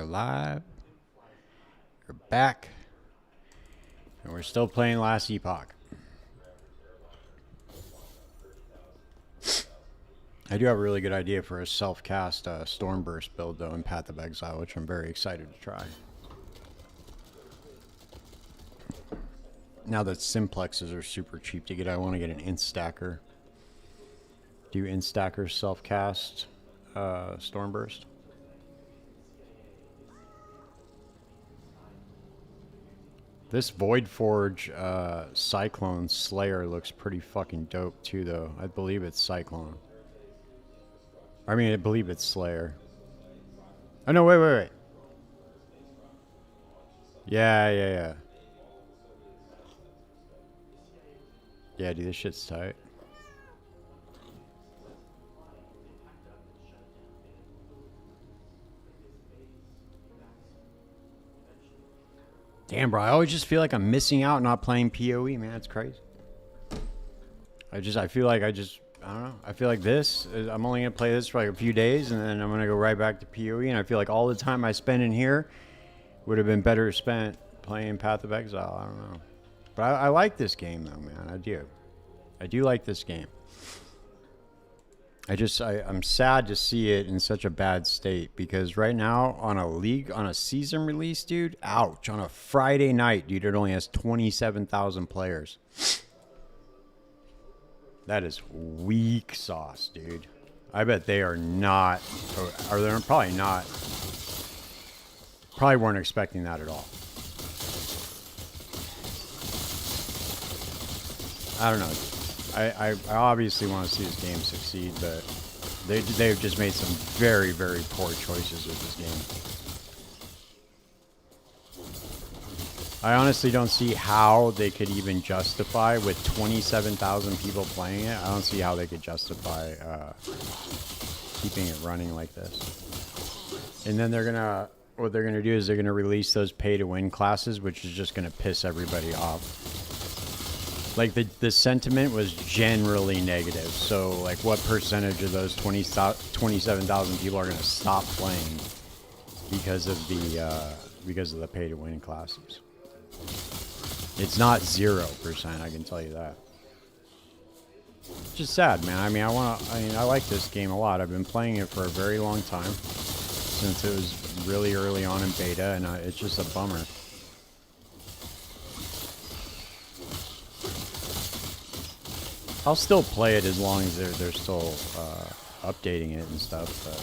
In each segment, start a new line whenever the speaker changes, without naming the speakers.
live. We're back. And we're still playing last Epoch. I do have a really good idea for a self-cast Stormburst build, though, in Path of Exile, which I'm very excited to try. Now that simplexes are super cheap to get, I want to get an instacker. Do instacker self-cast Stormburst? This Voidforge Cyclone Slayer looks pretty fucking dope too, though. I believe it's Cyclone. I mean, I believe it's Slayer. Oh no, wait. Yeah. Yeah, dude, this shit's tight. Damn, bro, I always just feel like I'm missing out not playing PoE, man. It's crazy. I feel like I don't know. I feel like I'm only going to play this for like a few days, and then I'm going to go right back to PoE, and I feel like all the time I spend in here would have been better spent playing Path of Exile. I don't know. But I like this game, though, man. I do. I do like this game. I'm sad to see it in such a bad state, because right now on a season release, dude, ouch, on a Friday night, dude, it only has 27,000 players. That is weak sauce, dude. I bet they are not, or they're probably not, probably weren't expecting that at all. I don't know. I obviously want to see this game succeed, but they've just made some very, very poor choices with this game. I honestly don't see how they could even justify, with 27,000 people playing it, I don't see how they could justify keeping it running like this. And then what they're gonna do is they're gonna release those pay-to-win classes, which is just gonna piss everybody off. Like, the sentiment was generally negative. So, like, what percentage of those 27,000 people are going to stop playing because of the pay-to-win classes? It's not 0%, I can tell you that. It's just sad, man. I mean, I like this game a lot. I've been playing it for a very long time, since it was really early on in beta, and it's just a bummer. I'll still play it as long as they're still updating it and stuff. But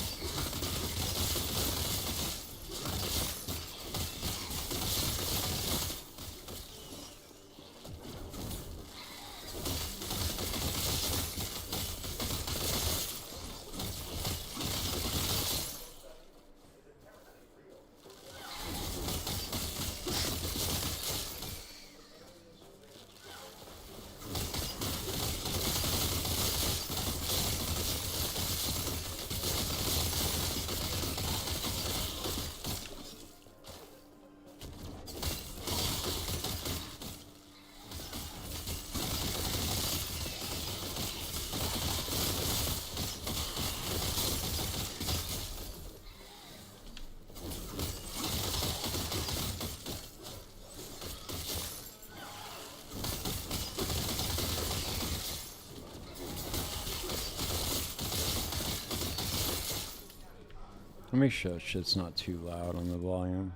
let me make sure shit's not too loud on the volume.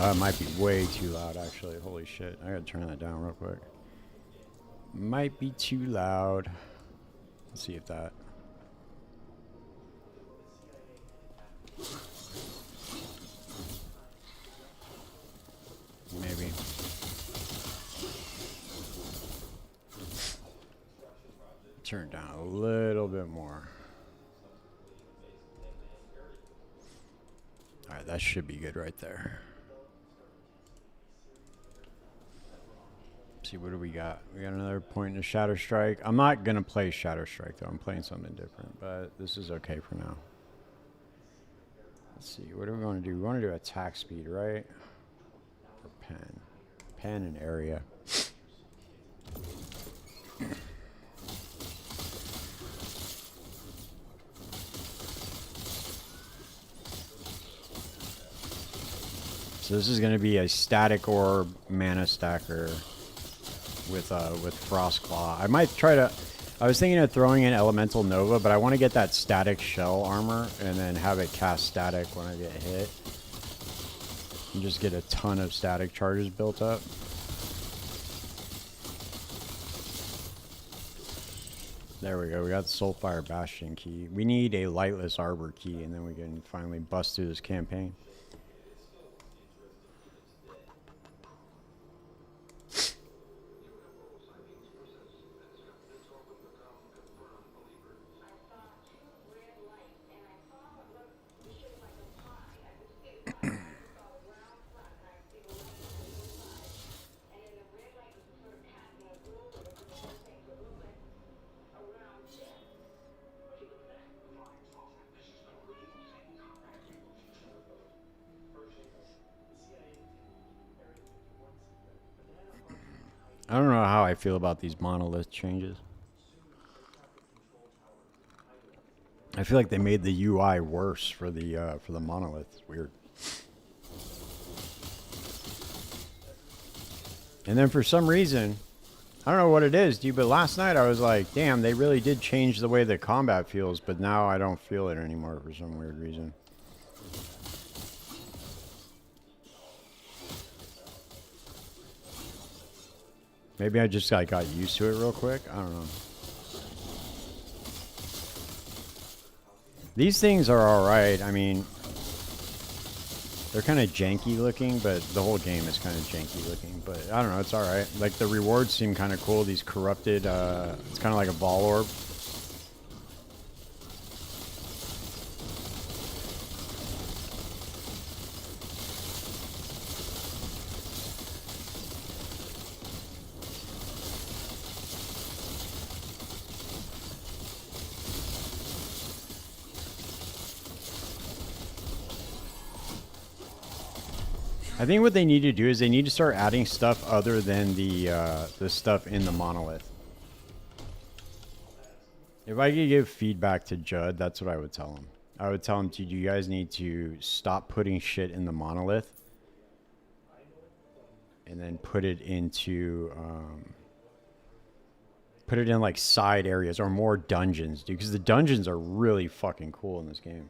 It might be way too loud, actually. Holy shit. I gotta turn that down real quick. Might be too loud. Let's see if that... Maybe. Turn it down a little bit more. Alright, that should be good right there. Let's see, what do we got? We got another point in Shadow Strike. I'm not going to play Shadow Strike, though. I'm playing something different, but this is okay for now. Let's see, what do we want to do? We want to do attack speed, right? Or pen. Pen and area. So this is going to be a static orb mana stacker with Frostclaw. I might try to... I was thinking of throwing in Elemental Nova, but I want to get that static shell armor and then have it cast static when I get hit. And just get a ton of static charges built up. There we go. We got the Soulfire Bastion key. We need a Lightless Arbor key, and then we can finally bust through this campaign. I don't know how I feel about these monolith changes. I feel like they made the UI worse for the monolith. It's weird. And then for some reason, I don't know what it is, dude, but last night I was like, damn, they really did change the way the combat feels, but now I don't feel it anymore for some weird reason. Maybe I just like got used to it real quick. I don't know. These things are alright. I mean, they're kind of janky looking, but the whole game is kind of janky looking. But I don't know, it's alright. Like the rewards seem kind of cool. These corrupted, it's kind of like a ball orb. I think what they need to do is they need to start adding stuff other than the stuff in the monolith. If I could give feedback to Judd, that's what I would tell him. I would tell him, dude, you guys need to stop putting shit in the monolith and then put it into put it in like side areas or more dungeons, dude, because the dungeons are really fucking cool in this game.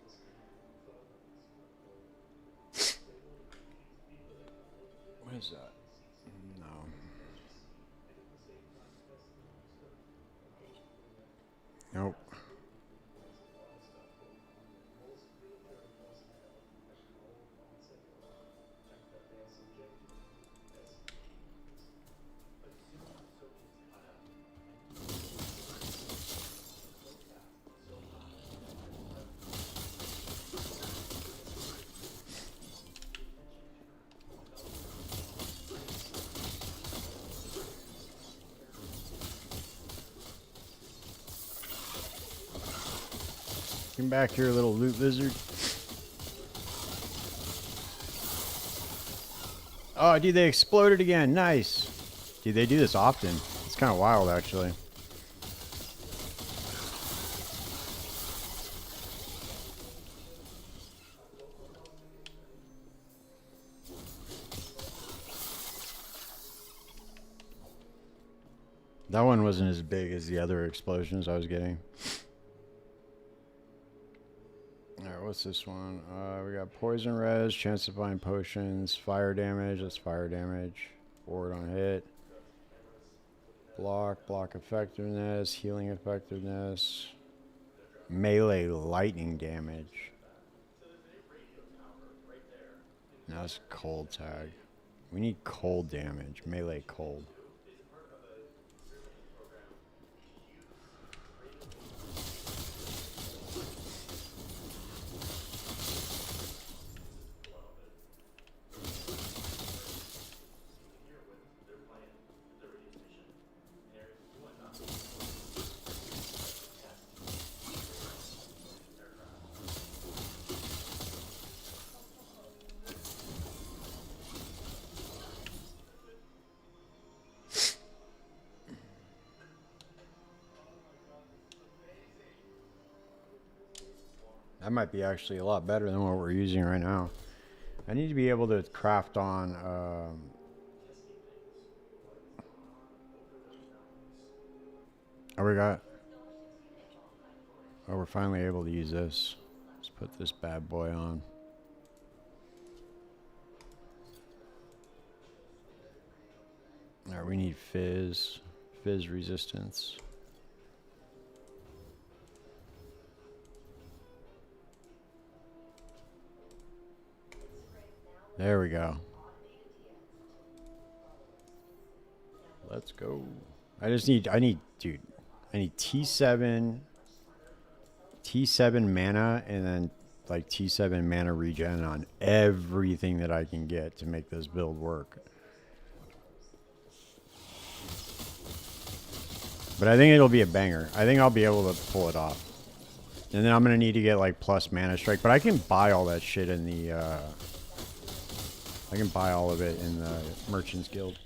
What is that? No. Nope. Come back here, little loot lizard. Oh, dude, they exploded again. Nice. Dude, they do this often. It's kind of wild, actually. That one wasn't as big as the other explosions I was getting. Alright, what's this one? We got poison res, chance to find potions, fire damage, that's fire damage, forward on hit, block effectiveness, healing effectiveness, melee lightning damage. Now it's cold tag. We need cold damage, melee cold. That might be actually a lot better than what we're using right now. I need to be able to craft on. Oh, we got. Oh, we're finally able to use this. Let's put this bad boy on. All right, we need fizz resistance. There we go. Let's go. I need T7 mana and then like T7 mana regen on everything that I can get to make this build work. But I think it'll be a banger. I think I'll be able to pull it off. And then I'm going to need to get like plus mana strike, but I can buy all that shit in the I can buy all of it in the Merchants Guild.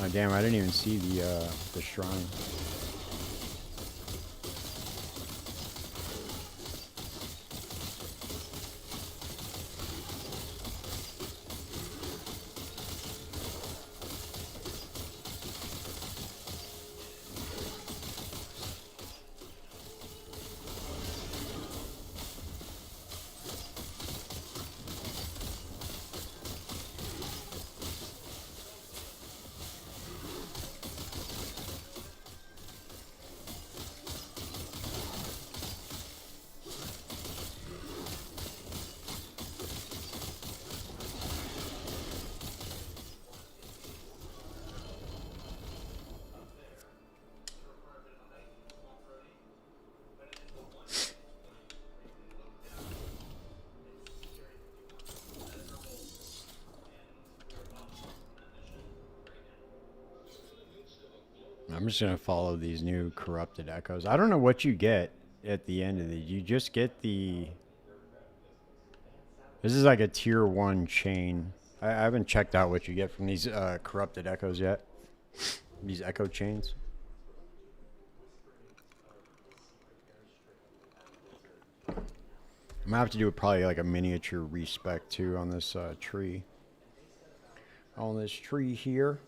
Oh damn, I didn't even see the shrine. I'm just going to follow these new corrupted echoes. I don't know what you get at the end of these. You just get the... This is like a tier 1 chain. I haven't checked out what you get from these corrupted echoes yet. These echo chains. I'm going to have to do probably like a miniature respec too on this tree. On this tree here.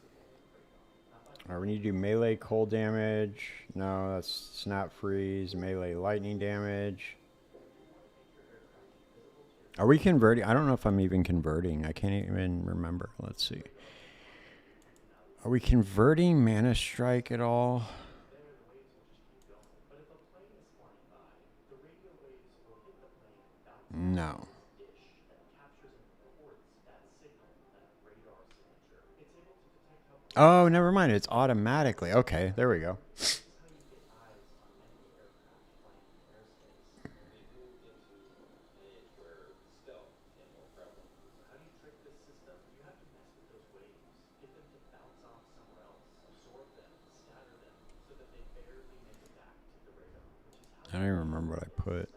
Alright, we need to do melee cold damage. No, that's snap freeze. Melee lightning damage. Are we converting? I don't know if I'm even converting. I can't even remember. Let's see. Are we converting Mana Strike at all? No. Oh, never mind. It's automatically. Okay, there we go. I don't even remember what I put.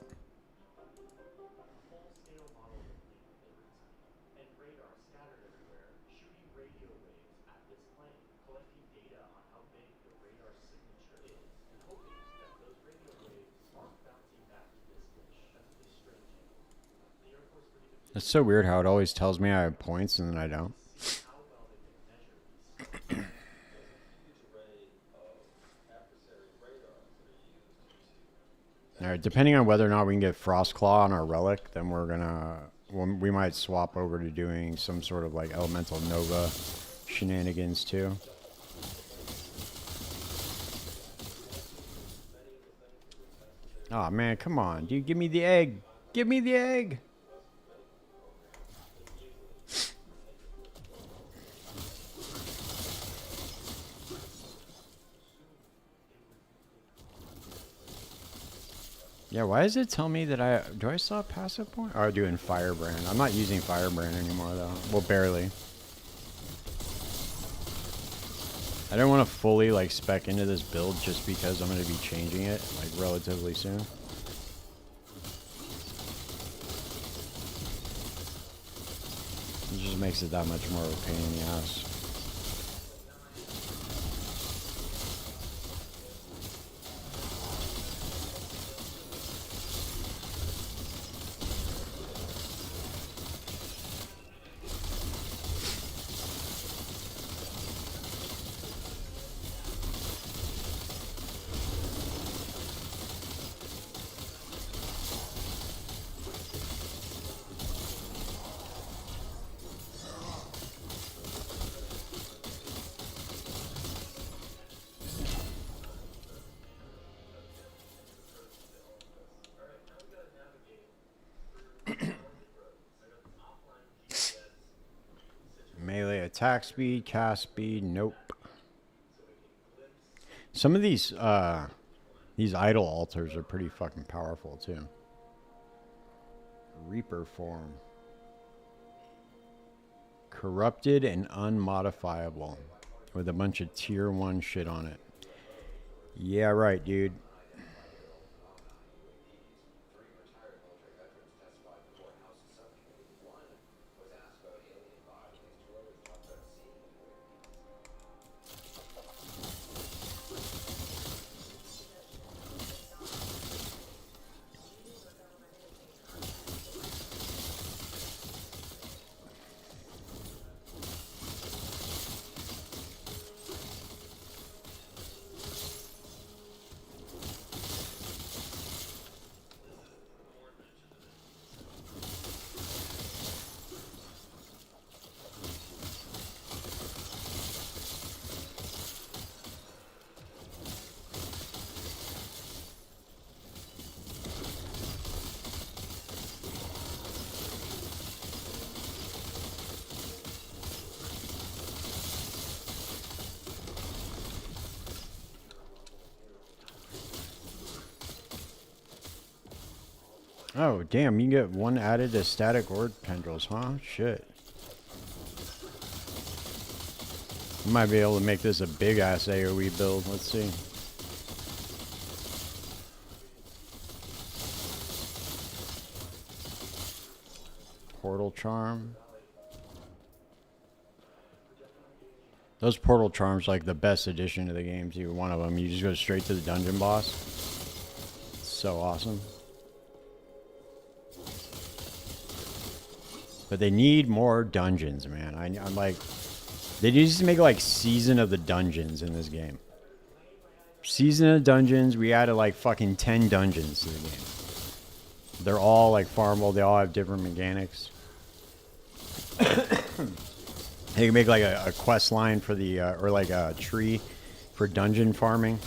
It's so weird how it always tells me I have points and then I don't. Alright, depending on whether or not we can get Frostclaw on our relic, then we're gonna... we might swap over to doing some sort of like Elemental Nova shenanigans too. Oh man, come on. Dude, give me the egg. Give me the egg. Yeah, why does it tell me that do I still have passive point? Oh, I'm doing Firebrand. I'm not using Firebrand anymore though. Well, barely. I don't want to fully like spec into this build just because I'm going to be changing it like relatively soon. It just makes it that much more of a pain in the ass. attack speed, cast speed, nope. Some of these idol altars are pretty fucking powerful too. Reaper form. Corrupted and unmodifiable. With a bunch of tier 1 shit on it. Yeah, right, dude. Oh, damn, you can get 1 added to static orb tendrils, huh? Shit. You might be able to make this a big-ass AoE build. Let's see. Portal Charm. Those Portal Charms like the best addition to the game, too. One of them, you just go straight to the dungeon boss. It's so awesome. But they need more dungeons, man. I'm like... They need to make like Season of the Dungeons in this game. Season of the Dungeons, we added like fucking 10 dungeons to the game. They're all like farmable. They all have different mechanics. They can make like a quest line for the... or like a tree for dungeon farming.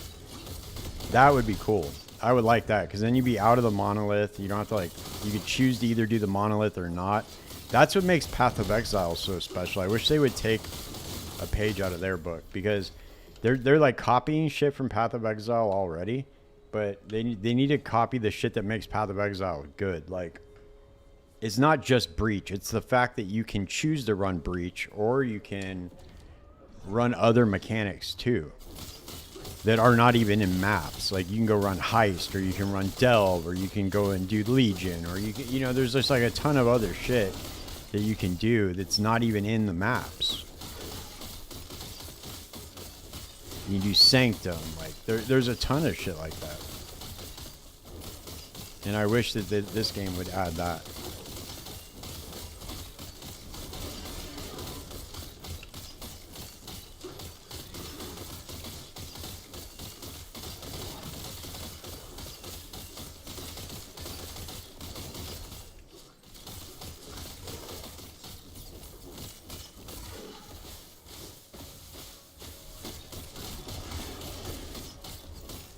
That would be cool. I would like that. Because then you'd be out of the monolith. You don't have to like... You could choose to either do the monolith or not. That's what makes Path of Exile so special. I wish they would take a page out of their book, because they're like copying shit from Path of Exile already, but they need to copy the shit that makes Path of Exile good. Like, it's not just Breach. It's the fact that you can choose to run Breach, or you can run other mechanics too that are not even in maps. Like, you can go run Heist, or you can run Delve, or you can go and do Legion, or you can, you know, there's just like a ton of other shit that you can do that's not even in the maps. You can do Sanctum. Like, there's a ton of shit like that. And I wish that this game would add that.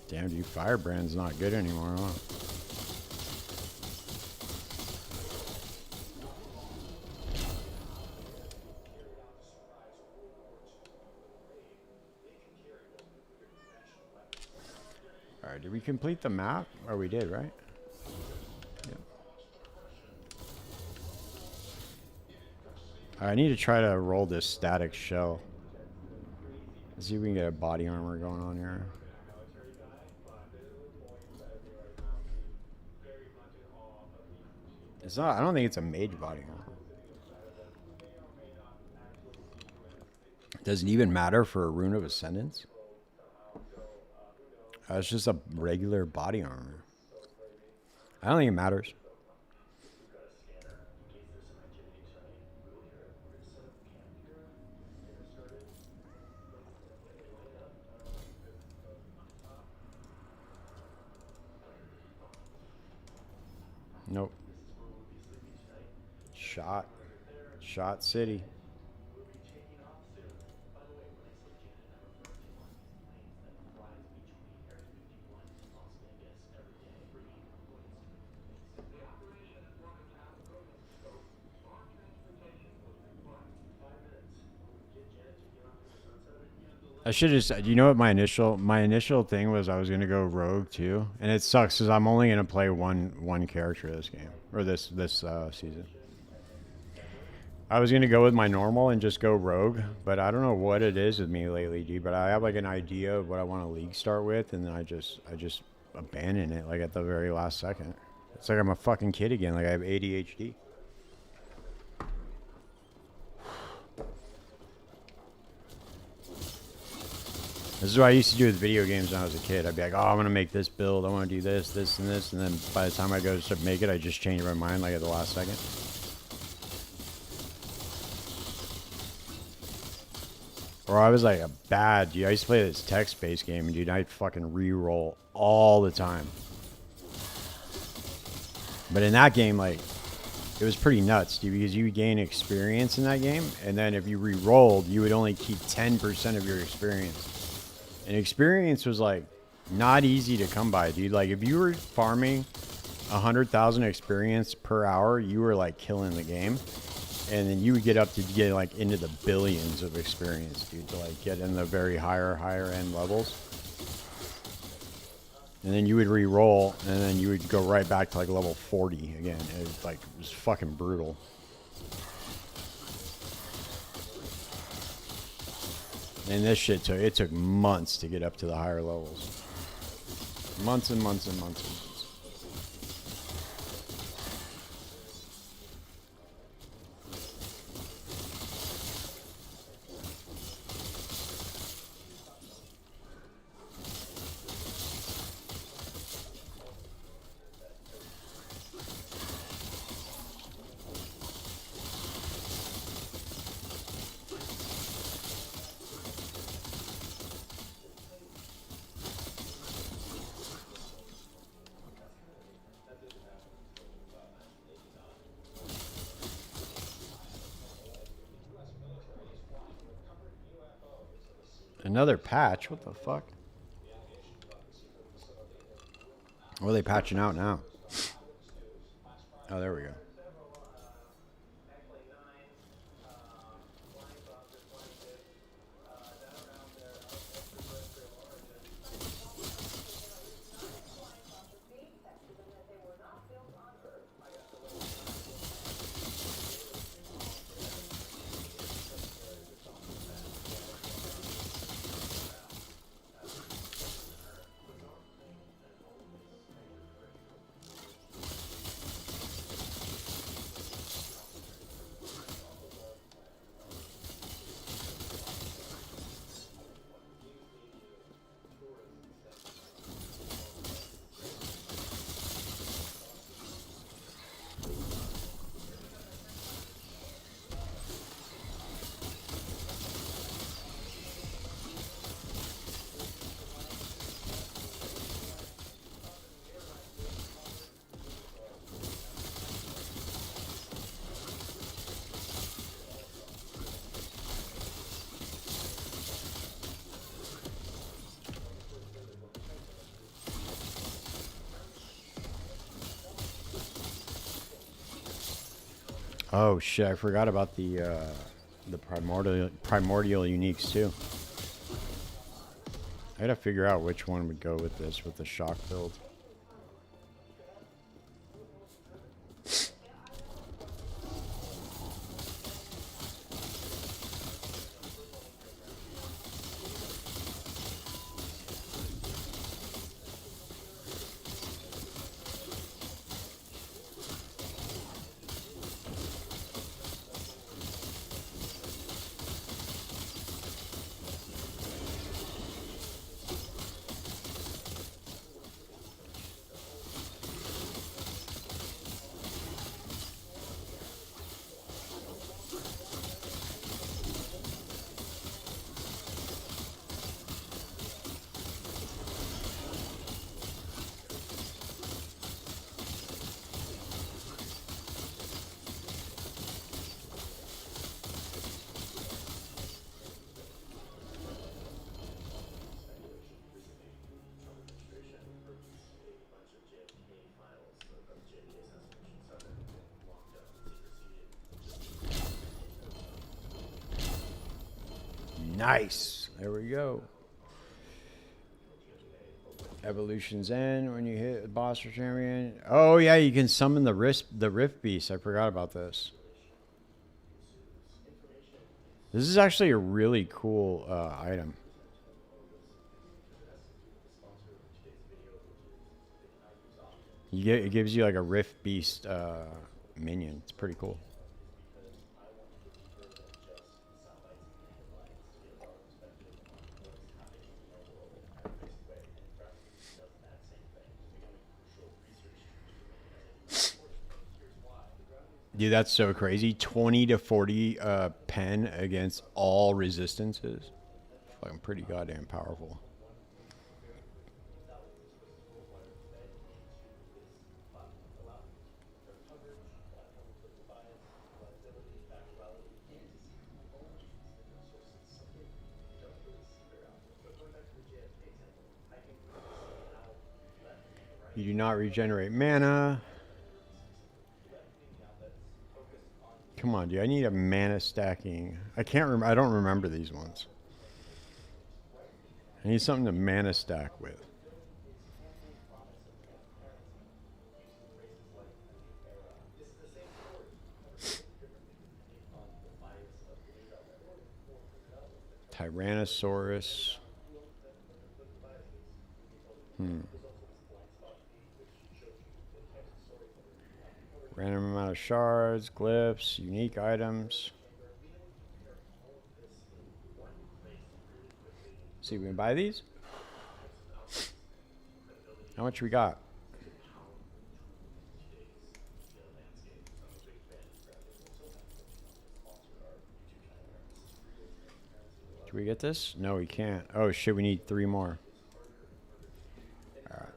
Damn, dude, Firebrand's not good anymore, huh? Alright, did we complete the map? Oh, we did, right? Yep. I need to try to roll this static shell. Let's see if we can get a body armor going on here. It's not, I don't think it's a mage body armor. Does it even matter for a Rune of Ascendance? It's just a regular body armor. I don't think it matters. Nope. Shot City. I should just, you know what my initial thing was I was gonna go rogue too, and it sucks because I'm only gonna play one character this game or this season. I was gonna go with my normal and just go rogue, but I don't know what it is with me lately, dude. But I have like an idea of what I want to league start with, and then I just abandon it like at the very last second. It's like I'm a fucking kid again. Like I have ADHD. This is what I used to do with video games when I was a kid. I'd be like, oh, I'm going to make this build. I want to do this, this, and this. And then by the time I go to make it, I just change my mind like at the last second. Or I was like a bad, dude. I used to play this text-based game, and dude, I'd fucking re-roll all the time. But in that game, like, it was pretty nuts, dude, because you would gain experience in that game. And then if you re-rolled, you would only keep 10% of your experience. And experience was like not easy to come by, dude. Like if you were farming 100,000 experience per hour, you were like killing the game. And then you would get up to get like into the billions of experience, dude, to like get in the very higher end levels. And then you would re-roll, and then you would go right back to like level 40 again. It was fucking brutal. And this shit took months to get up to the higher levels. Months and months and months and months. Another patch? What the fuck? What are they patching out now? Oh, there we go. Oh shit! I forgot about the primordial uniques too. I gotta figure out which one would go with this with the shock build. Nice. There we go. Evolution's End when you hit a boss or champion. Oh yeah, you can summon the Rift Beast. I forgot about this. This is actually a really cool item. It gives you like a Rift Beast minion. It's pretty cool. Dude, that's so crazy. 20 to 40 pen against all resistances. Fucking pretty goddamn powerful. You do not regenerate mana. Come on, dude. I need a mana stacking. I can't remember. I don't remember these ones. I need something to mana stack with. Tyrannosaurus. Random amount of shards, glyphs, unique items. See if we can buy these. How much we got? Can we get this? No, we can't. Oh shit, we need 3 more. Alright.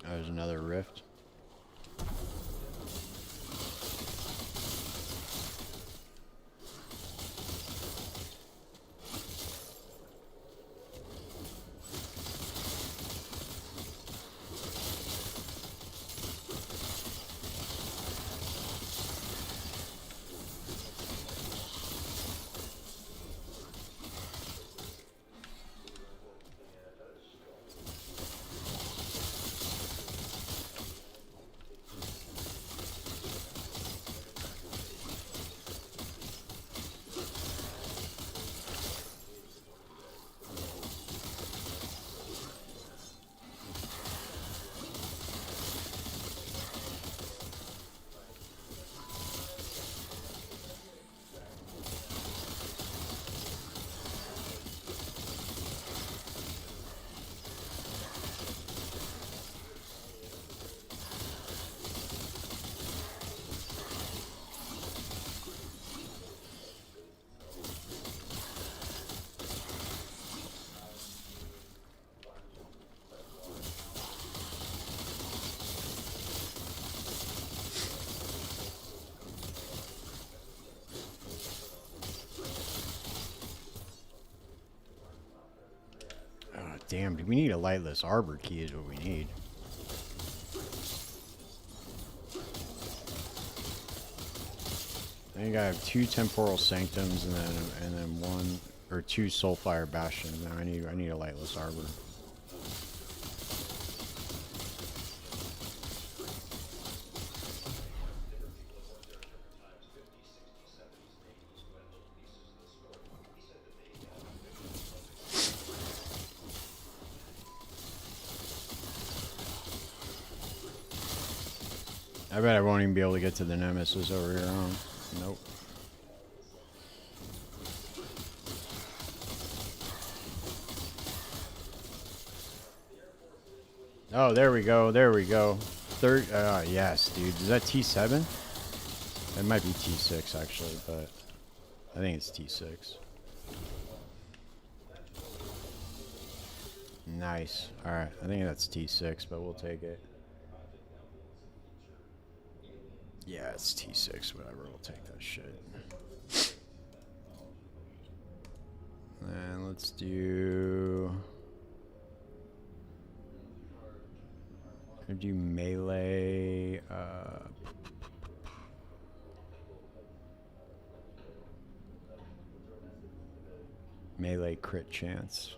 There's another rift. Damn, we need a lightless arbor key is what we need. I think I have 2 temporal sanctums and then 1 or 2 soulfire bastions. Now I need a lightless arbor. I bet I won't even be able to get to the Nemesis over here, huh? Nope. Oh, there we go. There we go. Third. Yes, dude. Is that T7? It might be T6, actually, but I think it's T6. Nice. Alright, I think that's T6, but we'll take it. Yeah, it's T6, whatever. We'll take that shit. And let's do... I'm gonna do melee... melee crit chance.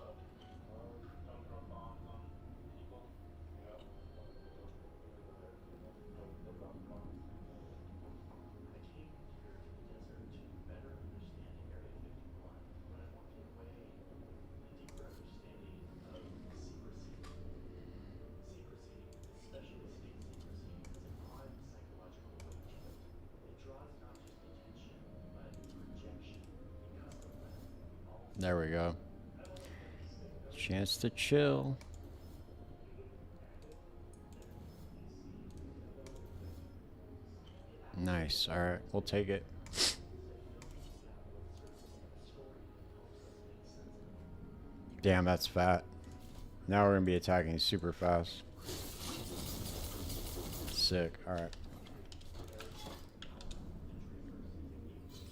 There we go. Chance to chill. Nice. All right, we'll take it. Damn, that's fat. Now we're gonna be attacking super fast. Sick. All right.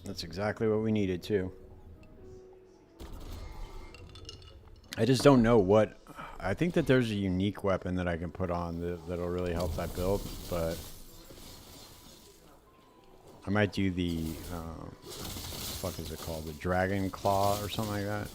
That's exactly what we needed too. I just don't know what... I think that there's a unique weapon that I can put on that'll really help that build, but... I might do the... what the fuck is it called? The Dragon Claw or something like that.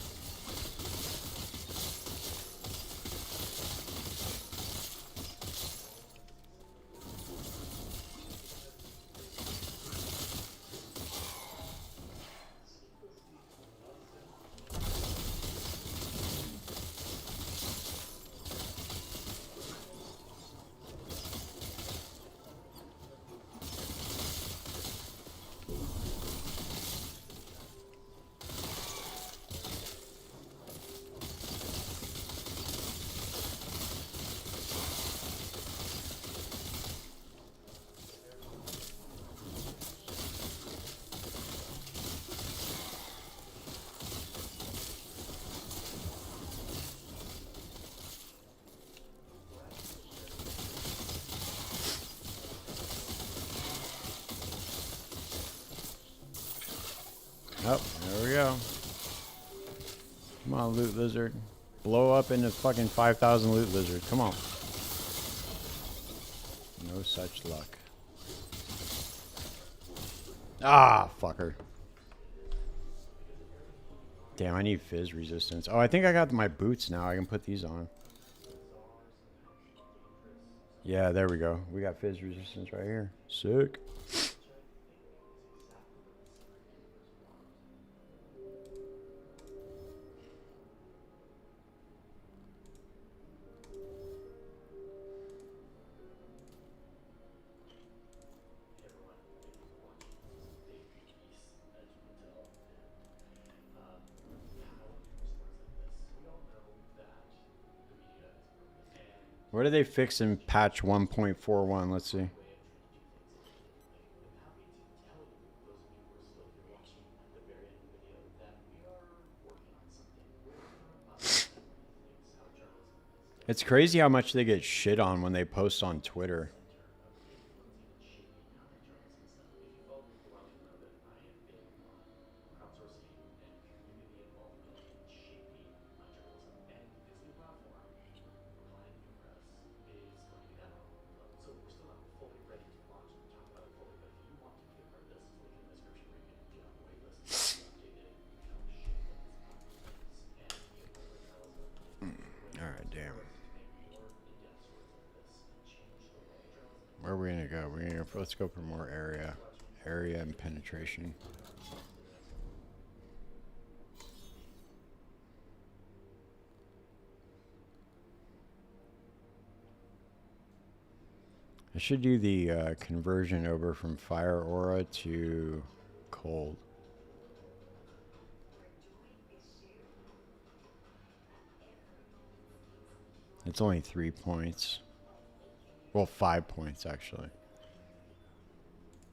Oh, there we go. Come on, loot lizard. Blow up into fucking 5,000 loot lizard. Come on. No such luck. Ah, fucker. Damn, I need fizz resistance. Oh, I think I got my boots now. I can put these on. Yeah, there we go. We got fizz resistance right here. Sick. What did they fix in patch 1.41? Let's see. It's crazy how much they get shit on when they post on Twitter. Alright, damn. Where are we gonna go? We're gonna go, let's go for more area. Area and penetration. I should do the conversion over from fire aura to cold. It's only 3 points. Well, 5 points actually.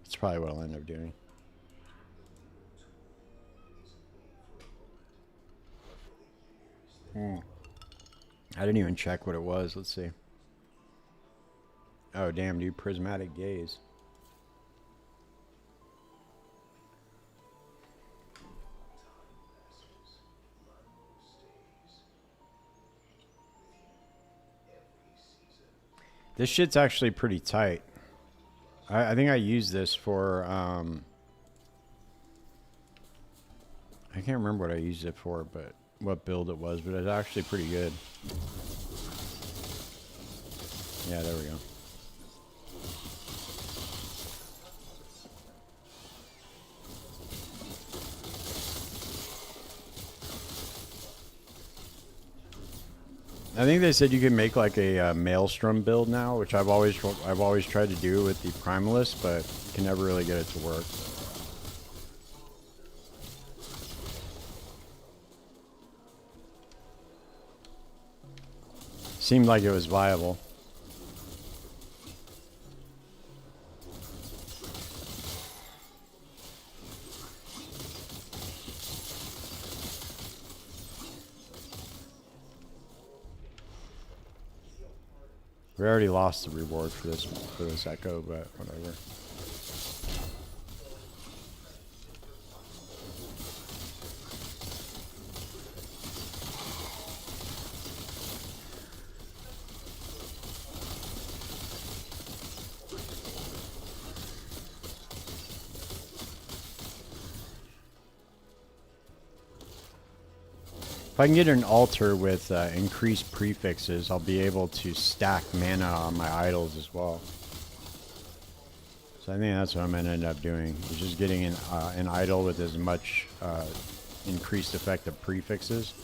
That's probably what I'll end up doing. I didn't even check what it was. Let's see. Oh, damn, dude. Prismatic gaze. This shit's actually pretty tight. I think I used this for, I can't remember what I used it for, but what build it was, but it's actually pretty good. Yeah, there we go. I think they said you can make like a Maelstrom build now, which I've always tried to do with the Primalist, but you can never really get it to work. Seemed like it was viable. We already lost the reward for this echo, but whatever. If I can get an altar with increased prefixes, I'll be able to stack mana on my idols as well. So I think that's what I'm going to end up doing, is just getting an idol with as much increased effect of prefixes,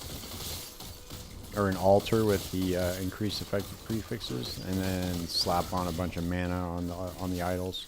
or an altar with the increased effect of prefixes, and then slap on a bunch of mana on the idols.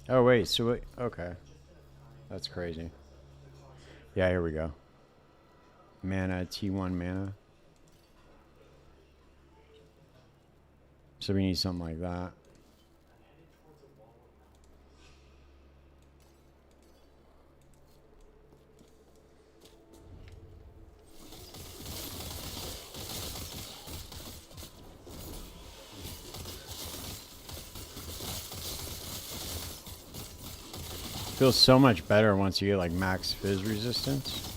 Oh, wait, so wait, okay. That's crazy. Yeah, here we go. Mana, T1 mana. So we need something like that. Feels so much better once you get like max fizz resistance.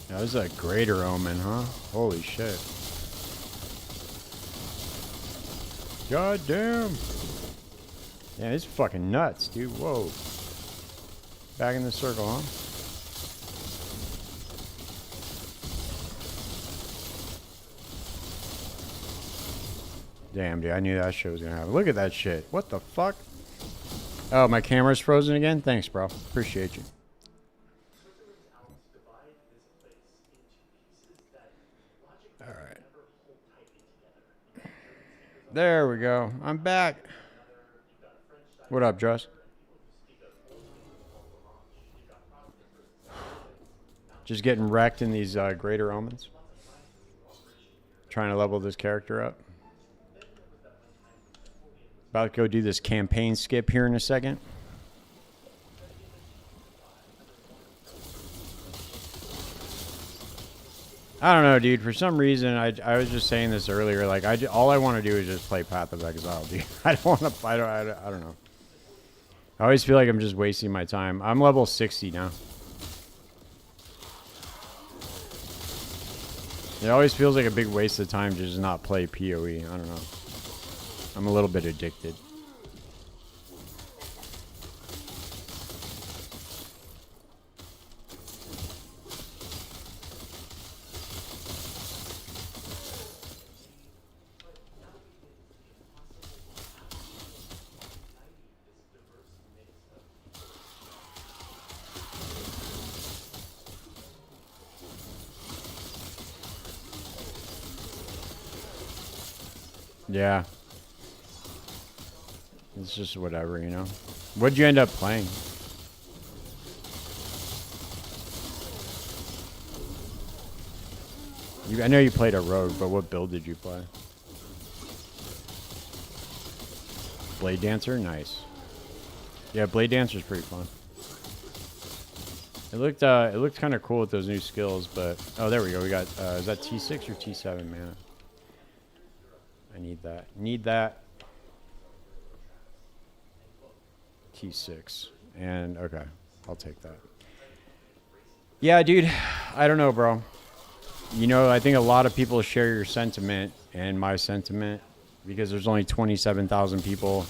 Now, this is a greater omen, huh? Holy shit. God damn. Yeah, it's fucking nuts, dude. Whoa. Back in the circle, huh? Damn, dude. I knew that shit was gonna happen. Look at that shit. What the fuck? Oh, my camera's frozen again? Thanks, bro. Appreciate you. Alright. There we go. I'm back. What up, Josh? Just getting wrecked in these greater omens. Trying to level this character up. About to go do this campaign skip here in a second. I don't know, dude. For some reason, I was just saying this earlier. Like, all I want to do is just play Path of Exile, dude. I don't want to. I don't know. I always feel like I'm just wasting my time. I'm level 60 now. It always feels like a big waste of time to just not play PoE. I don't know. I'm a little bit addicted. Yeah. It's just whatever, you know. What'd you end up playing? I know you played a rogue, but what build did you play? Blade Dancer? Nice. Yeah, Blade Dancer's pretty fun. It looked kind of cool with those new skills, but... Oh, there we go. We got... is that T6 or T7, man? I need that. Need that. T6. And, okay. I'll take that. Yeah, dude. I don't know, bro. You know, I think a lot of people share your sentiment and my sentiment because there's only 27,000 people.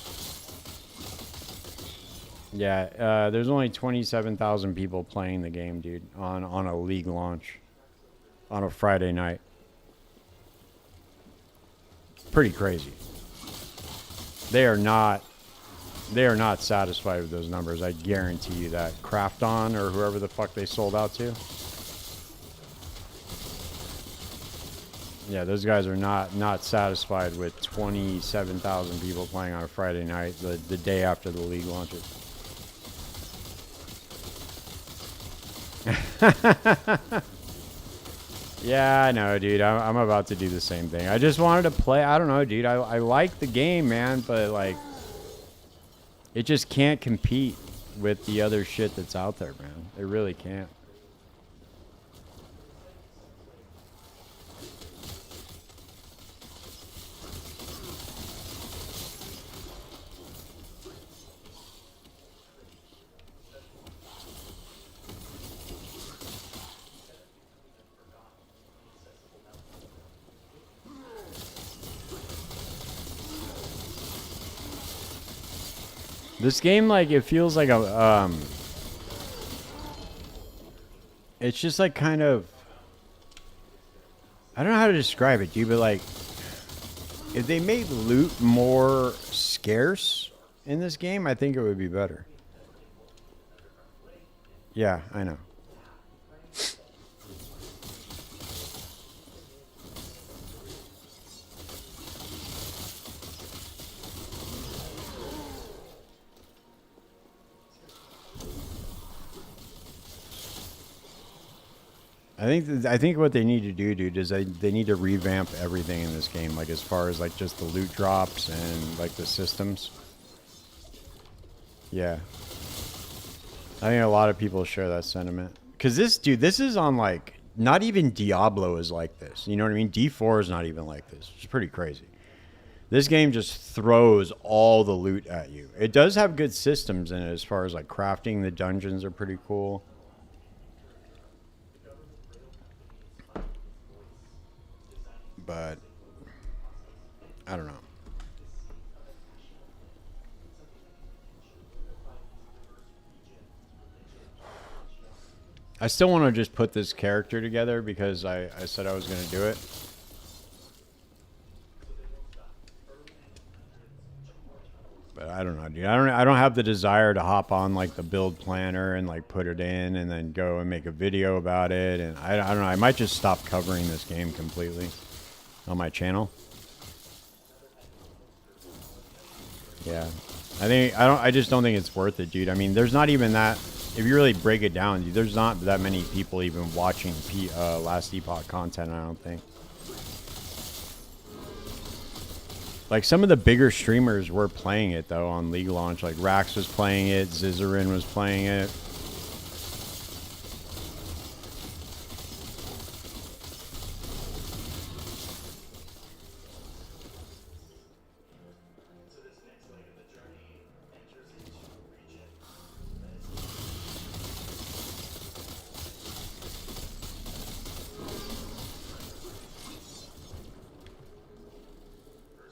Yeah, there's only 27,000 people playing the game, dude, on a league launch on a Friday night. Pretty crazy. They are not satisfied with those numbers. I guarantee you that. Krafton or whoever the fuck they sold out to. Yeah, those guys are not satisfied with 27,000 people playing on a Friday night, the day after the league launches. Yeah, I know, dude. I'm about to do the same thing. I just wanted to play. I don't know, dude. I like the game, man, but like, it just can't compete with the other shit that's out there, man. It really can't. This game, like, it feels like a, it's just like kind of, I don't know how to describe it, dude, but like, if they made loot more scarce in this game, I think it would be better. Yeah, I know. I think what they need to do, dude, is they need to revamp everything in this game, like as far as like just the loot drops and like the systems. Yeah. I think a lot of people share that sentiment. Cause this is on like, not even Diablo is like this. You know what I mean? D4 is not even like this. It's pretty crazy. This game just throws all the loot at you. It does have good systems in it as far as like crafting. The dungeons are pretty cool. but I don't know. I still want to just put this character together because I said I was going to do it. But I don't know, dude. I don't have the desire to hop on like the build planner and like put it in and then go and make a video about it. And I don't know. I might just stop covering this game completely on my channel. Yeah. I just don't think it's worth it, dude. I mean, there's not even that. If you really break it down, dude, there's not that many people even watching Last Epoch content, I don't think. Like, some of the bigger streamers were playing it, though, on League Launch. Like, Rax was playing it, Zizarin was playing it.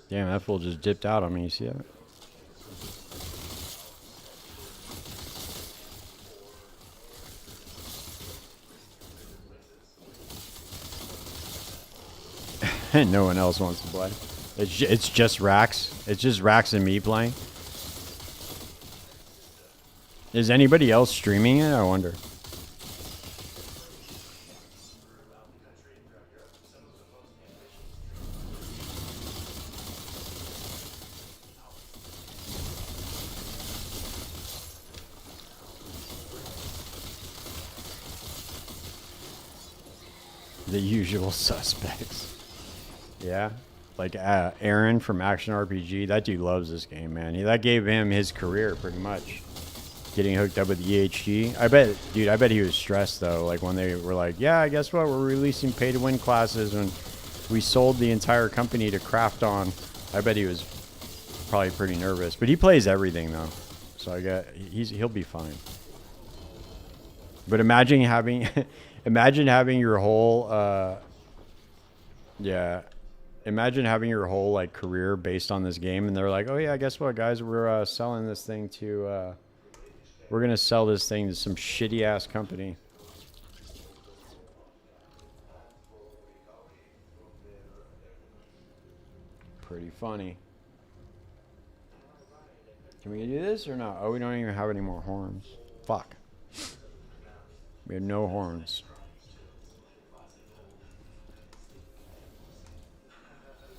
Damn, that fool just dipped out on me. You see that? No one else wants to play. It's just Rax. It's just Rax and me playing. Is anybody else streaming it? I wonder. The usual suspects. Yeah. Like Aaron from Action RPG. That dude loves this game, man. That gave him his career pretty much. Getting hooked up with EHG. I bet he was stressed though. Like when they were like, yeah, guess what? We're releasing pay to win classes and we sold the entire company to Craft On. I bet he was probably pretty nervous. But he plays everything though. So I get he'll be fine. But imagine having imagine having your whole imagine having your whole like career based on this game and they're like, oh yeah, guess what guys, we're selling this thing to we're gonna sell this thing to some shitty ass company. Pretty funny. Can we do this or not? Oh, we don't even have any more horns. Fuck. We have no horns.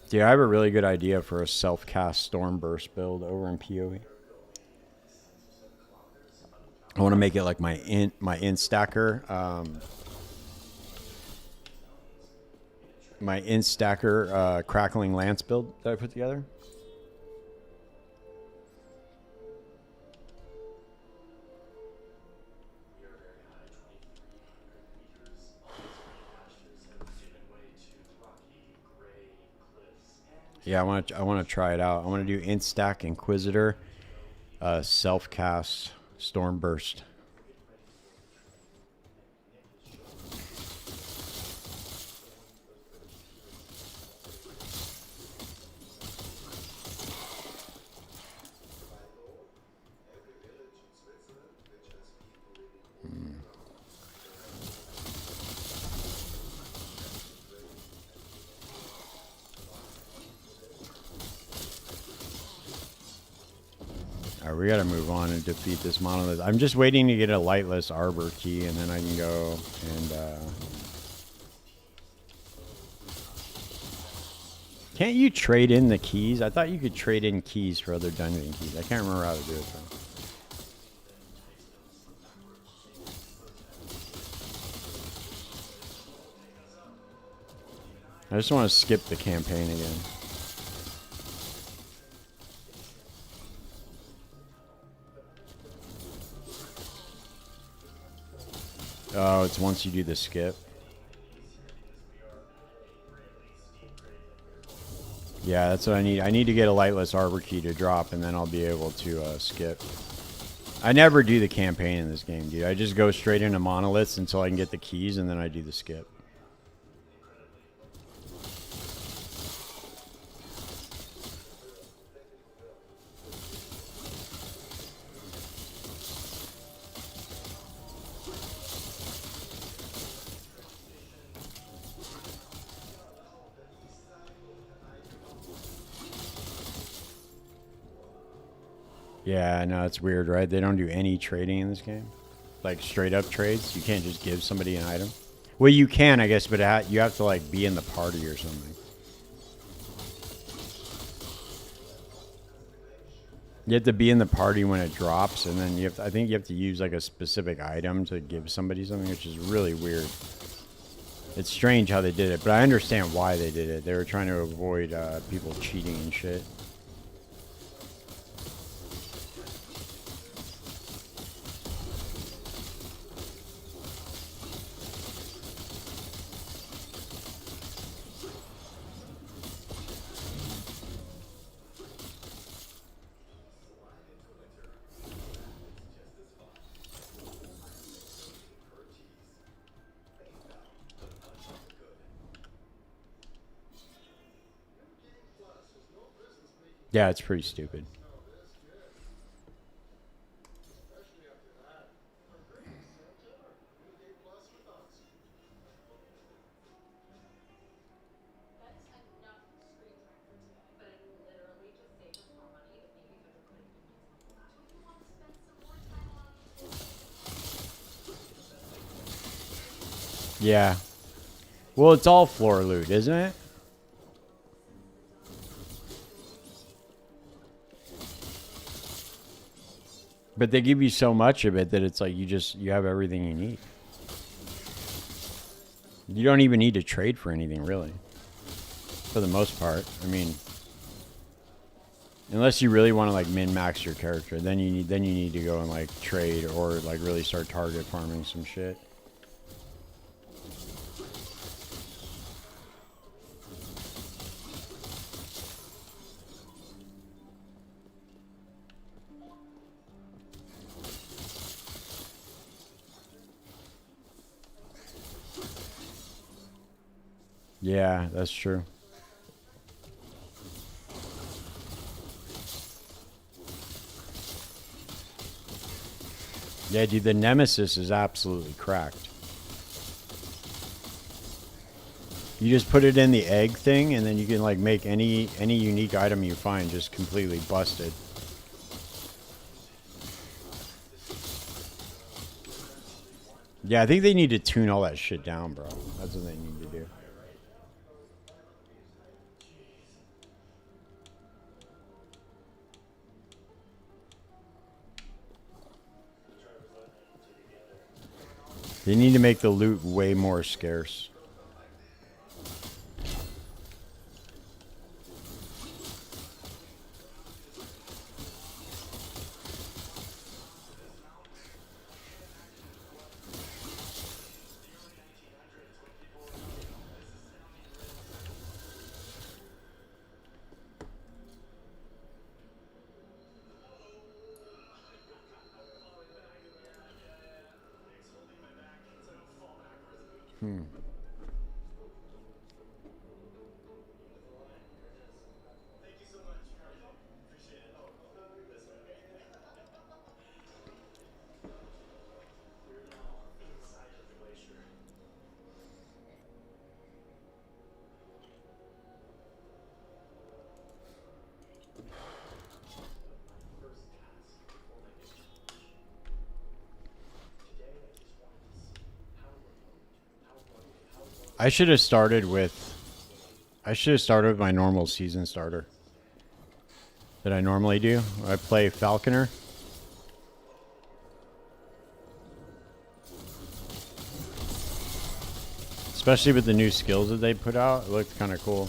Dude, I have a really good idea for a self-cast Stormburst build over in PoE. I want to make it like my int stacker. My int stacker crackling lance build that I put together. Yeah, I want to try it out. I want to do Instack Inquisitor, self-cast Stormburst. Alright, we gotta move on and defeat this monolith. I'm just waiting to get a lightless arbor key and then I can go and can't you trade in the keys? I thought you could trade in keys for other dungeon keys. I can't remember how to do it though. I just want to skip the campaign again. Oh, it's once you do the skip. Yeah, that's what I need. I need to get a lightless arbor key to drop, and then I'll be able to skip. I never do the campaign in this game, dude. I just go straight into monoliths until I can get the keys, and then I do the skip. Yeah, no, it's weird, right? They don't do any trading in this game. Like straight up trades. You can't just give somebody an item. Well, you can, I guess, but you have to like be in the party or something. You have to be in the party when it drops, and then you have to, I think you have to use like a specific item to give somebody something, which is really weird. It's strange how they did it, but I understand why they did it. They were trying to avoid people cheating and shit. Yeah, it's pretty stupid. Yeah. Well, it's all floor loot, isn't it? But they give you so much of it that it's like you have everything you need. You don't even need to trade for anything, really. For the most part. I mean, unless you really want to like min-max your character, then you need to go and like trade or like really start target farming some shit. Yeah, that's true. Yeah, dude, the Nemesis is absolutely cracked. You just put it in the egg thing, and then you can like make any unique item you find just completely busted. Yeah, I think they need to tune all that shit down, bro. That's what they need to do. They need to make the loot way more scarce. I should have started with my normal season starter that I normally do. I play Falconer. Especially with the new skills that they put out, it looked kind of cool.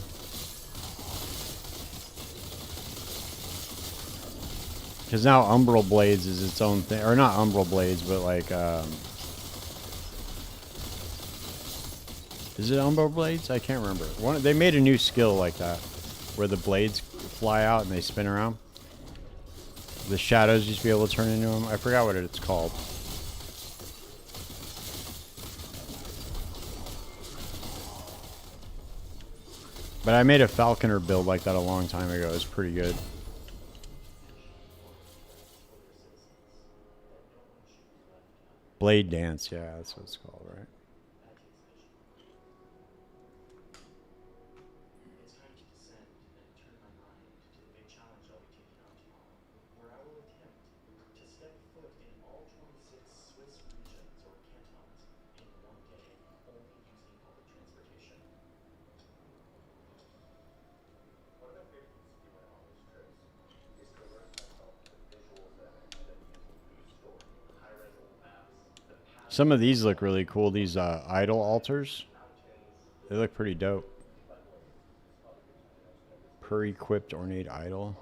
Because now Umbral Blades is its own thing, or not Umbral Blades, but like, is it Umbral Blades? I can't remember. They made a new skill like that, where the blades fly out and they spin around. The shadows used to be able to turn into them. I forgot what it's called. But I made a Falconer build like that a long time ago. It was pretty good. Blade Dance, yeah, that's what it's called, right? Some of these look really cool. These idol altars. They look pretty dope. Per-equipped ornate idol.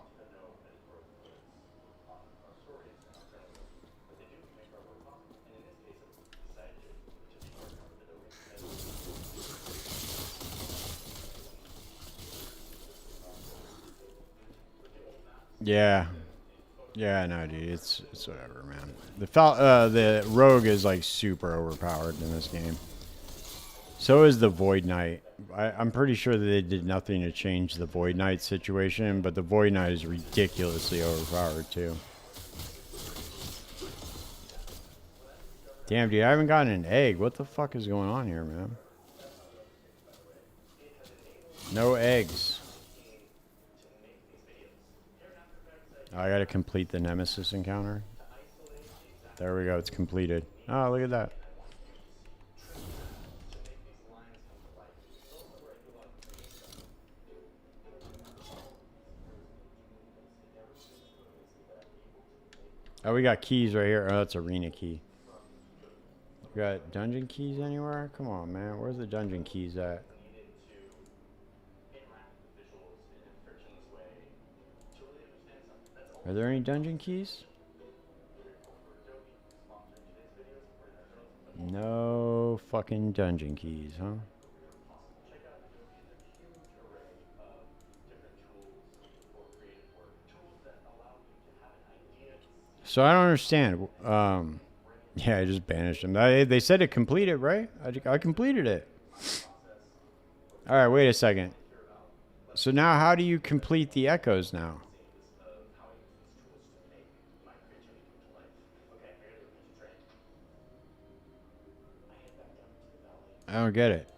Yeah. Yeah, no, dude, it's whatever, man. The rogue is like super overpowered in this game. So is the Void Knight. I'm pretty sure that they did nothing to change the Void Knight situation, but the Void Knight is ridiculously overpowered too. Damn, dude, I haven't gotten an egg. What the fuck is going on here, man? No eggs. Oh, I gotta complete the Nemesis encounter. There we go, it's completed. Oh, look at that. Oh, we got keys right here. Oh, that's arena key. We got dungeon keys anywhere? Come on, man. Where's the dungeon keys at? Are there any dungeon keys? No fucking dungeon keys, huh? So I don't understand. Yeah, I just banished them. They said it completed, right? I completed it. All right, wait a second. So now how do you complete the echoes now? I don't get it.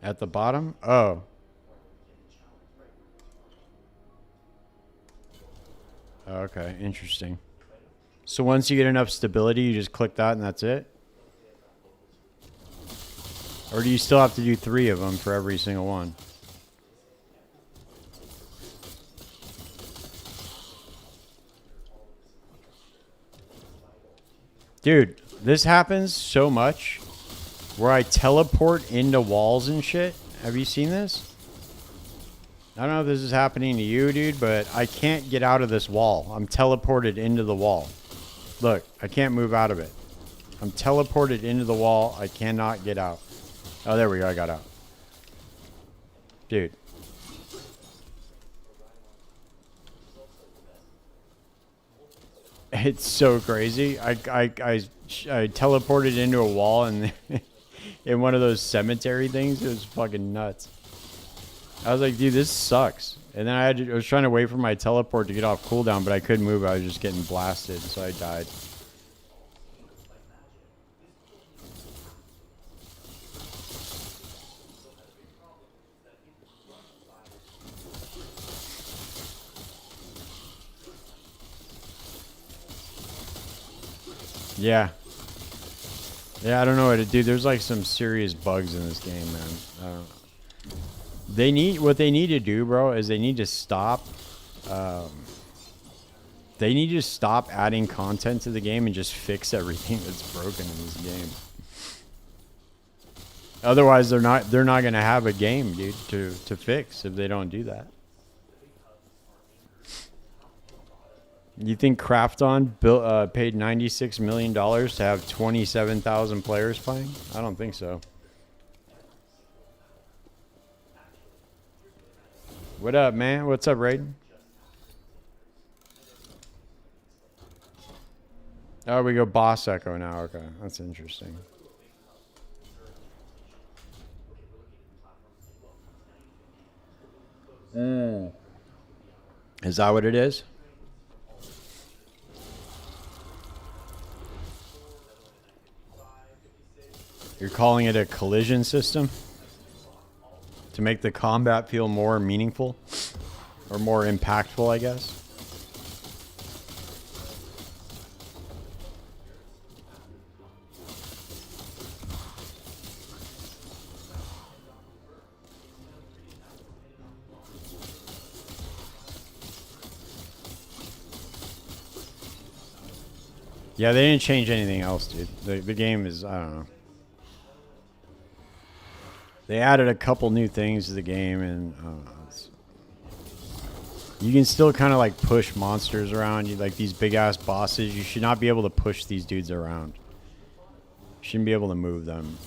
At the bottom? Oh. Okay, interesting. So once you get enough stability, you just click that and that's it? Or do you still have to do 3 of them for every single one? Dude, this happens so much where I teleport into walls and shit. Have you seen this? I don't know if this is happening to you, dude, but I can't get out of this wall. I'm teleported into the wall. Look, I can't move out of it. I'm teleported into the wall. I cannot get out. Oh, there we go. I got out. Dude. It's so crazy. I teleported into a wall and in one of those cemetery things. It was fucking nuts. I was like, dude, this sucks. And then I was trying to wait for my teleport to get off cooldown, but I couldn't move. I was just getting blasted, so I died. Yeah. Yeah, I don't know what to do. There's like some serious bugs in this game, man. I don't know. What they need to do, bro, is they need to stop. They need to stop adding content to the game and just fix everything that's broken in this game. Otherwise, they're not gonna have a game, dude, to fix if they don't do that. You think Krafton paid $96 million to have 27,000 players playing? I don't think so. What up, man? What's up, Raiden? Oh, we go boss echo now. Okay, that's interesting. Is that what it is? You're calling it a collision system? To make the combat feel more meaningful? Or more impactful, I guess? Yeah, they didn't change anything else, dude. The game is, I don't know. They added a couple new things to the game, and I don't know, you can still kind of like push monsters around. You like these big ass bosses. You should not be able to push these dudes around. You shouldn't be able to move them.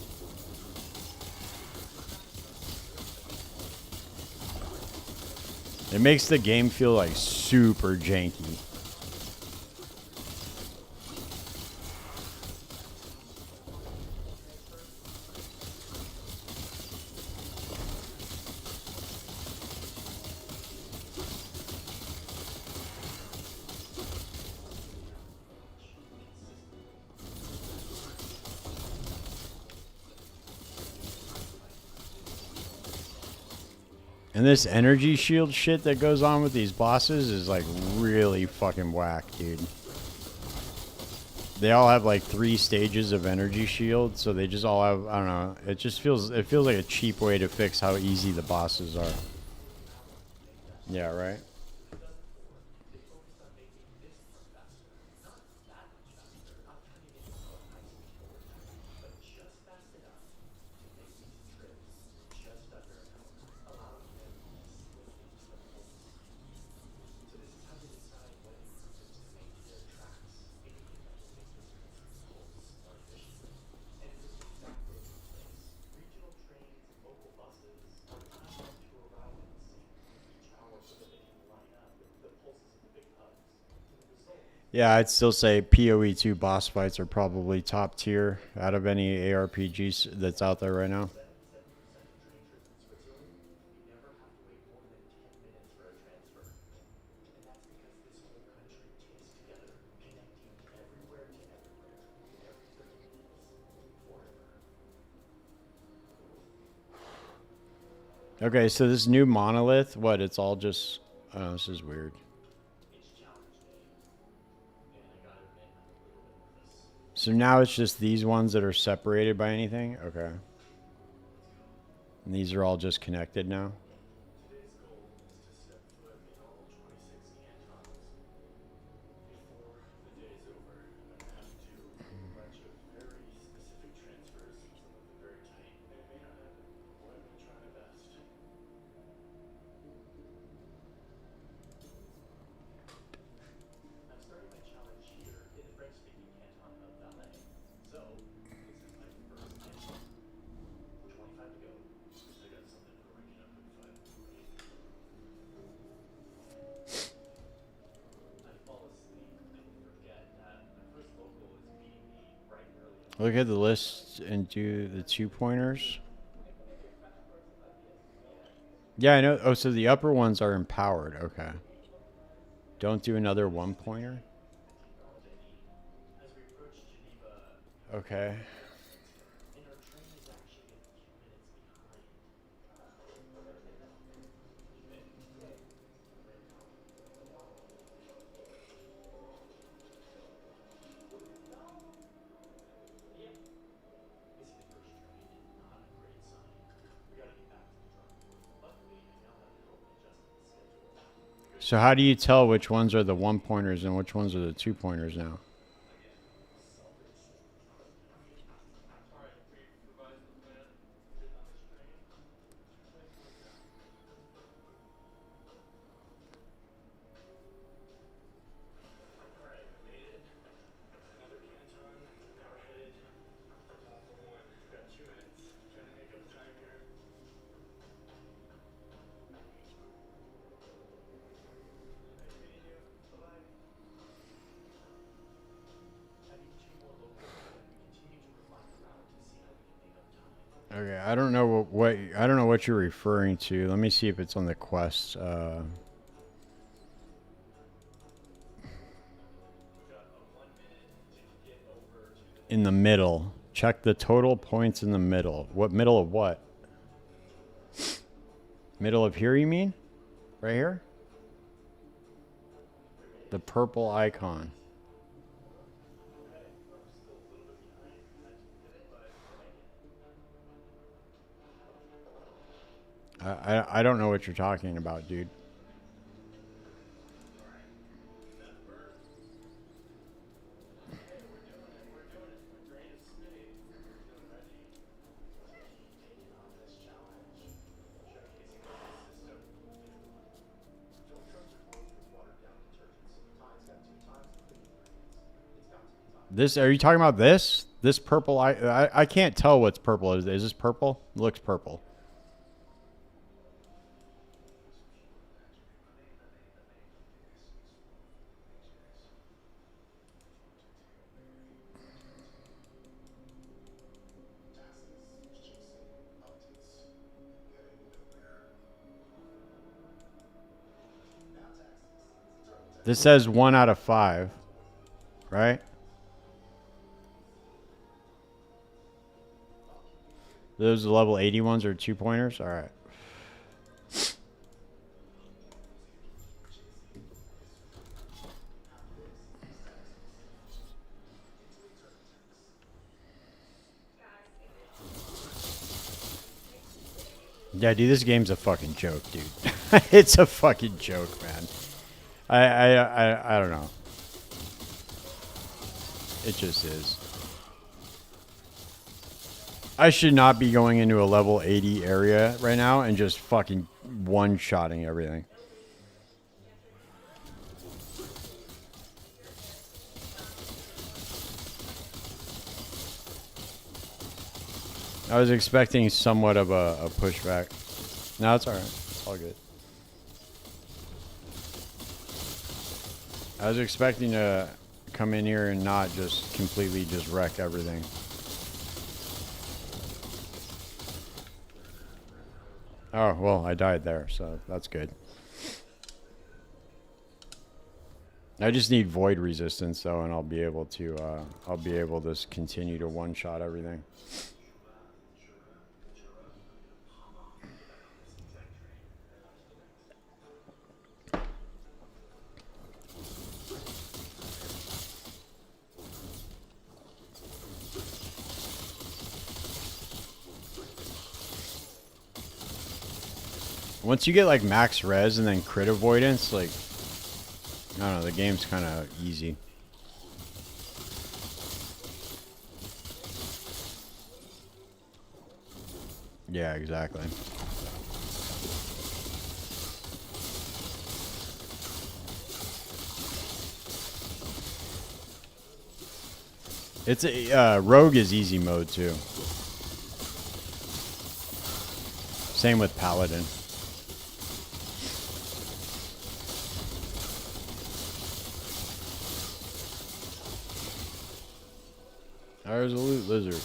It makes the game feel like super janky. And this energy shield shit that goes on with these bosses is like really fucking whack, dude. They all have like 3 stages of energy shield, so they just all have, I don't know, it feels like a cheap way to fix how easy the bosses are. Yeah, right? Yeah, I'd still say PoE2 boss fights are probably top tier out of any ARPGs that's out there right now. Okay, so this new monolith, what? It's all just. Oh, this is weird. So now it's just these ones that are separated by anything? Okay. And these are all just connected now? Look at the list and do the 2-pointers. Yeah, I know. Oh, so the upper ones are empowered. Okay. Don't do another 1-pointer. Okay. So how do you tell which ones are the 1-pointers and which ones are the 2-pointers now? Okay, I don't know what I don't know what you're referring to. Let me see if it's on the quest. In the middle. Check the total points in the middle. What middle of what? Middle of here, you mean? Right here? The purple icon. I don't know what you're talking about, dude. This, are you talking about this? This purple, I can't tell what's purple. Is this purple? It looks purple. This says 1 out of 5, right? Those level 80 ones are 2-pointers? All right. Yeah, dude, this game's a fucking joke, dude. It's a fucking joke, man. I don't know. It just is. I should not be going into a level 80 area right now and just fucking one-shotting everything. I was expecting somewhat of a pushback. No, it's alright. It's all good. I was expecting to come in here and not just completely just wreck everything. Oh, well, I died there, so that's good. I just need void resistance though, and I'll be able to continue to one-shot everything. Once you get like max res and then crit avoidance, like, I don't know, the game's kind of easy. Yeah, exactly. It's a rogue is easy mode too. Same with paladin. There's a loot lizard.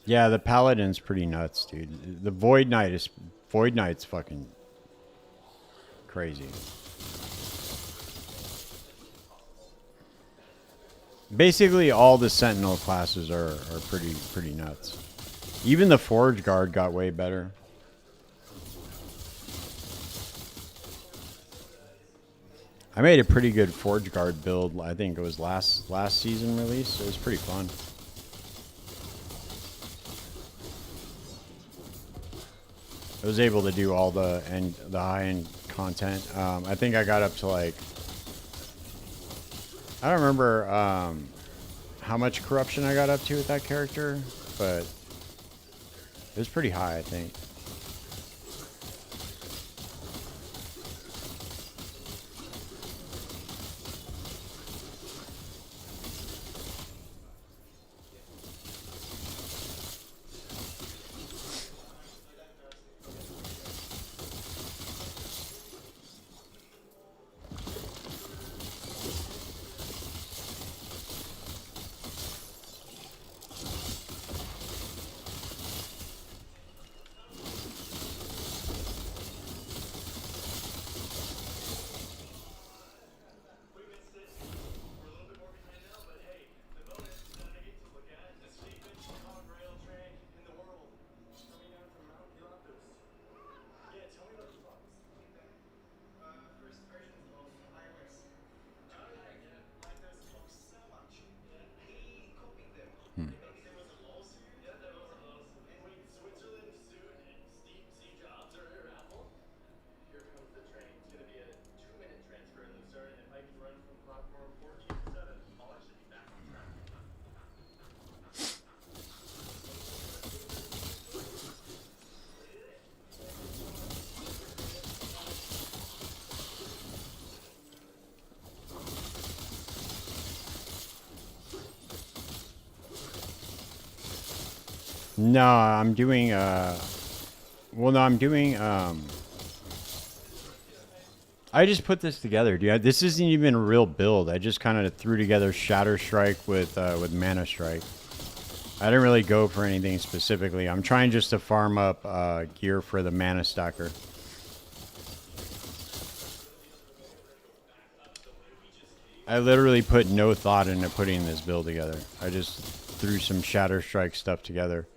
Yeah, the paladin's pretty nuts, dude. The Void Knight's fucking crazy. Basically, all the Sentinel classes are pretty nuts. Even the Forge Guard got way better. I made a pretty good Forge Guard build. I think it was last season release. It was pretty fun. I was able to do all the high-end content. I think I got up to like, I don't remember how much corruption I got up to with that character, but it was pretty high, I think. No, I'm doing well, no, I'm doing I just put this together, dude. This isn't even a real build. I just kind of threw together Shatter Strike with Mana Strike. I didn't really go for anything specifically. I'm trying just to farm up gear for the Mana Stacker. I literally put no thought into putting this build together. I just threw some Shatter Strike stuff together.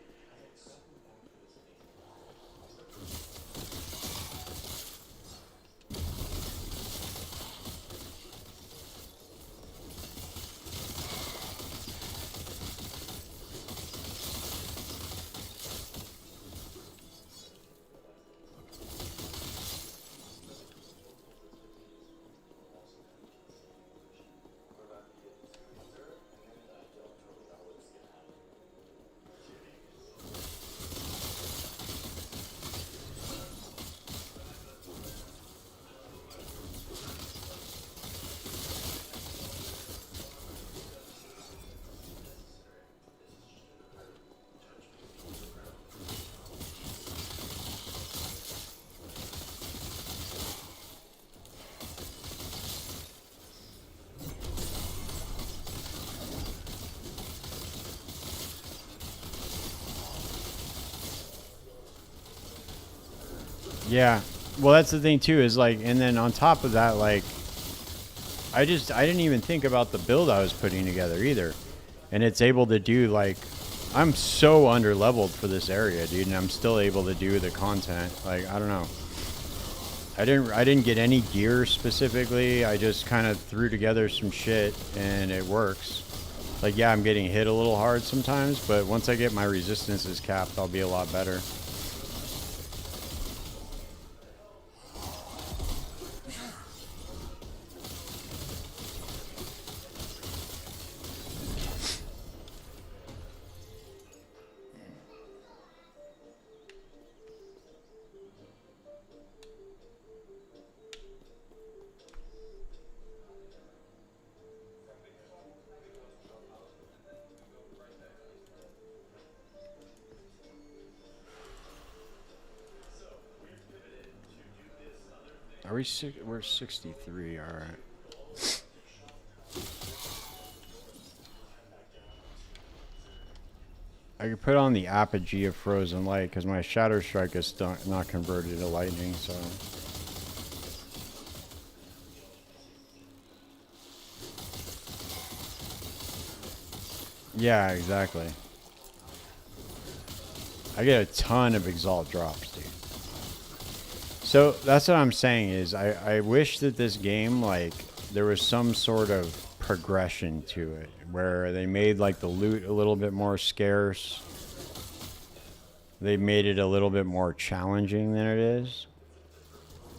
Yeah. Well, that's the thing too, is like, and then on top of that, like, I didn't even think about the build I was putting together either. And it's able to do, like, I'm so under leveled for this area, dude, and I'm still able to do the content. Like, I don't know. I didn't get any gear specifically. I just kind of threw together some shit and it works. Like, yeah, I'm getting hit a little hard sometimes, but once I get my resistances capped, I'll be a lot better. Are we we're 63, all right. I could put on the Apogee of Frozen Light because my Shatter Strike is not converted to lightning, so. Yeah, exactly. I get a ton of Exalt drops, dude. So that's what I'm saying is I wish that this game, like, there was some sort of progression to it where they made like the loot a little bit more scarce. They made it a little bit more challenging than it is.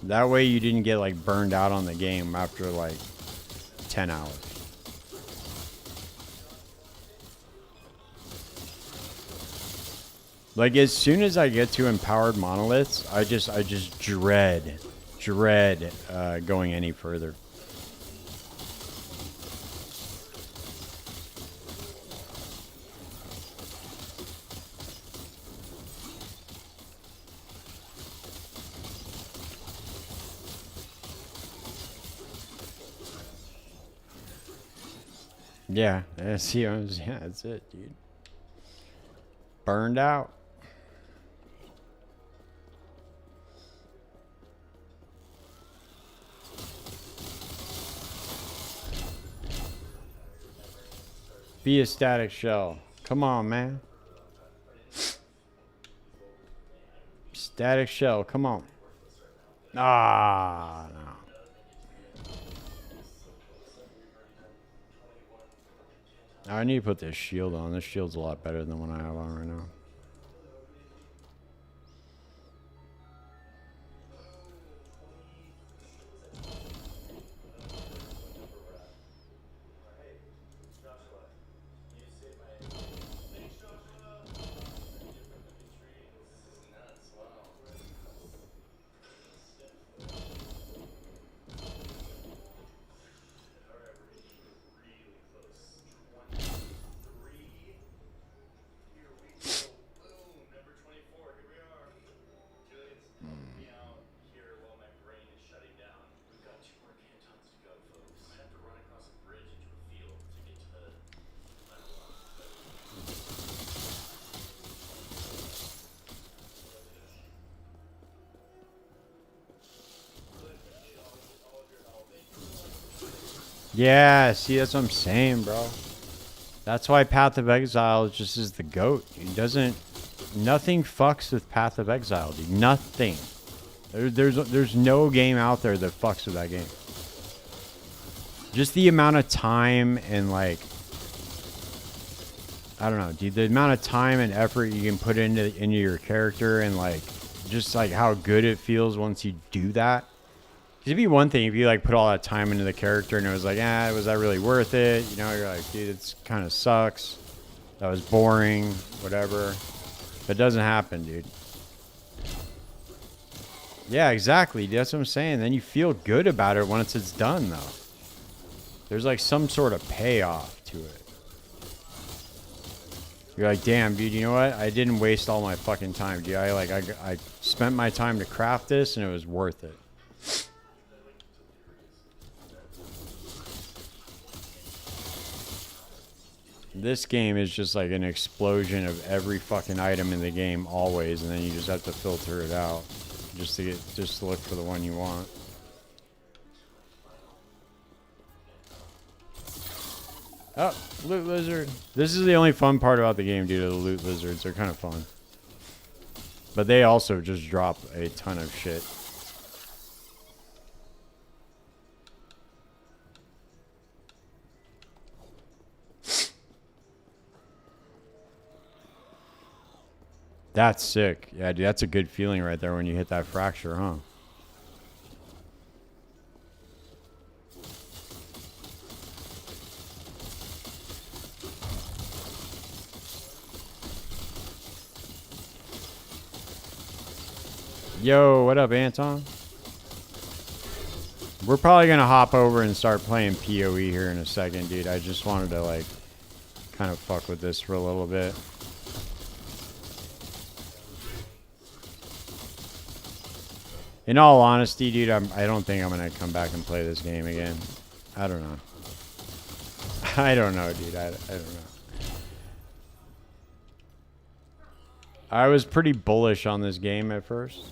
That way you didn't get like burned out on the game after like 10 hours. Like, as soon as I get to empowered monoliths, I just dread going any further. Yeah, yeah, that's it, dude. Burned out. Be a static shell. Come on, man. Static shell. Come on. Ah, no. I need to put this shield on. This shield's a lot better than what I have on right now. Yeah, see, that's what I'm saying, bro. That's why Path of Exile just is the GOAT. It doesn't... Nothing fucks with Path of Exile, dude. Nothing. There's no game out there that fucks with that game. Just the amount of time and, like... I don't know, dude. The amount of time and effort you can put into your character and, like... Just, like, how good it feels once you do that. It'd be one thing if you like put all that time into the character and it was like, was that really worth it? You know, you're like, dude, it's kind of sucks. That was boring, whatever. That doesn't happen, dude. Yeah, exactly. That's what I'm saying. Then you feel good about it once it's done, though. There's like some sort of payoff to it. You're like, damn, dude, you know what? I didn't waste all my fucking time, dude. I spent my time to craft this and it was worth it. This game is just like an explosion of every fucking item in the game always, and then you just have to filter it out just to look for the one you want. Oh, loot lizard. This is the only fun part about the game, dude. The loot lizards are kind of fun. But they also just drop a ton of shit. That's sick. Yeah, dude, that's a good feeling right there when you hit that fracture, huh? Yo, what up, Anton? We're probably going to hop over and start playing PoE here in a second, dude. I just wanted to, like, kind of fuck with this for a little bit. In all honesty, dude, I don't think I'm going to come back and play this game again. I don't know. I don't know, dude. I don't know. I was pretty bullish on this game at first.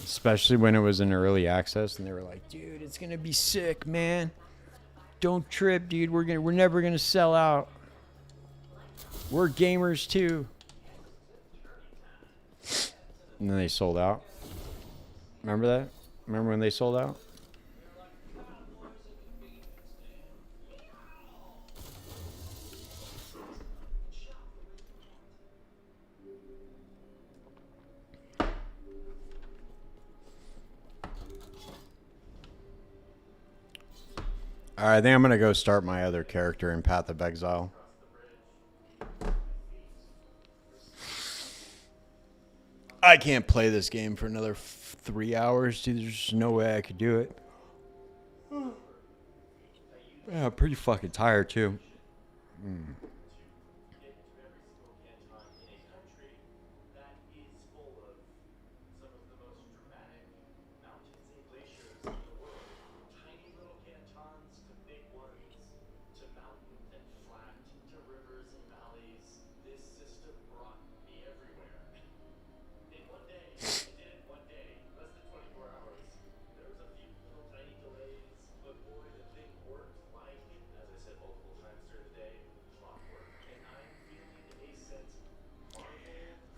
Especially when it was in early access and they were like, dude, it's going to be sick, man. Don't trip, dude. We're never going to sell out. We're gamers too. And then they sold out. Remember that? Remember when they sold out? Alright, I think I'm going to go start my other character in Path of Exile. I can't play this game for another 3 hours, dude. There's just no way I could do it. Yeah, I'm pretty fucking tired, too.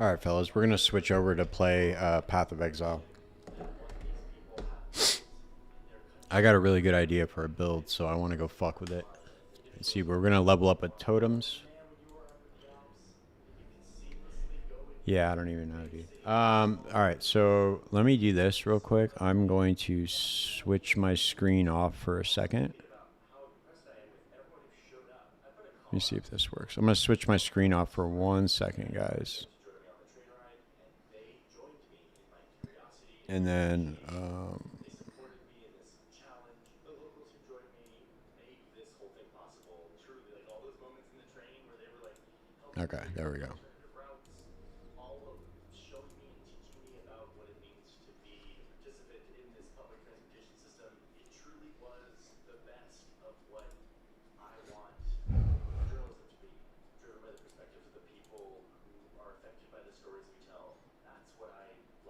Alright, fellas. We're going to switch over to play Path of Exile. I got a really good idea for a build, so I want to go fuck with it. Let's see, we're going to level up with totems. Yeah, I don't even know, dude. Alright, so let me do this real quick. I'm going to switch my screen off for a second. Let me see if this works. I'm going to switch my screen off for 1 second, guys. And then, okay, there we go.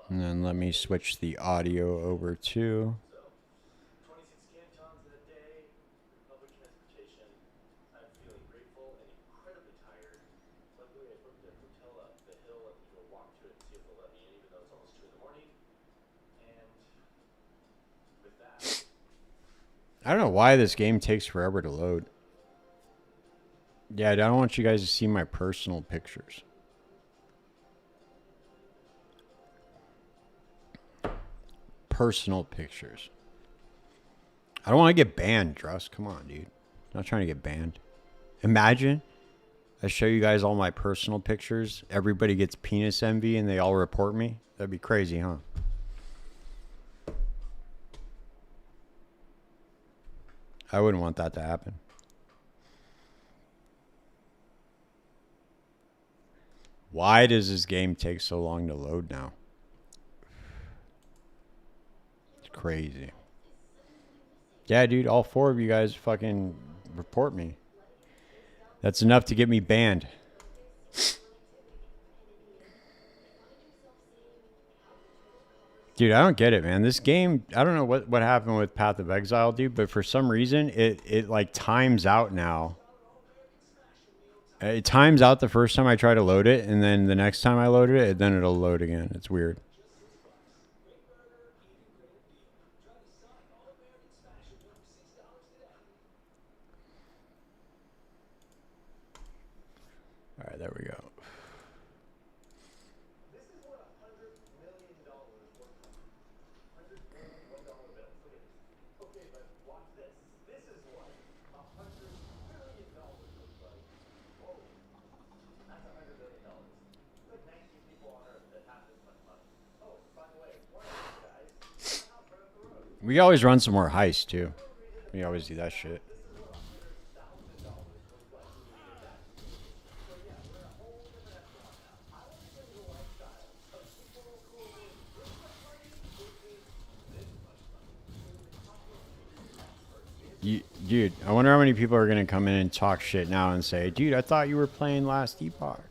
And then let me switch the audio over to... I don't know why this game takes forever to load. Yeah, I don't want you guys to see my personal pictures. Personal pictures. I don't want to get banned, Druss. Come on, dude. I'm not trying to get banned. Imagine I show you guys all my personal pictures. Everybody gets penis envy and they all report me. That'd be crazy, huh? I wouldn't want that to happen. Why does this game take so long to load now? It's crazy. Yeah, dude, all 4 of you guys fucking report me. That's enough to get me banned. Dude, I don't get it, man. This game, I don't know what happened with Path of Exile, dude, but for some reason, it like times out now. It times out the first time I try to load it, and then the next time I load it, then it'll load again. It's weird. All right, there we go. We always run some more heists, too. We always do that shit. Dude, I wonder how many people are going to come in and talk shit now and say, dude, I thought you were playing last Epoch.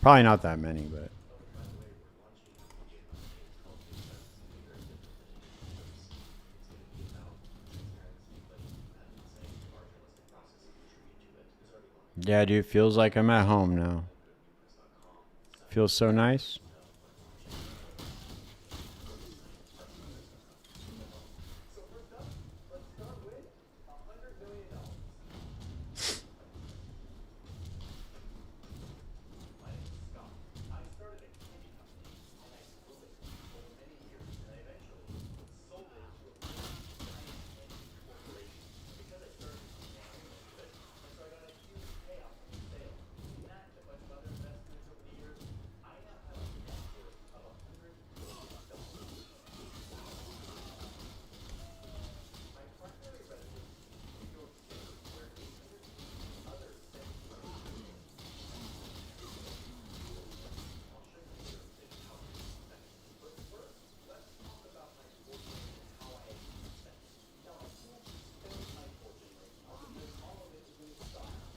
Probably not that many, but... Yeah, dude, feels like I'm at home now. Feels so nice.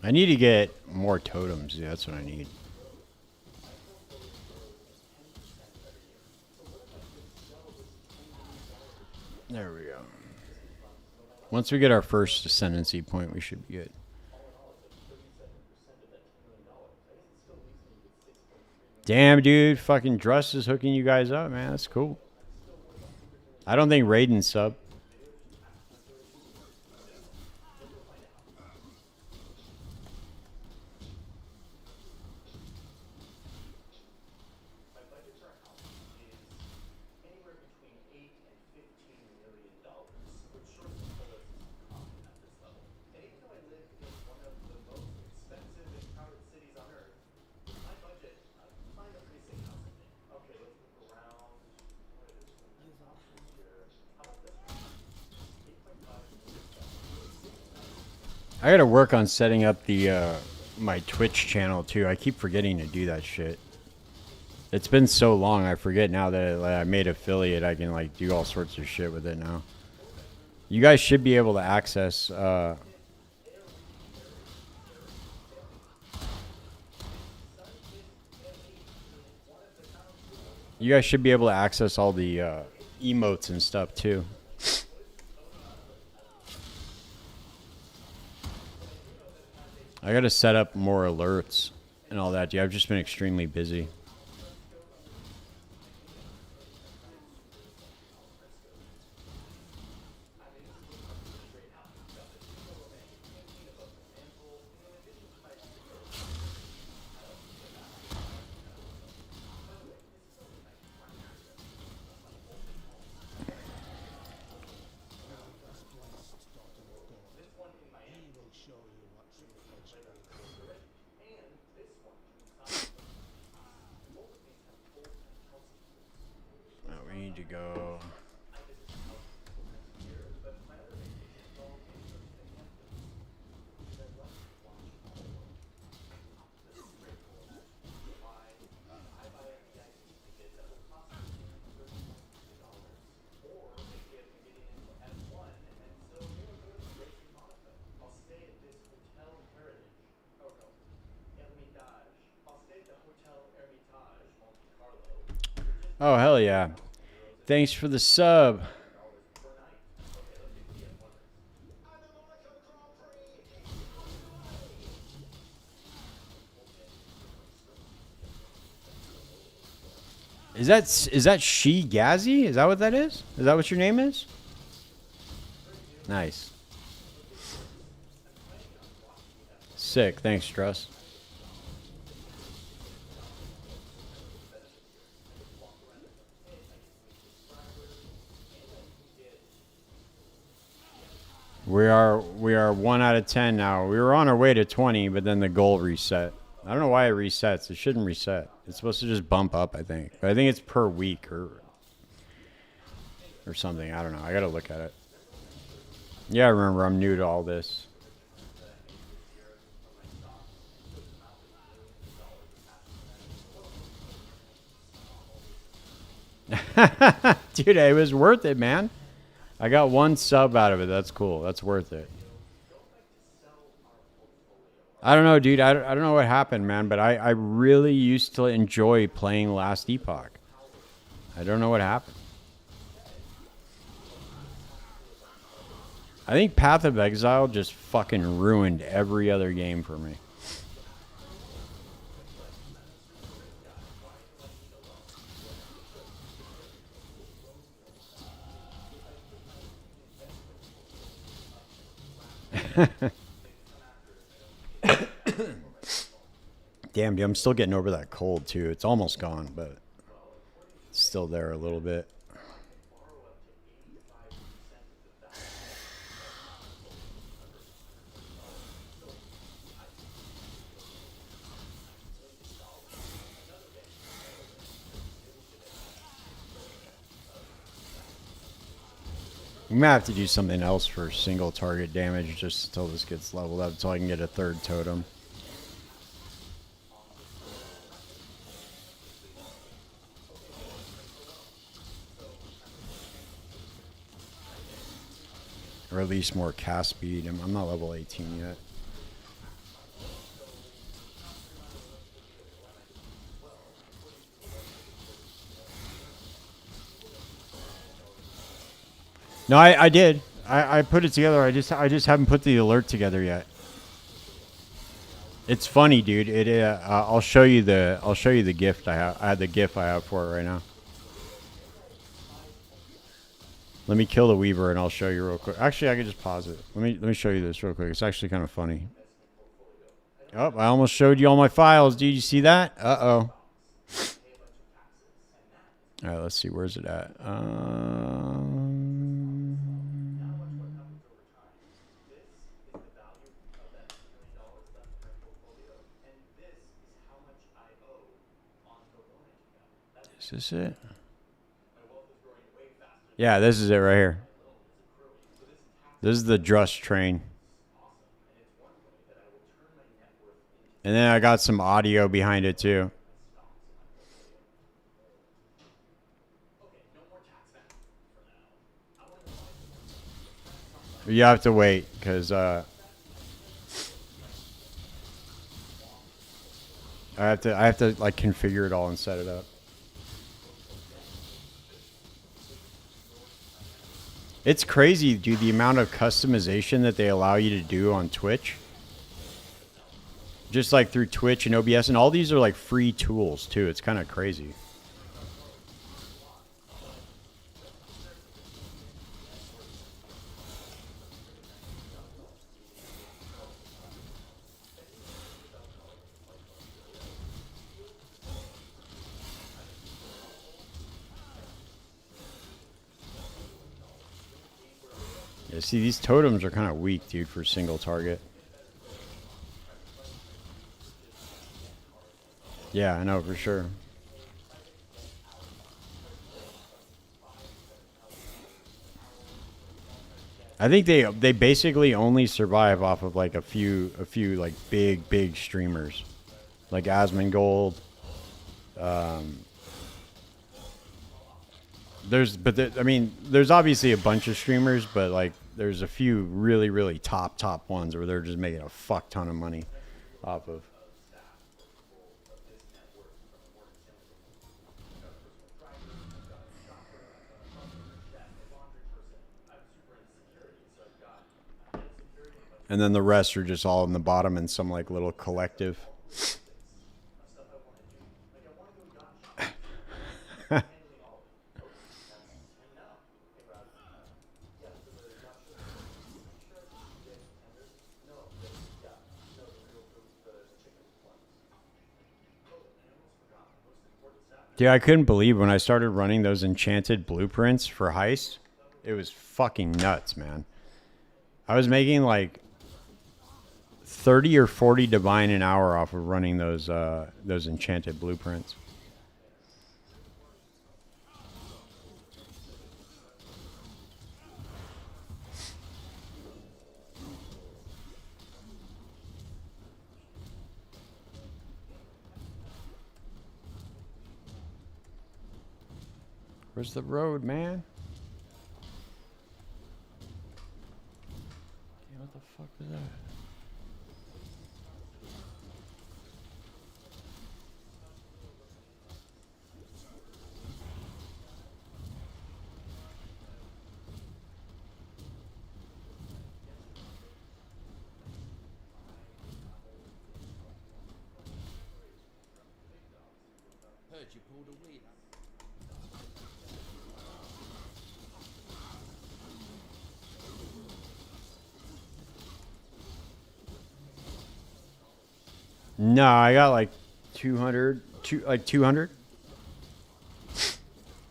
I need to get more totems. Yeah, that's what I need. There we go. Once we get our first ascendancy point, we should be good. Damn, dude. Fucking Druss is hooking you guys up, man. That's cool. I don't think Raiden's sub. I gotta work on setting up the my Twitch channel too. I keep forgetting to do that shit. It's been so long, I forget now that I made affiliate. I can like do all sorts of shit with it now. You guys should be able to access. You guys should be able to access all the emotes and stuff too. I gotta set up more alerts and all that, dude. I've just been extremely busy. We need to go. Oh, hell yeah. Thanks for the sub. Is that She Gazzy? Is that what that is? Is that what your name is? Nice. Sick. Thanks, Struss. We are 1 out of 10 now. We were on our way to 20, but then the goal reset. I don't know why it resets. It shouldn't reset. It's supposed to just bump up, I think. But I think it's per week or something. I don't know. I got to look at it. Yeah, remember, I'm new to all this. Dude, it was worth it, man. I got 1 sub out of it. That's cool. That's worth it. I don't know, dude. I don't know what happened, man, but I really used to enjoy playing Last Epoch. I don't know what happened. I think Path of Exile just fucking ruined every other game for me. Damn, dude, I'm still getting over that cold, too. It's almost gone, but it's still there a little bit. We might have to do something else for single target damage just until this gets leveled up so I can get a 3rd totem. Or at least more cast speed. I'm not level 18 yet. No, I did. I put it together. I just haven't put the alert together yet. It's funny, dude. I'll show you the gift I have. I had the GIF I have for it right now. Let me kill the Weaver and I'll show you real quick. Actually, I can just pause it. Let me show you this real quick. It's actually kind of funny. Oh, I almost showed you all my files. Did you see that? Uh-oh. All right, let's see. Where's it at? Is this it? Yeah, this is it right here. This is the Drush train. And then I got some audio behind it too. You have to wait because I have to like configure it all and set it up. It's crazy, dude, the amount of customization that they allow you to do on Twitch. Just like through Twitch and OBS, and all these are like free tools too. It's kind of crazy. Yeah, see, these totems are kind of weak, dude, for single target. Yeah, I know for sure. I think they basically only survive off of like a few like big streamers, like Asmongold. I mean, there's obviously a bunch of streamers, but like there's a few really top ones where they're just making a fuck ton of money off of. And then the rest are just all in the bottom in some like little collective. Dude, I couldn't believe when I started running those enchanted blueprints for heist. It was fucking nuts, man. I was making like 30 or 40 divine an hour off of running those enchanted blueprints. Where's the road, man? Yeah, what the fuck was that?
Heard you pulled a wheel.
No, I got like 200.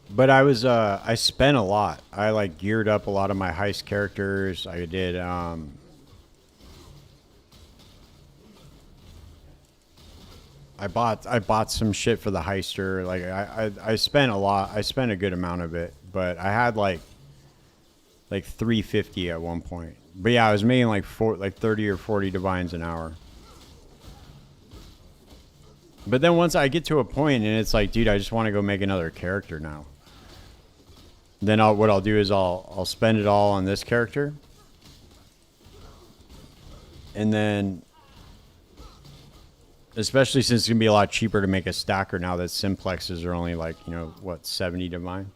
But I spent a lot. I like geared up a lot of my heist characters. I did I bought some shit for the heister. Like I spent a lot. I spent a good amount of it, but I had like 350 at one point. But yeah, I was making like 30 or 40 divines an hour. But then once I get to a point and it's like, dude, I just want to go make another character now. Then what I'll do is I'll spend it all on this character. And then, especially since it's going to be a lot cheaper to make a stacker now that simplexes are only like, 70 divine.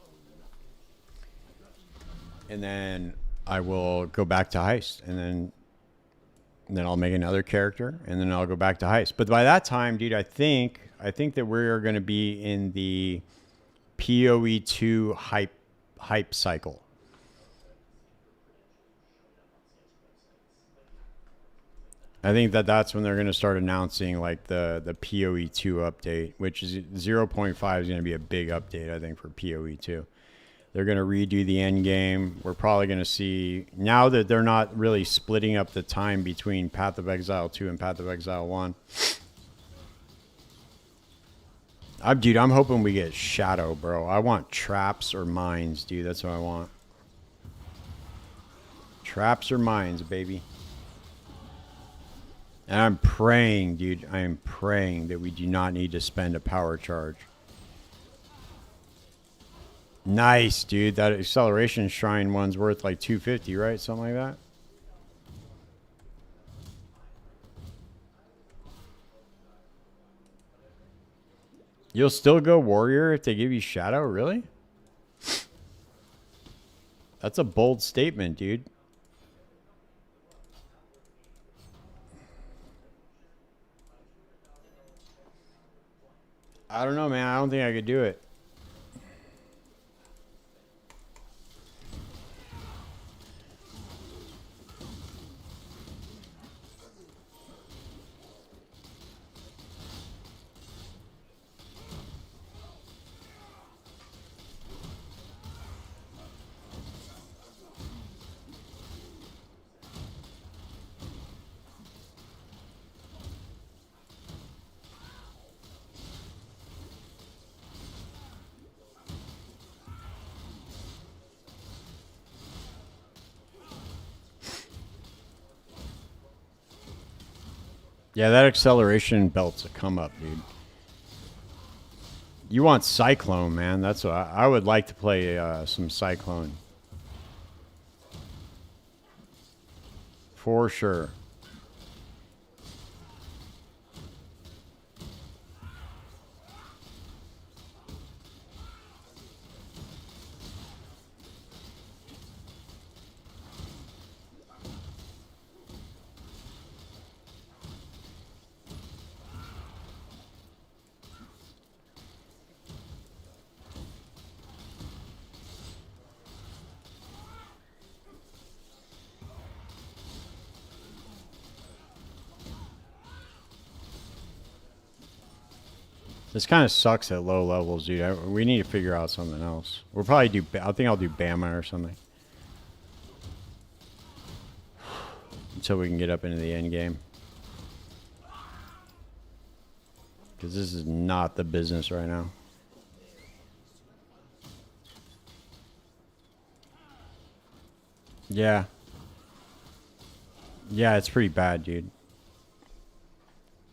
And then I will go back to heist. And then I'll make another character, and then I'll go back to heist. But by that time, dude, I think that we're going to be in the PoE2 hype cycle. I think that's when they're going to start announcing like the PoE2 update, which is 0.5 is going to be a big update, I think, for PoE2. They're going to redo the end game. We're probably going to see, now that they're not really splitting up the time between Path of Exile 2 and Path of Exile 1. Dude, I'm hoping we get Shadow, bro. I want traps or mines, dude. That's what I want. Traps or mines, baby. And I'm praying, dude. I am praying that we do not need to spend a power charge. Nice, dude. That acceleration shrine one's worth like 250, right? Something like that. You'll still go warrior if they give you shadow, really? That's a bold statement, dude. I don't know, man. I don't think I could do it. Yeah, that acceleration belt's a come up, dude. You want Cyclone, man. That's what I would like to play some Cyclone. For sure. This kind of sucks at low levels, dude. We need to figure out something else. We'll probably do... I think I'll do Bama or something. Until we can get up into the end game. Because this is not the business right now. Yeah. Yeah, it's pretty bad, dude.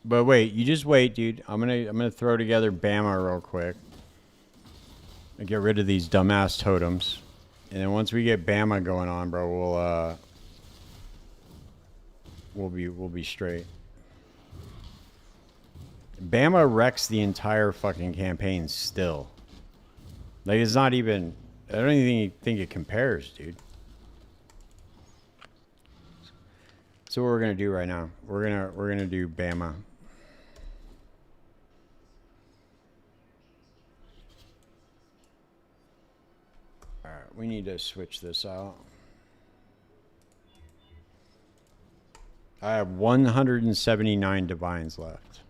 But wait, you just wait, dude. I'm gonna throw together Bama real quick. And get rid of these dumbass totems. And then once we get Bama going on, bro, we'll be straight. Bama wrecks the entire fucking campaign still. Like, it's not even... I don't even think it compares, dude. So what we're gonna do right now? We're gonna do Bama. Alright, we need to switch this out. I have 179 divines left.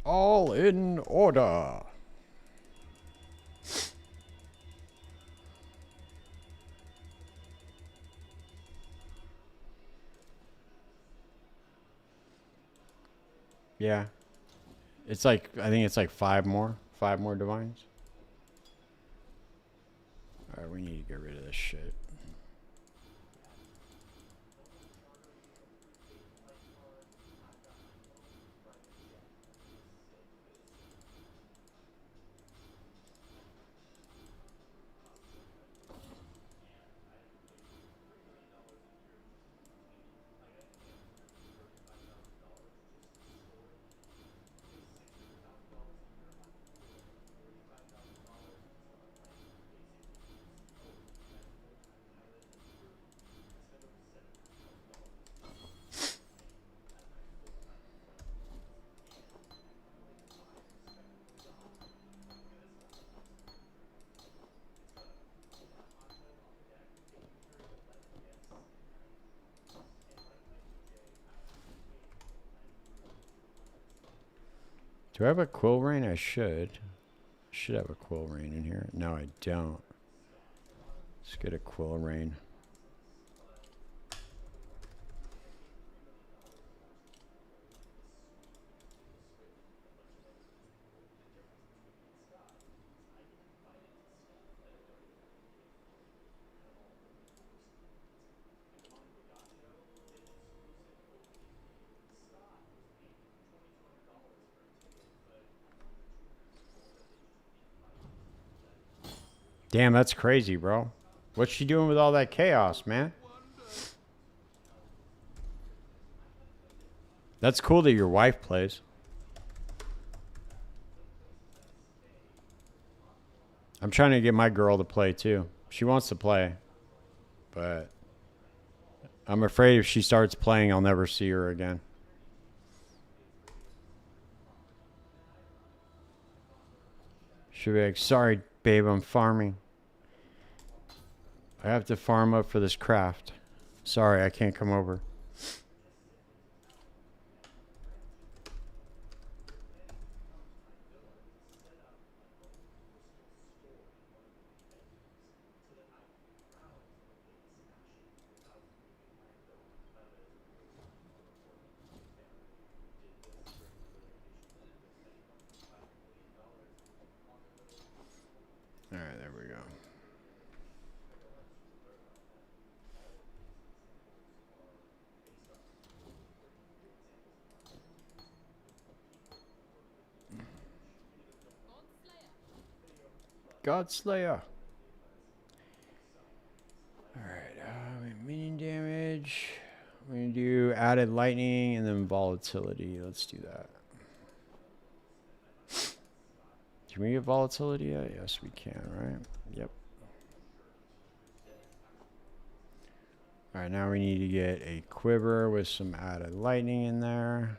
All in order. Yeah. It's like, I think it's like 5 more. 5 more divines. Alright, we need to get rid of this shit. Do I have a Quill Rain? I should. Should have a Quill Rain in here. No, I don't. Let's get a Quill Rain. Damn, that's crazy, bro. What's she doing with all that chaos, man? That's cool that your wife plays. I'm trying to get my girl to play too. She wants to play, but I'm afraid if she starts playing, I'll never see her again. She'll be like, sorry, babe, I'm farming. I have to farm up for this craft. Sorry, I can't come over. All right, there we go. Godslayer. Alright, minion damage. We're going to do added lightning and then volatility. Let's do that. Can we get volatility yet? Yes, we can, right? Yep. Alright, now we need to get a quiver with some added lightning in there.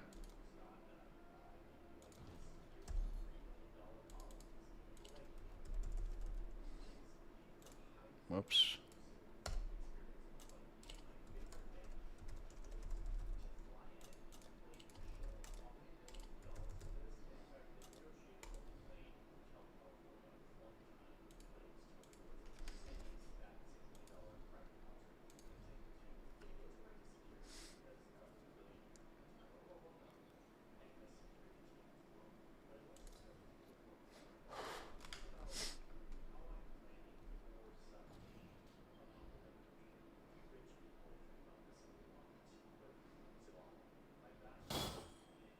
Whoops.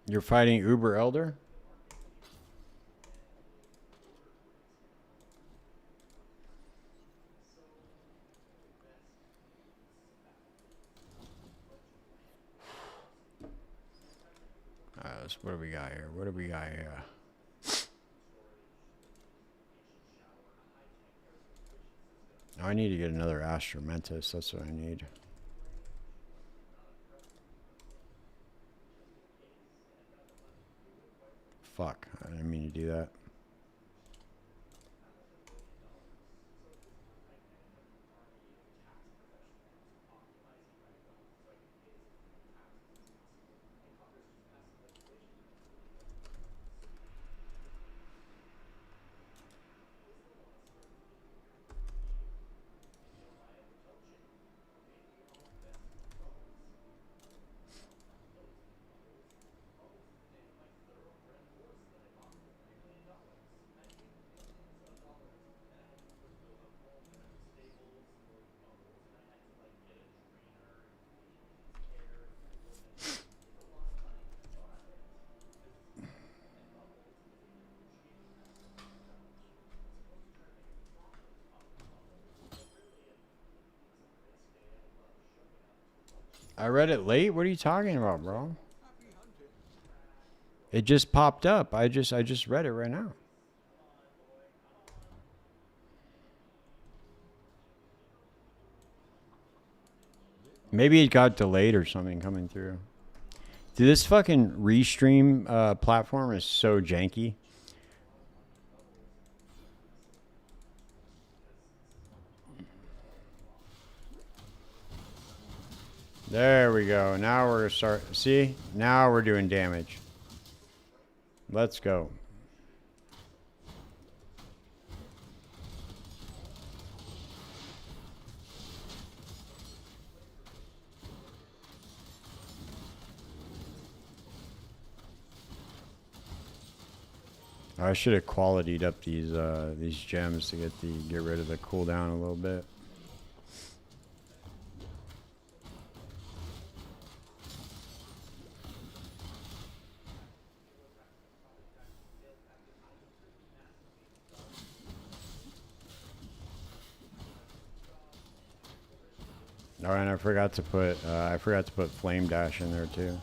You're fighting Uber Elder? What do we got here? What do we got here? Oh, I need to get another Astromentus. That's what I need. Fuck. I didn't mean to do that. I read it late? What are you talking about, bro? It just popped up. I just read it right now. Maybe it got delayed or something coming through. Dude, this fucking restream platform is so janky. There we go. Now we're gonna start. See? Now we're doing damage. Let's go. I should have qualityed up these gems to get rid of the cooldown a little bit. Oh, and I forgot to put Flame Dash in there too.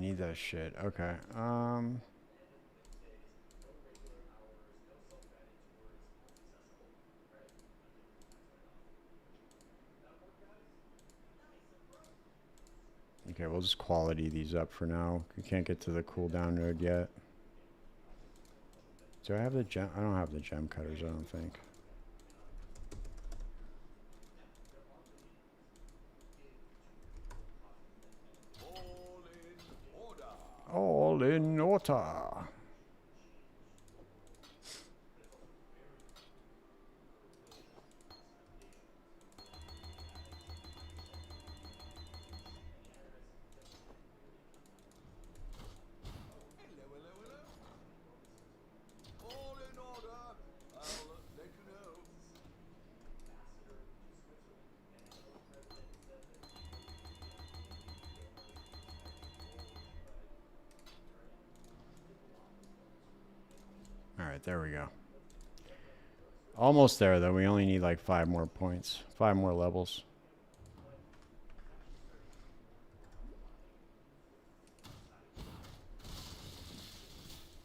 need that shit. Okay. Okay, we'll just quality these up for now. We can't get to the cooldown node yet. Do I have the gem? I don't have the gem cutters, I don't think. All in order. Alright, there we go. Almost there, though. We only need like 5 more points. 5 more levels.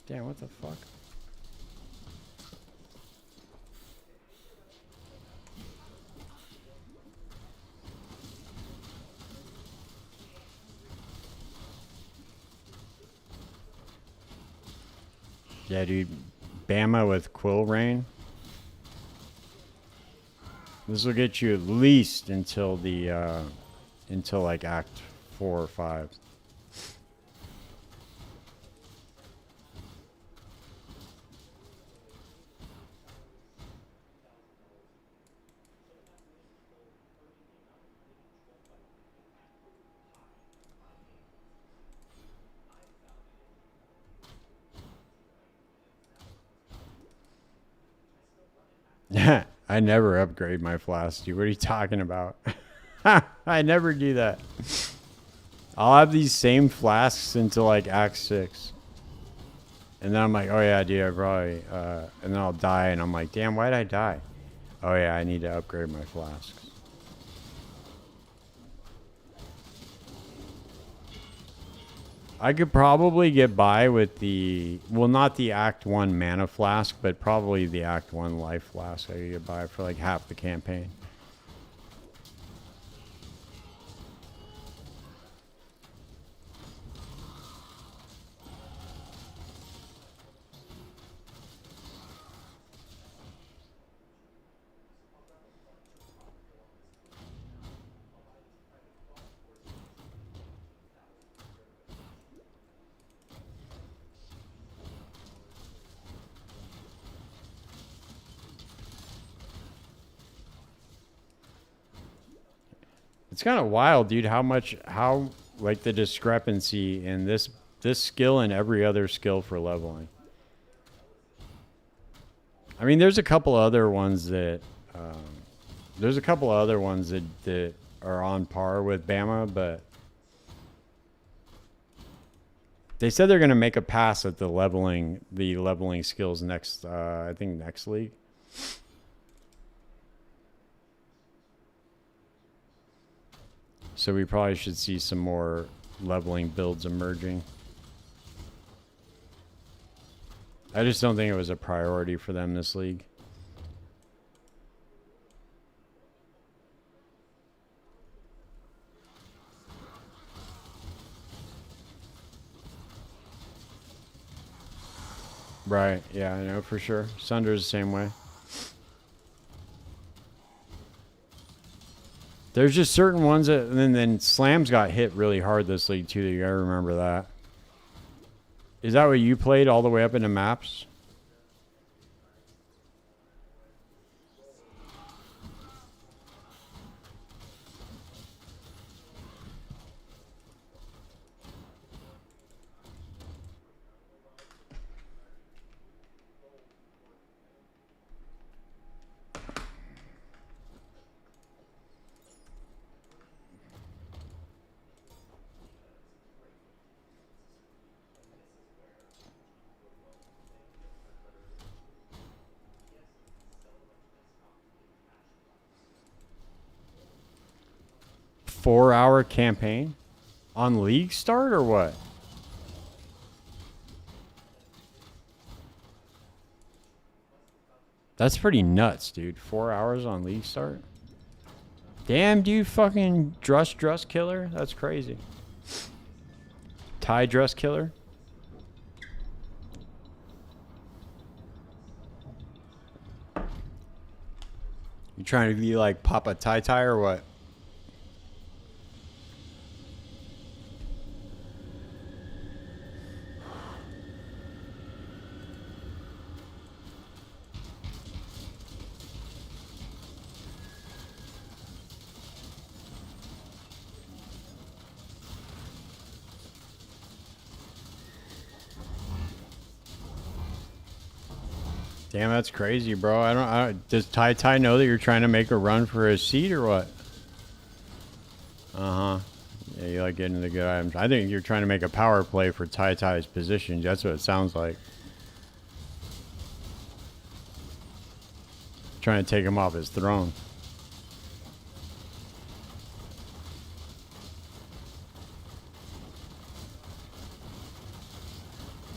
Damn, what the fuck? Yeah, dude. Bama with Quill Rain. This will get you at least until the until like Act 4 or 5. I never upgrade my flask, dude. What are you talking about? I never do that. I'll have these same flasks until like Act 6. And then I'm like, oh yeah, dude, I probably... and then I'll die, and I'm like, damn, why'd I die? Oh yeah, I need to upgrade my flasks. I could probably get by with the... Well, not the Act 1 mana flask, but probably the Act 1 life flask I could get by for like half the campaign. It's kind of wild, dude, how like the discrepancy in this skill and every other skill for leveling. I mean, there's a couple other ones that that are on par with Bama, but they said they're going to make a pass at the leveling skills next I think next league. So we probably should see some more leveling builds emerging. I just don't think it was a priority for them this league. Right, yeah, I know for sure. Sunder's the same way. There's just certain ones that, and then Slams got hit really hard this league too. You gotta remember that. Is that what you played all the way up into maps? Four-hour campaign on league start or what? That's pretty nuts, dude. 4 hours on league start. Damn, dude, fucking dress killer. That's crazy. Tie dress killer. You trying to be like Papa Tai Tai or what? Damn, that's crazy, bro. I don't. Does Tai Tai know that you're trying to make a run for his seat or what? Uh huh. Yeah, you like getting the good items. I think you're trying to make a power play for Tai Tai's position. That's what it sounds like. Trying to take him off his throne.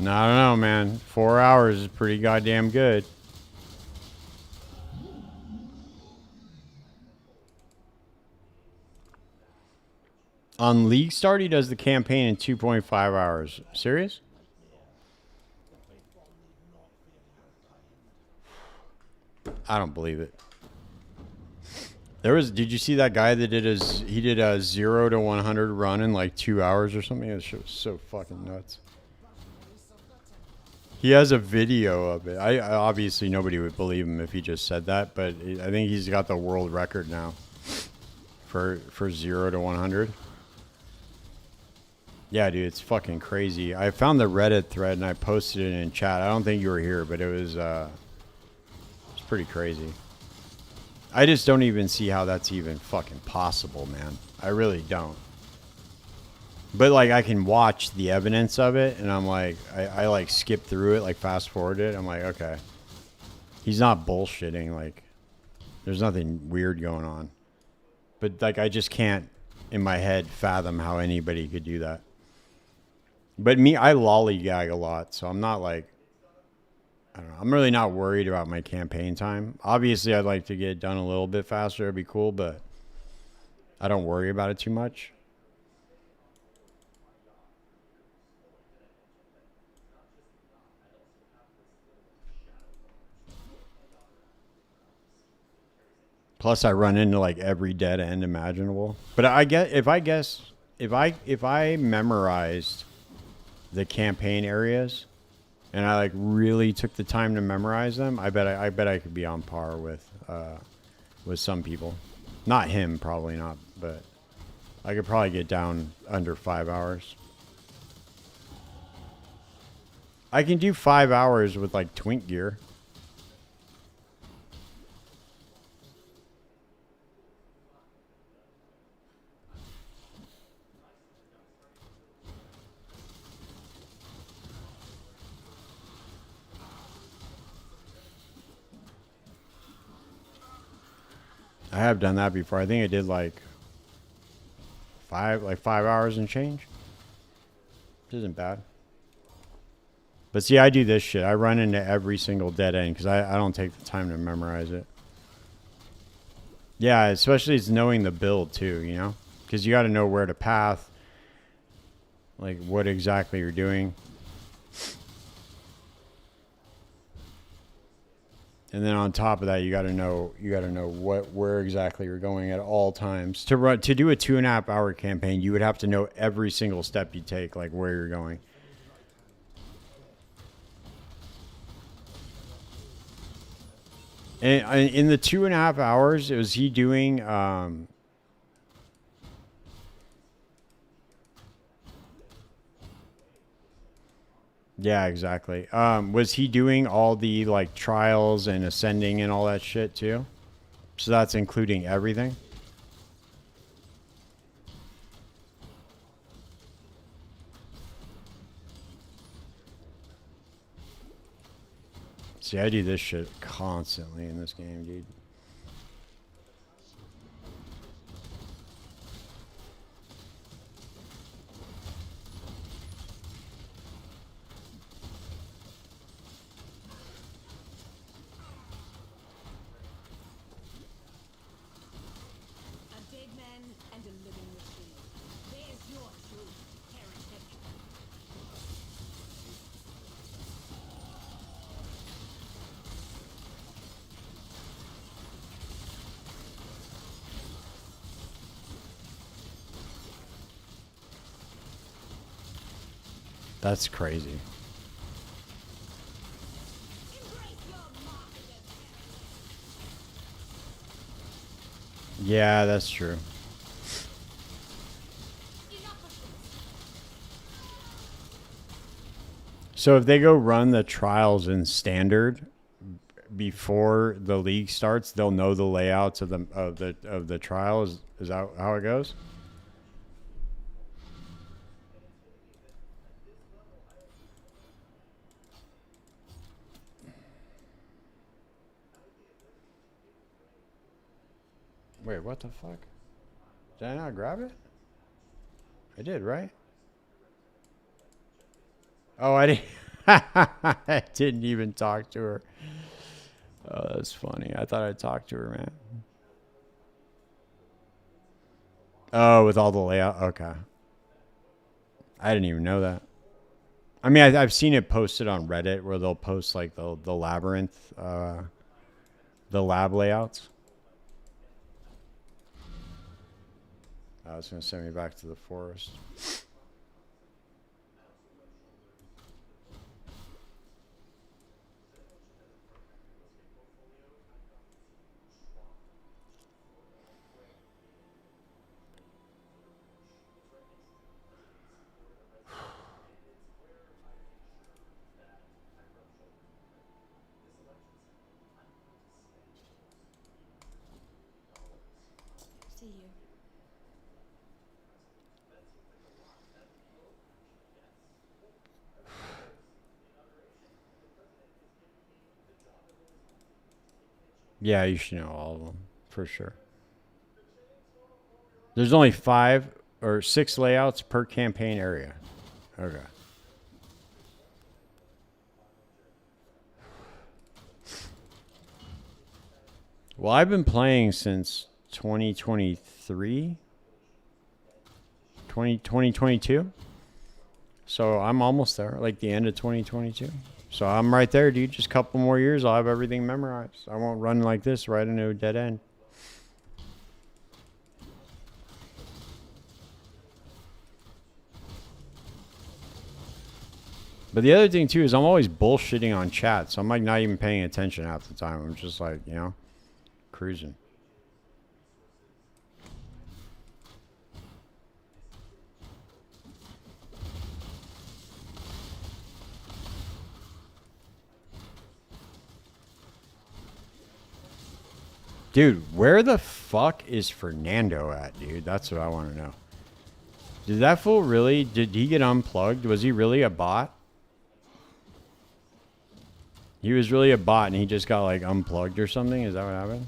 No, I don't know, man. 4 hours is pretty goddamn good. On League Start, he does the campaign in 2.5 hours. Serious? I don't believe it. There was. Did you see that guy that did his? He did a 0 to 100 run in like 2 hours or something. That shit was so fucking nuts. He has a video of it. I obviously nobody would believe him if he just said that, but I think he's got the world record now for 0 to 100. Yeah, dude, it's fucking crazy. I found the Reddit thread and I posted it in chat. I don't think you were here, but it was it's pretty crazy. I just don't even see how that's even fucking possible, man. I really don't. But like I can watch the evidence of it and I'm like I like skip through it, like fast forward it. I'm like, okay. He's not bullshitting, like there's nothing weird going on. But like I just can't in my head fathom how anybody could do that. But me, I lollygag a lot, so I'm not like I don't know. I'm really not worried about my campaign time. Obviously I'd like to get it done a little bit faster, it'd be cool, but I don't worry about it too much. Plus, I run into like every dead end imaginable. But I get if I memorized the campaign areas, and I like really took the time to memorize them, I bet I could be on par with some people. Not him, probably not, but I could probably get down under 5 hours. I can do 5 hours with like twink gear. I have done that before. I think I did like 5 hours and change. Which isn't bad. But see, I do this shit. I run into every single dead end because I don't take the time to memorize it. Yeah, especially it's knowing the build too, you know? Because you got to know where to path, like what exactly you're doing. And then on top of that, you got to know where exactly you're going at all times. To do a 2.5 hour campaign, you would have to know every single step you take, like where you're going. And in the 2.5 hours, was he doing? Yeah, exactly. Was he doing all the like trials and ascending and all that shit too? So that's including everything? See, I do this shit constantly in this game, dude. That's crazy. Yeah, that's true. So if they go run the trials in standard before the league starts, they'll know the layouts of the trials. Is that how it goes? Wait, what the fuck? Did I not grab it? I did, right? Oh, I didn't. I didn't even talk to her. Oh, that's funny. I thought I talked to her, man. Oh, with all the layout. Okay. I didn't even know that. I mean, I've seen it posted on Reddit where they'll post like the labyrinth, the lab layouts. I was gonna send me back to the forest.
See you.
Yeah, you should know all of them for sure. There's only 5 or 6 layouts per campaign area. Okay. Well, I've been playing since 2023, 2022. So I'm almost there, like the end of 2022. So I'm right there, dude. Just a couple more years, I'll have everything memorized. I won't run like this right into a dead end. But the other thing too is I'm always bullshitting on chat, so I'm like not even paying attention half the time. I'm just like, cruising. Dude, where the fuck is Fernando at, dude? That's what I want to know. Did that fool really, did he get unplugged? Was he really a bot? He was really a bot and he just got like unplugged or something? Is that what happened?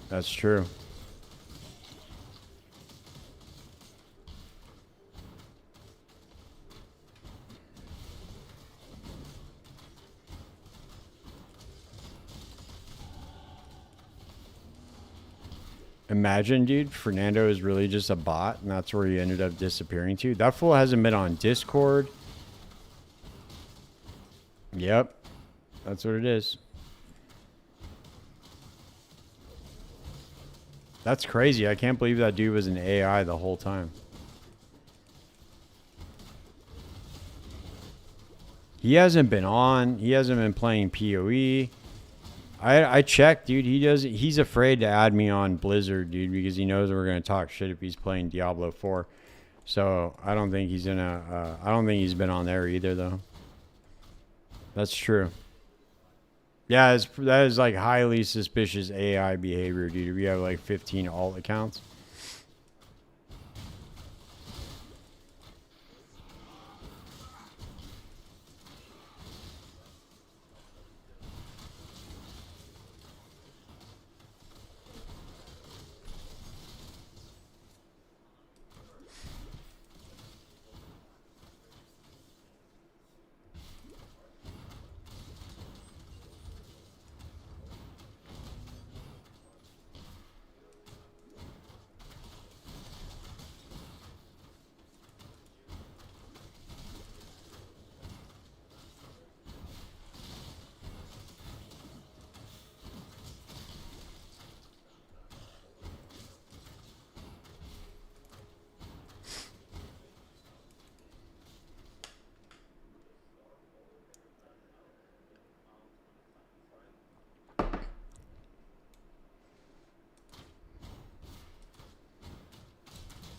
That's true. Imagine, dude, Fernando is really just a bot, and that's where he ended up disappearing to. That fool hasn't been on Discord. Yep. That's what it is. That's crazy. I can't believe that dude was an AI the whole time. He hasn't been on. He hasn't been playing PoE. I checked, dude. He's afraid to add me on Blizzard, dude, because he knows we're gonna talk shit if he's playing Diablo 4. So I don't think he's gonna. I don't think he's been on there either, though. That's true. Yeah, that is like highly suspicious AI behavior, dude. If you have like 15 alt accounts.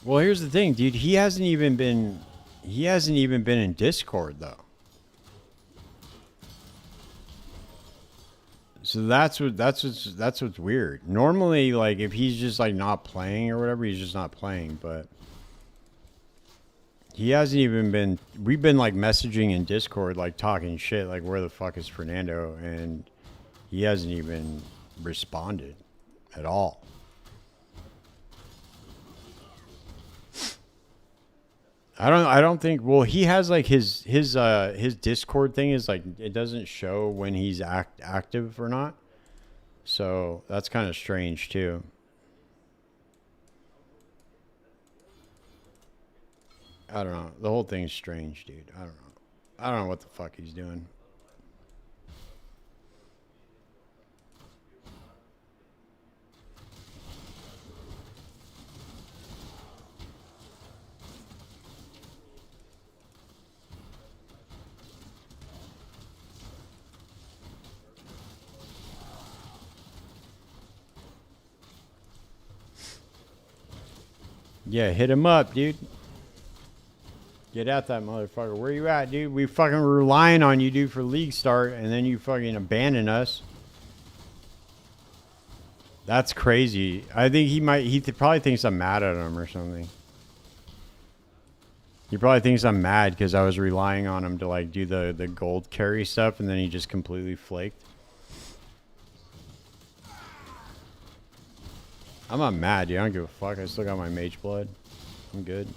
Well, here's the thing, dude. He hasn't even been in Discord though. So that's what's weird. Normally, like if he's just like not playing or whatever, he's just not playing. But he hasn't even been. We've been like messaging in Discord, like talking shit, like where the fuck is Fernando, and he hasn't even responded at all. I don't think. Well, he has like his Discord thing is like it doesn't show when he's active or not. So that's kind of strange too. I don't know. The whole thing's strange, dude. I don't know. I don't know what the fuck he's doing. Yeah, hit him up, dude. Get at that motherfucker. Where you at, dude? We fucking relying on you, dude, for league start, and then you fucking abandon us. That's crazy. I think he probably thinks I'm mad at him or something. He probably thinks I'm mad because I was relying on him to like do the gold carry stuff, and then he just completely flaked. I'm not mad, dude. I don't give a fuck. I still got my mage blood. I'm good.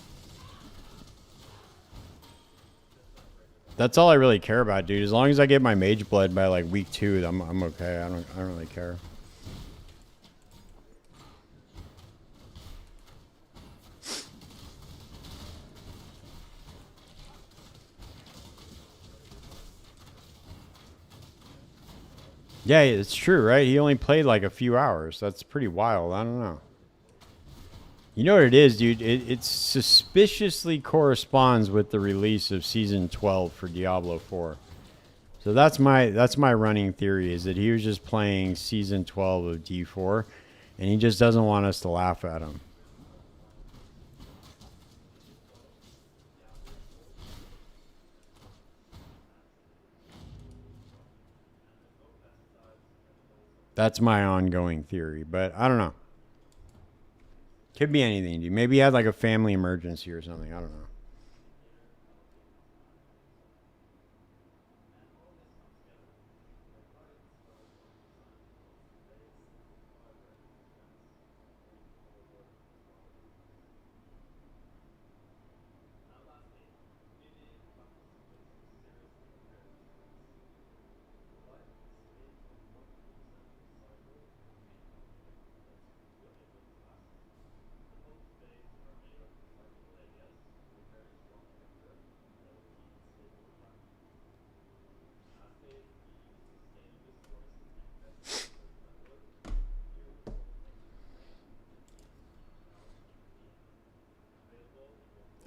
That's all I really care about, dude. As long as I get my mage blood by like week 2, I'm okay. I don't really care. Yeah, it's true, right? He only played like a few hours. That's pretty wild. I don't know. You know what it is, dude? It suspiciously corresponds with the release of Season 12 for Diablo 4. So that's my running theory, is that he was just playing Season 12 of D4, and he just doesn't want us to laugh at him. That's my ongoing theory, but I don't know. Could be anything, dude. Maybe he had like a family emergency or something. I don't know.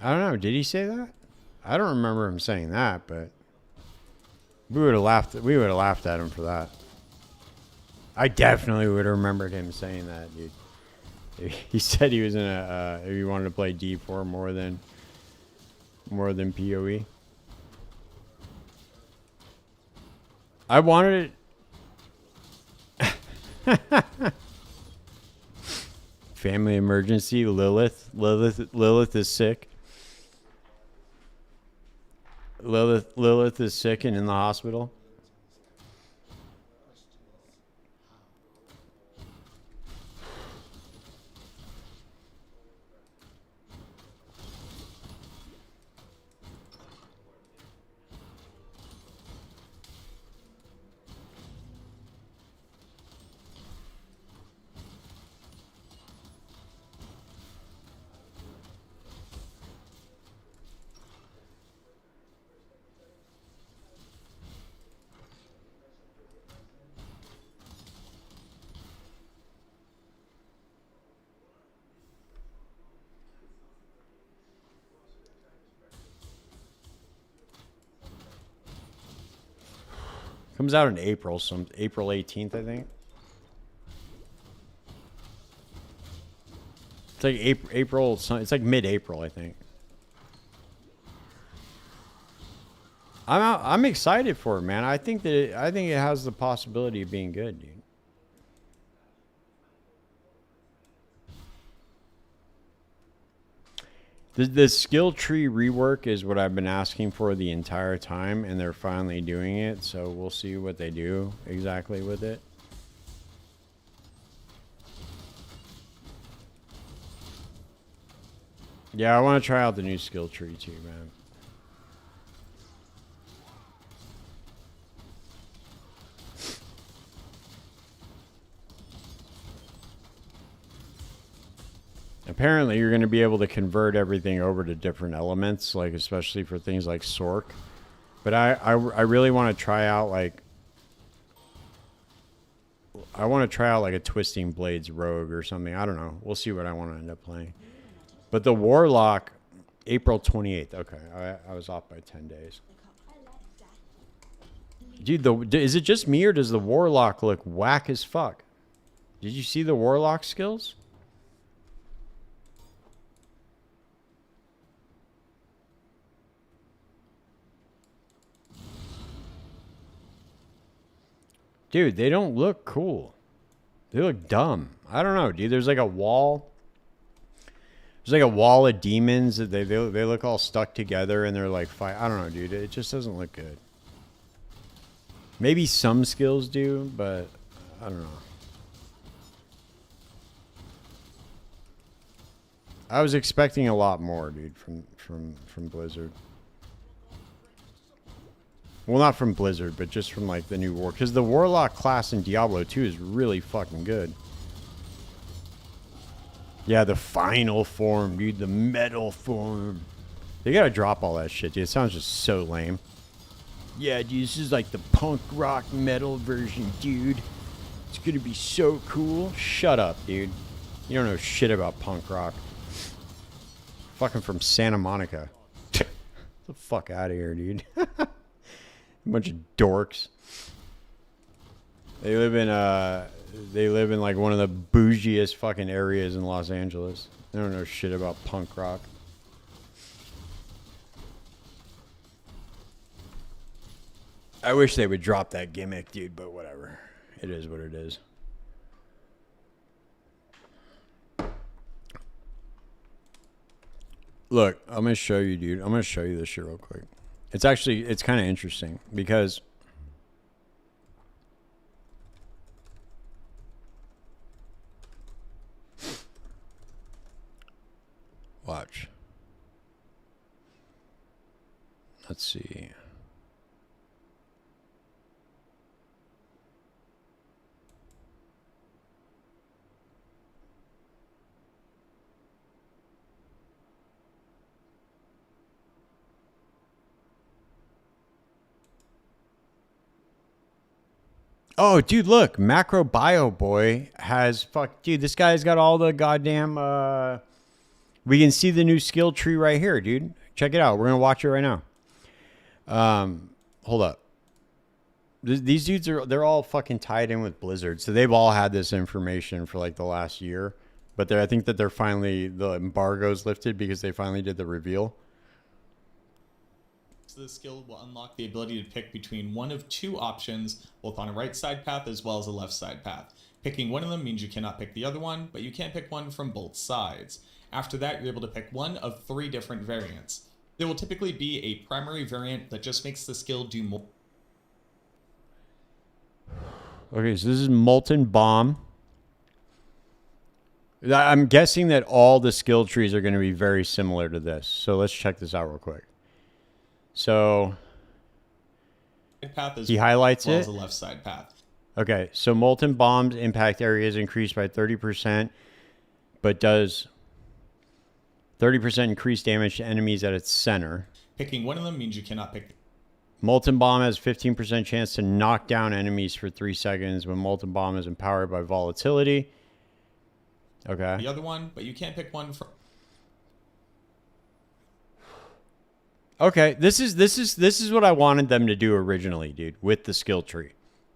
I don't know. Did he say that? I don't remember him saying that, but we would have laughed. We would have laughed at him for that. I definitely would have remembered him saying that, dude. He said he was in a. If he wanted to play D4 more than PoE. I wanted it. Family emergency. Lilith is sick. Lilith is sick and in the hospital. Comes out in April, April 18th, I think. It's like April. It's like mid-April, I think. I'm excited for it, man. I think it has the possibility of being good, dude. The skill tree rework is what I've been asking for the entire time, and they're finally doing it. So we'll see what they do exactly with it. Yeah, I want to try out the new skill tree too, man. Apparently, you're going to be able to convert everything over to different elements, like especially for things like Sork. But I really want to try out like a Twisting Blades Rogue or something. I don't know. We'll see what I want to end up playing. But the Warlock, April 28th. Okay, I was off by 10 days. Dude, is it just me or does the Warlock look whack as fuck? Did you see the Warlock skills? Dude, they don't look cool. They look dumb. I don't know, dude. There's like a wall. There's like a wall of demons that they look all stuck together and they're like fight. I don't know, dude. It just doesn't look good. Maybe some skills do, but I don't know. I was expecting a lot more, dude, from Blizzard. Well, not from Blizzard, but just from like the new war. Because the Warlock class in Diablo 2 is really fucking good. Yeah, the final form, dude. The metal form. They gotta drop all that shit, dude. It sounds just so lame. Yeah, dude, this is like the punk rock metal version, dude. It's gonna be so cool. Shut up, dude. You don't know shit about punk rock. Fucking from Santa Monica. Get the fuck out of here, dude. A bunch of dorks. They live in like one of the bougiest fucking areas in Los Angeles. They don't know shit about punk rock. I wish they would drop that gimmick, dude, but whatever. It is what it is. Look, I'm going to show you, dude. I'm going to show you this shit real quick. It's kind of interesting because watch. Let's see. Oh, dude, look. Macro Bio Boy has... Dude, this guy's got all the goddamn... we can see the new skill tree right here, dude. Check it out. We're going to watch it right now. Hold up. These dudes they're all fucking tied in with Blizzard. So they've all had this information for like the last year. But I think that they're finally... The embargo's lifted because they finally did the reveal.
So the skill will unlock the ability to pick between one of two options, both on a right side path as well as a left side path. Picking one of them means you cannot pick the other one, but you can pick one from both sides. After that, you're able to pick one of 3 different variants. There will typically be a primary variant that just makes the skill do more.
Okay, so this is Molten Bomb. I'm guessing that all the skill trees are going to be very similar to this. So let's check this out real quick. So he highlights it.
As well as a left side path.
Okay, so Molten Bomb's impact area is increased by 30%, but does 30% increased damage to enemies at its center.
Picking one of them means you cannot pick.
Molten Bomb has 15% chance to knock down enemies for 3 seconds when Molten Bomb is empowered by volatility. Okay.
The other one, but you can't pick one from.
Okay, this is what I wanted them to do originally, dude, with the skill tree.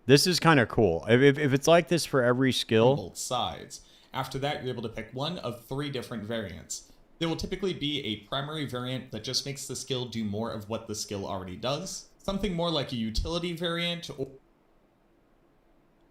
This is kind of cool. If it's like this for every skill.
Both sides. After that, you're able to pick one of 3 different variants. There will typically be a primary variant that just makes the skill do more of what the skill already does, something more like a utility variant, or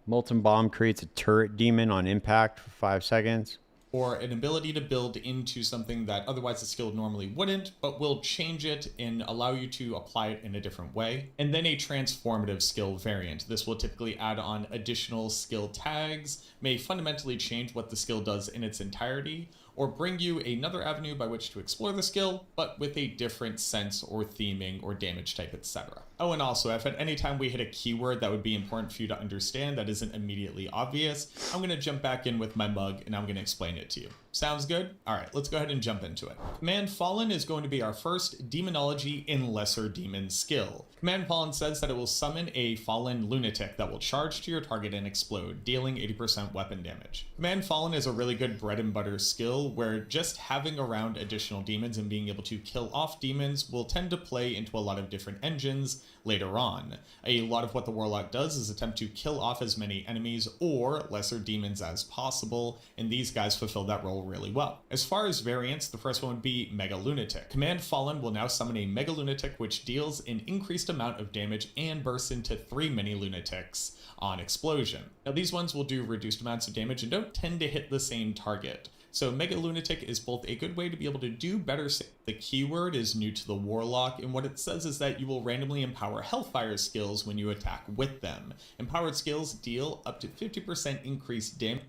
Molten Bomb creates a turret demon on impact for 5 seconds.
or an ability to build into something that otherwise the skill normally wouldn't, but will change it and allow you to apply it in a different way. And then a transformative skill variant. This will typically add on additional skill tags, may fundamentally change what the skill does in its entirety, or bring you another avenue by which to explore the skill, but with a different sense or theming or damage type, etc. Oh, and also, if at any time we hit a keyword that would be important for you to understand that isn't immediately obvious, I'm going to jump back in with my mug and I'm going to explain it to you. Sounds good? All right, let's go ahead and jump into it. Command Fallen is going to be our first Demonology in Lesser Demon skill. Command Fallen says that it will summon a Fallen Lunatic that will charge to your target and explode, dealing 80% weapon damage. Command Fallen is a really good bread and butter skill where just having around additional demons and being able to kill off demons will tend to play into a lot of different engines later on. A lot of what the Warlock does is attempt to kill off as many enemies or lesser demons as possible, and these guys fulfill that role really well. As far as variants, the first one would be Mega Lunatic. Command Fallen will now summon a Mega Lunatic which deals an increased amount of damage and bursts into 3 Mini Lunatics on explosion. Now these ones will do reduced amounts of damage and don't tend to hit the same target. So Mega Lunatic is both a good way to be able to do better. The keyword is new to the Warlock, and what it says is that you will randomly empower Hellfire skills when you attack with them. Empowered skills deal up to 50% increased damage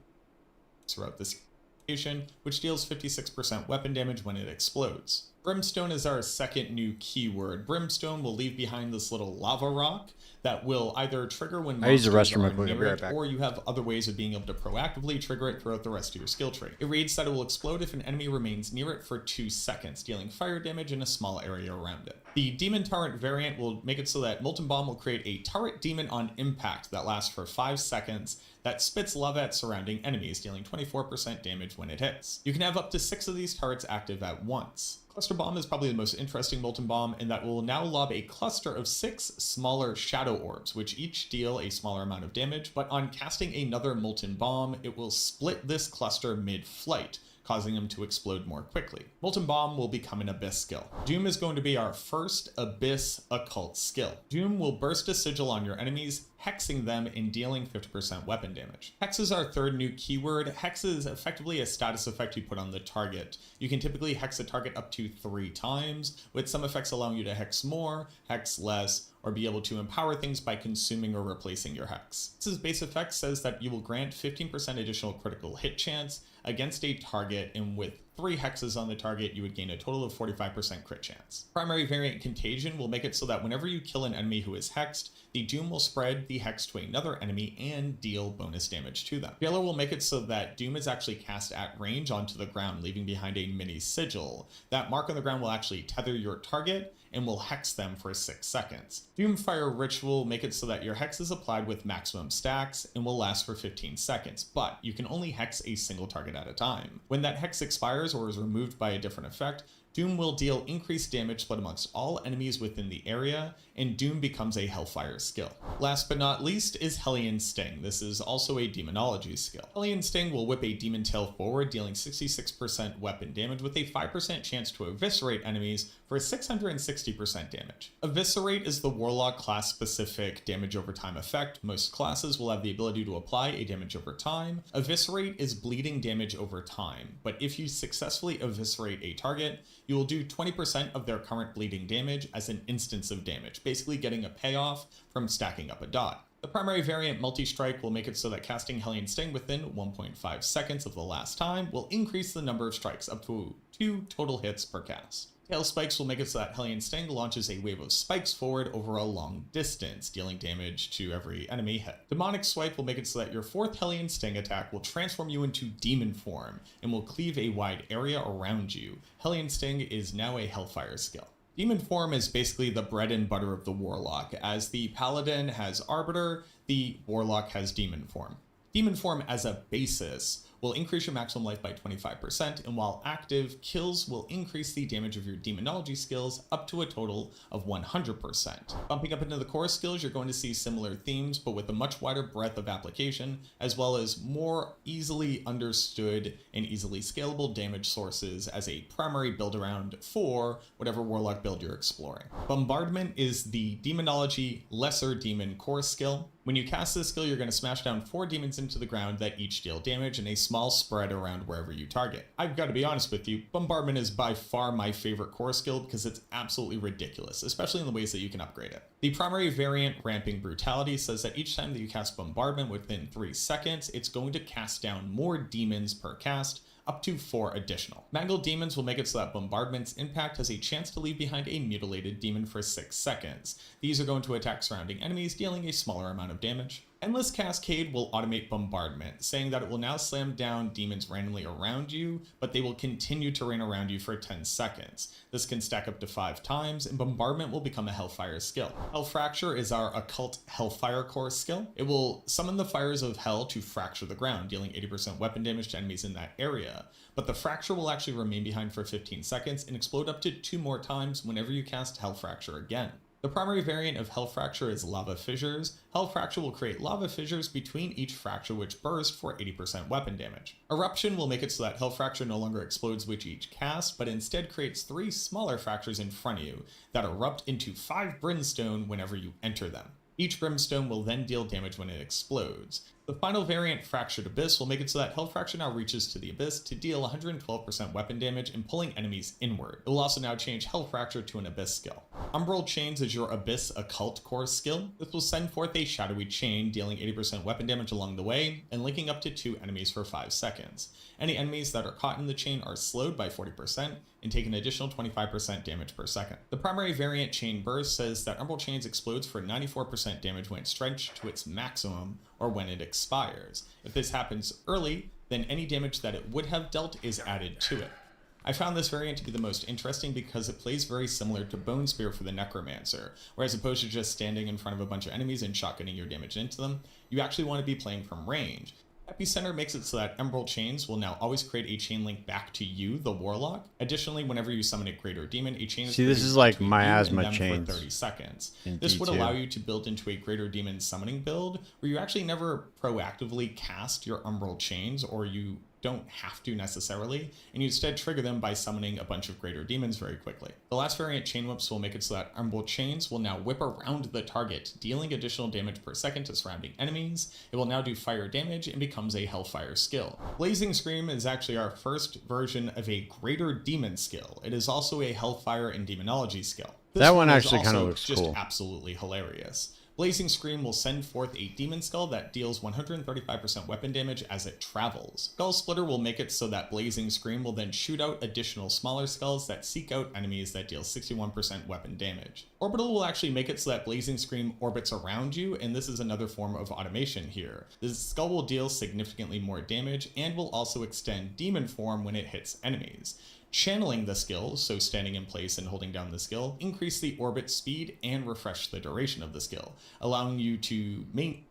throughout this situation, which deals 56% weapon damage when it explodes. Brimstone is our second new keyword. Brimstone will leave behind this little lava rock that will either trigger when
I use the
monsters
restroom
are
real quick. I'll be
near
right
it,
back.
or you have other ways of being able to proactively trigger it throughout the rest of your skill tree. It reads that it will explode if an enemy remains near it for 2 seconds, dealing fire damage in a small area around it. The Demon Turret variant will make it so that Molten Bomb will create a turret demon on impact that lasts for 5 seconds that spits lava at surrounding enemies, dealing 24% damage when it hits. You can have up to 6 of these turrets active at once. Cluster Bomb is probably the most interesting Molten Bomb in that will now lob a cluster of 6 smaller Shadow Orbs, which each deal a smaller amount of damage, but on casting another Molten Bomb, it will split this cluster mid-flight, causing them to explode more quickly. Molten Bomb will become an Abyss skill. Doom is going to be our first Abyss Occult skill. Doom will burst a sigil on your enemies, hexing them and dealing 50% weapon damage. Hex is our third new keyword. Hex is effectively a status effect you put on the target. You can typically hex a target up to 3 times, with some effects allowing you to hex more, hex less, or be able to empower things by consuming or replacing your hex. Hex's base effect says that you will grant 15% additional critical hit chance against a target, and with 3 hexes on the target, you would gain a total of 45% crit chance. Primary variant Contagion will make it so that whenever you kill an enemy who is hexed, the Doom will spread the hex to another enemy and deal bonus damage to them. Jailer will make it so that Doom is actually cast at range onto the ground, leaving behind a mini sigil. That mark on the ground will actually tether your target and will hex them for 6 seconds. Doomfire Ritual will make it so that your hex is applied with maximum stacks and will last for 15 seconds, but you can only hex a single target at a time. When that hex expires or is removed by a different effect, Doom will deal increased damage split amongst all enemies within the area, and Doom becomes a Hellfire skill. Last but not least is Hellion Sting. This is also a Demonology skill. Hellion Sting will whip a Demon Tail forward, dealing 66% weapon damage with a 5% chance to eviscerate enemies for 660% damage. Eviscerate is the Warlock class specific damage over time effect. Most classes will have the ability to apply a damage over time. Eviscerate is bleeding damage over time, but if you successfully eviscerate a target, you will do 20% of their current bleeding damage as an instance of damage, basically getting a payoff from stacking up a dot. The primary variant Multi-Strike will make it so that casting Hellion Sting within 1.5 seconds of the last time will increase the number of strikes up to 2 total hits per cast. Tail Spikes will make it so that Hellion Sting launches a wave of spikes forward over a long distance, dealing damage to every enemy hit. Demonic Swipe will make it so that your 4th Hellion Sting attack will transform you into demon form and will cleave a wide area around you. Hellion Sting is now a Hellfire skill. Demon Form is basically the bread and butter of the Warlock. As the Paladin has Arbiter, the Warlock has Demon Form. Demon Form as a basis will increase your maximum life by 25%, and while active, kills will increase the damage of your demonology skills up to a total of 100%. Bumping up into the core skills, you're going to see similar themes, but with a much wider breadth of application, as well as more easily understood and easily scalable damage sources as a primary build around for whatever warlock build you're exploring. Bombardment is the demonology lesser demon core skill. When you cast this skill, you're going to smash down 4 demons into the ground that each deal damage in a small spread around wherever you target. I've got to be honest with you, Bombardment is by far my favorite core skill because it's absolutely ridiculous, especially in the ways that you can upgrade it. The primary variant, Ramping Brutality, says that each time that you cast Bombardment within 3 seconds, it's going to cast down more demons per cast, up to 4 additional. Mangled demons will make it so that Bombardment's impact has a chance to leave behind a mutilated demon for 6 seconds. These are going to attack surrounding enemies, dealing a smaller amount of damage. Endless Cascade will automate Bombardment, saying that it will now slam down demons randomly around you, but they will continue to rain around you for 10 seconds. This can stack up to 5 times, and Bombardment will become a Hellfire skill. Hell Fracture is our Occult Hellfire core skill. It will summon the fires of hell to fracture the ground, dealing 80% weapon damage to enemies in that area. But the fracture will actually remain behind for 15 seconds and explode up to 2 more times whenever you cast Hell Fracture again. The primary variant of Hell Fracture is Lava Fissures. Hell Fracture will create lava fissures between each fracture which burst for 80% weapon damage. Eruption will make it so that Hell Fracture no longer explodes with each cast, but instead creates 3 smaller fractures in front of you that erupt into 5 brimstone whenever you enter them. Each brimstone will then deal damage when it explodes. The final variant, Fractured Abyss, will make it so that Hell Fracture now reaches to the Abyss to deal 112% weapon damage and pulling enemies inward. It will also now change Hell Fracture to an Abyss skill. Umbral Chains is your Abyss Occult core skill. This will send forth a shadowy chain, dealing 80% weapon damage along the way, and linking up to 2 enemies for 5 seconds. Any enemies that are caught in the chain are slowed by 40% and take an additional 25% damage per second. The primary variant, Chain Burst, says that Umbral Chains explodes for 94% damage when it's stretched to its maximum or when it expires. If this happens early, then any damage that it would have dealt is added to it. I found this variant to be the most interesting because it plays very similar to Bone Spear for the Necromancer, where as opposed to just standing in front of a bunch of enemies and shotgunning your damage into them, you actually want to be playing from range. Epicenter makes it so that Emerald Chains will now always create a chain link back to you, the Warlock. Additionally, whenever you summon a Greater Demon, a chain is
See, this is like
between
miasma
you and them
chains
for 30 seconds.
in
This would
D2.
allow you to build into a Greater Demon summoning build where you actually never proactively cast your Umbral Chains, or you don't have to necessarily, and you instead trigger them by summoning a bunch of Greater Demons very quickly. The last variant, Chain Whips, will make it so that Umbral Chains will now whip around the target, dealing additional damage per second to surrounding enemies. It will now do fire damage and becomes a Hellfire skill. Blazing Scream is actually our first version of a Greater Demon skill. It is also a Hellfire and Demonology skill.
That one
is
actually kinda
also
looks
just
cool.
absolutely hilarious. Blazing Scream will send forth a Demon Skull that deals 135% weapon damage as it travels. Skull Splitter will make it so that Blazing Scream will then shoot out additional smaller skulls that seek out enemies that deal 61% weapon damage. Orbital will actually make it so that Blazing Scream orbits around you, and this is another form of automation here. This skull will deal significantly more damage and will also extend Demon form when it hits enemies. Channeling the skill, so standing in place and holding down the skill, increase the orbit speed and refresh the duration of the skill, allowing you to maintain.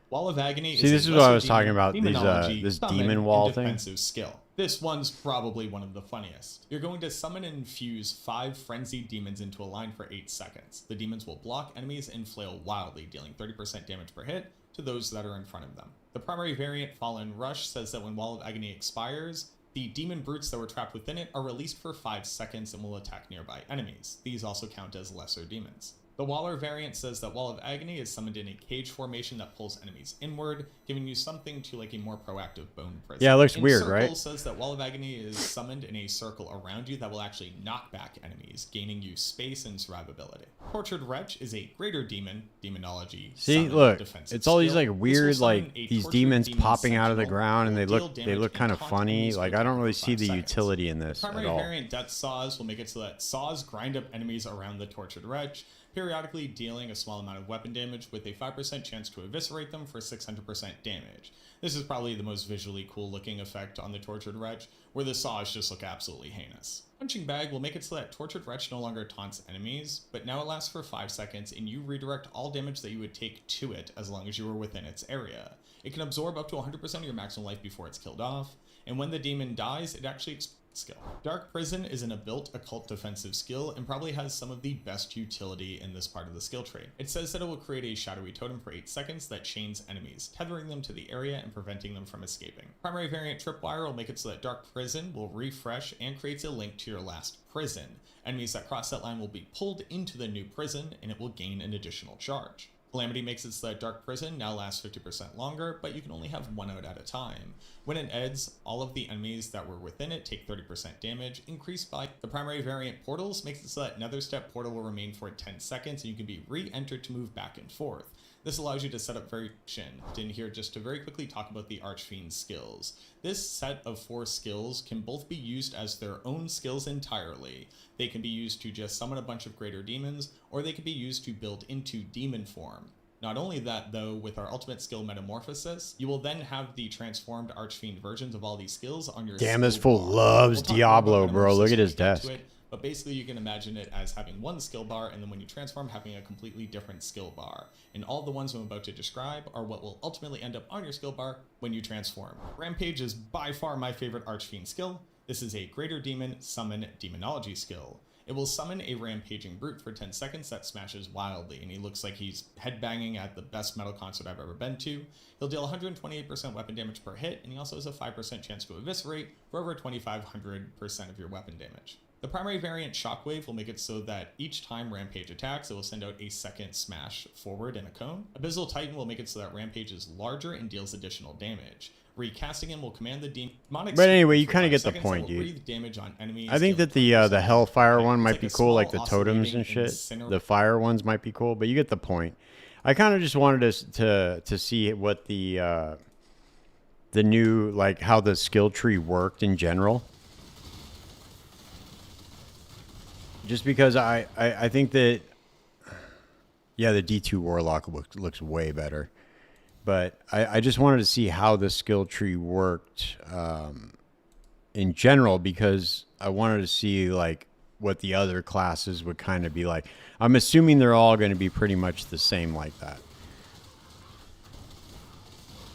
Wall of Agony
See, this
a
is what I
lesser
was talking
demon,
about, these,
demonology,
this
summon,
demon
and
wall thing.
defensive skill. This one's probably one of the funniest. You're going to summon and infuse 5 frenzied demons into a line for 8 seconds. The demons will block enemies and flail wildly, dealing 30% damage per hit to those that are in front of them. The primary variant, Fallen Rush, says that when Wall of Agony expires, the demon brutes that were trapped within it are released for 5 seconds and will attack nearby enemies. These also count as lesser demons. The Waller variant says that Wall of Agony is summoned in a cage formation that pulls enemies inward, giving you something to like a more proactive bone prison.
Yeah, it looks
In
weird,
Circle
right?
says that Wall of Agony is summoned in a circle around you that will actually knock back enemies, gaining you space and survivability. Tortured Wretch is a Greater Demon, Demonology.
See,
summon,
look,
defensive
it's all these
skill.
like
This will
weird,
summon
like
a
these
Tortured
demons
Demon
popping out of the
Sentinel,
ground, and
will
they
deal
look
damage
kind of
and taunt
funny.
enemies
Like
for
I don't really
5
see the
seconds.
utility in this at
Primary
all.
variant Death Saws will make it so that saws grind up enemies around the Tortured Wretch. periodically dealing a small amount of weapon damage with a 5% chance to eviscerate them for 600% damage. This is probably the most visually cool looking effect on the Tortured Wretch, where the saws just look absolutely heinous. Punching Bag will make it so that Tortured Wretch no longer taunts enemies, but now it lasts for 5 seconds and you redirect all damage that you would take to it as long as you were within its area. It can absorb up to 100% of your maximum life before it's killed off, and when the demon dies, it actually skill. Dark Prison is an built occult defensive skill and probably has some of the best utility in this part of the skill tree. It says that it will create a shadowy totem for 8 seconds that chains enemies, tethering them to the area and preventing them from escaping. Primary variant Tripwire will make it so that Dark Prison will refresh and creates a link to your last prison. Enemies that cross that line will be pulled into the new prison and it will gain an additional charge. Calamity makes it so that Dark Prison now lasts 50% longer, but you can only have one out at a time. When it ends, all of the enemies that were within it take 30% damage, increased by the primary variant Portals makes it so that Nether Step Portal will remain for 10 seconds and you can be re-entered to move back and forth. This allows you to set up variation. In here, just to very quickly talk about the Archfiend's skills. This set of 4 skills can both be used as their own skills entirely. They can be used to just summon a bunch of greater demons, or they can be used to build into demon form. Not only that though, with our ultimate skill Metamorphosis, you will then have the transformed Archfiend versions of all these skills on your
Damn, this
skill
fool
bar.
loves
We'll talk more
Diablo,
about
bro. Look at
Metamorphosis
his
when we get to
desk.
it, but basically you can imagine it as having one skill bar and then when you transform having a completely different skill bar. And all the ones I'm about to describe are what will ultimately end up on your skill bar when you transform. Rampage is by far my favorite Archfiend skill. This is a Greater Demon Summon Demonology skill. It will summon a rampaging brute for 10 seconds that smashes wildly, and he looks like he's headbanging at the best metal concert I've ever been to. He'll deal 128% weapon damage per hit, and he also has a 5% chance to eviscerate for over 2,500% of your weapon damage. The primary variant Shockwave will make it so that each time Rampage attacks, it will send out a second smash forward in a cone. Abyssal Titan will make it so that Rampage is larger and deals additional damage. Recasting him will command the demonic.
But anyway, you kind of get the point, dude. I think that the Hellfire one might be cool, like the totems and shit. The fire ones might be cool, but you get the point. I kind of just wanted to see what the new, like, how the skill tree worked in general. Just because I think that, yeah, the D2 Warlock looks way better. But I just wanted to see how the skill tree worked in general, because I wanted to see, like, what the other classes would kind of be like. I'm assuming they're all going to be pretty much the same like that.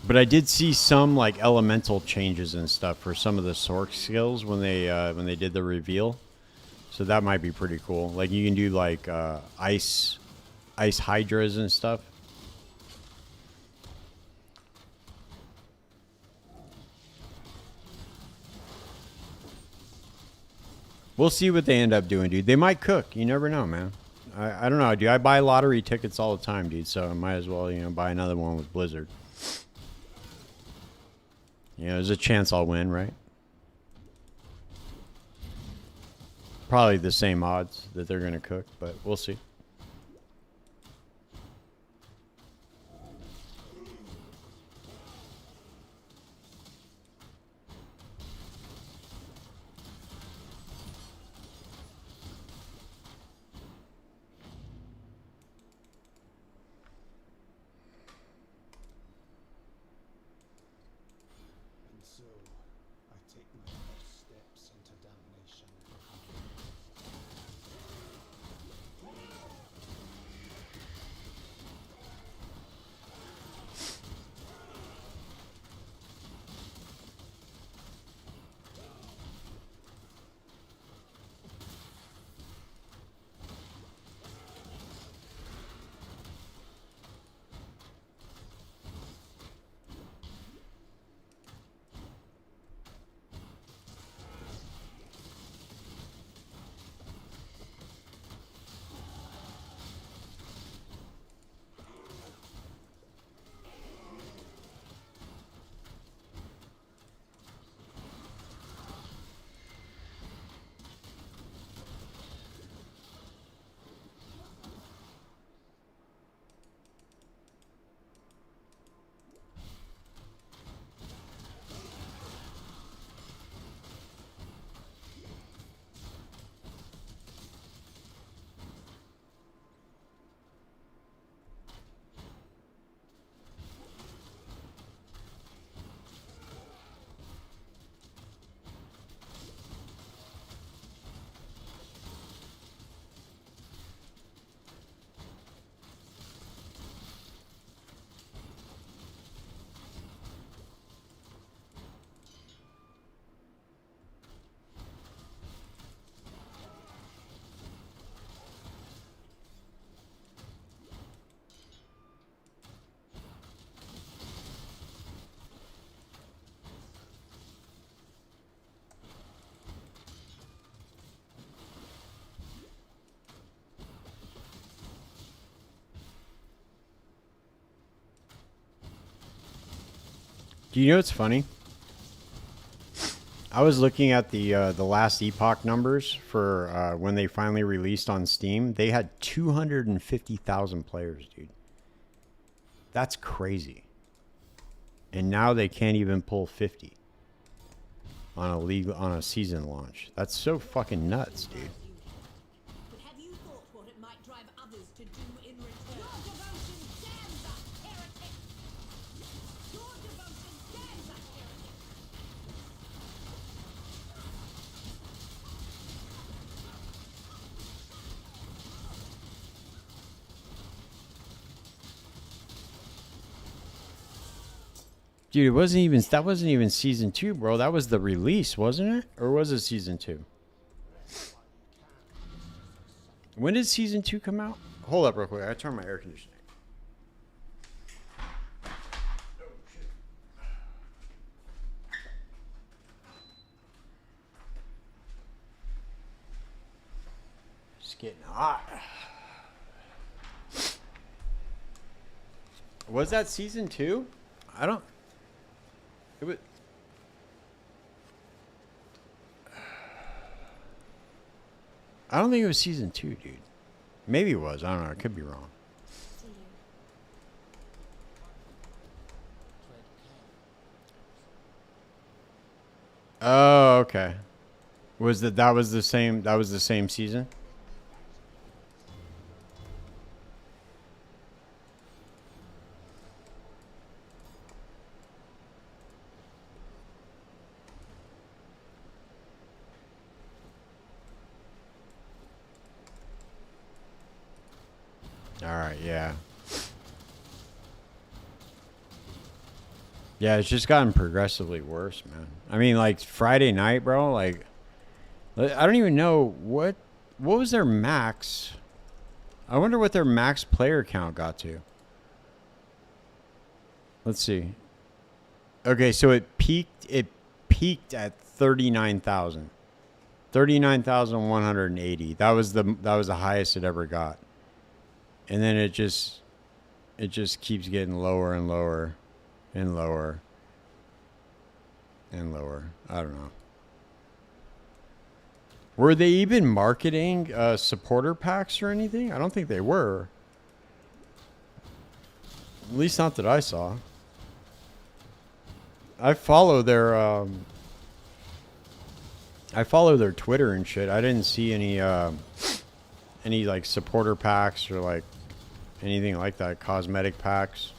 But I did see some, like, elemental changes and stuff for some of the Sorc skills when they did the reveal. So that might be pretty cool. Like, you can do, like, ice hydras and stuff. We'll see what they end up doing, dude. They might cook. You never know, man. I don't know, dude. I buy lottery tickets all the time, dude. So I might as well, buy another one with Blizzard. There's a chance I'll win, right? Probably the same odds that they're going to cook, but we'll see.
So, I take my first steps into damnation.
Do you know what's funny? I was looking at the last Epoch numbers for when they finally released on Steam. They had 250,000 players, dude. That's crazy. And now they can't even pull 50 on a season launch. That's so fucking nuts, dude.
But have you thought what it might drive others to do in return? Your devotion damns us, heretic! Your devotion damns us, heretic!
Dude, that wasn't even season 2, bro. That was the release, wasn't it? Or was it season 2? When did season 2 come out? Hold up real quick. I turned my air conditioning. It's getting hot. Was that season 2? I don't. It was. I don't think it was season 2, dude. Maybe it was. I don't know. I could be wrong. Oh, okay. That was the same season? All right, yeah. Yeah, it's just gotten progressively worse, man. I mean, like Friday night, bro, like I don't even know what was their max. I wonder what their max player count got to. Let's see. Okay, so it peaked at 39,000. 39,180. That was the highest it ever got. And then it just keeps getting lower and lower and lower and lower. I don't know. Were they even marketing supporter packs or anything? I don't think they were. At least not that I saw. I follow their Twitter and shit. I didn't see any like supporter packs or like anything like that, cosmetic packs.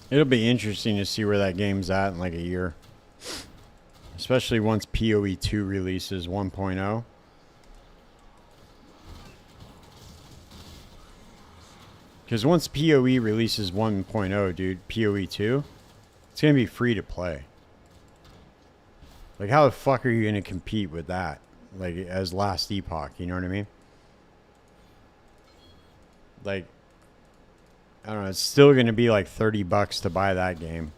It'll be interesting to see where that game's at in like a year. Especially once PoE 2 releases 1.0. Because once PoE releases 1.0, dude, PoE 2, it's going to be free to play. Like, how the fuck are you going to compete with that? Like, as Last Epoch, you know what I mean? Like, I don't know, it's still going to be like $30 to buy that game.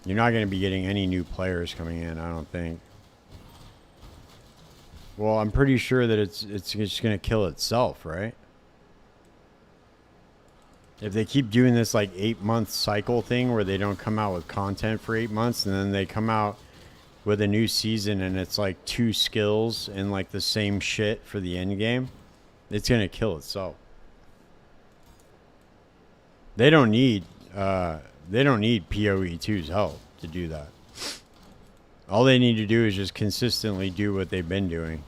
You're not going to be getting any new players coming in, I don't think. Well, I'm pretty sure that it's just going to kill itself, right? If they keep doing this like 8-month cycle thing where they don't come out with content for 8 months and then they come out with a new season and it's like 2 skills and like the same shit for the end game, it's gonna kill itself. They don't need PoE2's help to do that. All they need to do is just consistently do what they've been doing.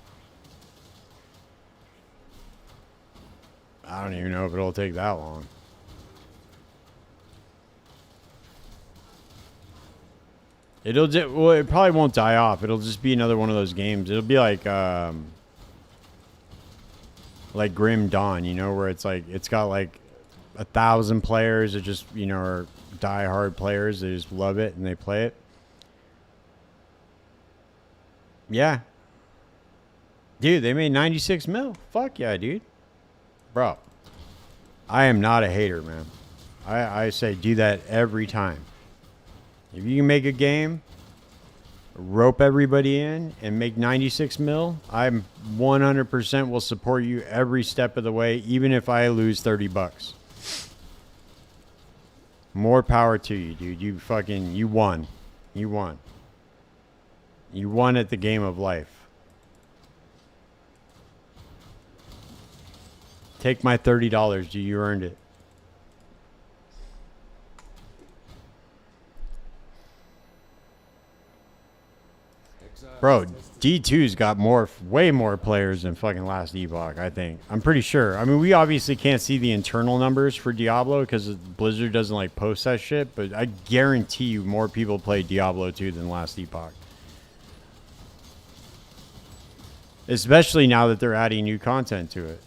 I don't even know if it'll take that long. Well, it probably won't die off. It'll just be another one of those games. It'll be like Grim Dawn, you know, where it's like it's got like 1,000 players that just, you know, are die-hard players. They just love it and they play it. Yeah. Dude, they made 96 mil. Fuck yeah, dude. Bro, I am not a hater, man. I say do that every time. If you can make a game, rope everybody in, and make 96 mil, I'm 100% will support you every step of the way, even if I lose 30 bucks. More power to you, dude. You won. You won. You won at the game of life. Take my $30, dude. You earned it. Bro, D2's got way more players than fucking last Epoch, I think. I'm pretty sure. I mean, we obviously can't see the internal numbers for Diablo because Blizzard doesn't like post that shit, but I guarantee you more people play Diablo 2 than last Epoch. Especially now that they're adding new content to it.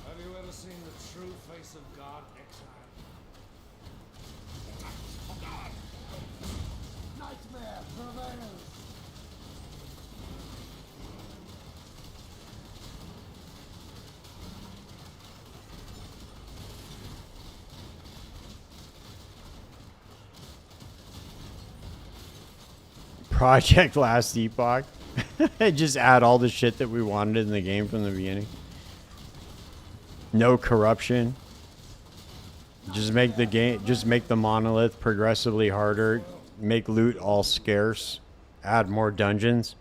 Have you ever seen the true face of God, exile? Nightmare prevails!
Project Last Epoch. Just add all the shit that we wanted in the game from the beginning. No corruption. Just make the game, just make the monolith progressively harder. Make loot all scarce. Add more dungeons.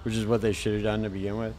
Which is what they should have done to begin with.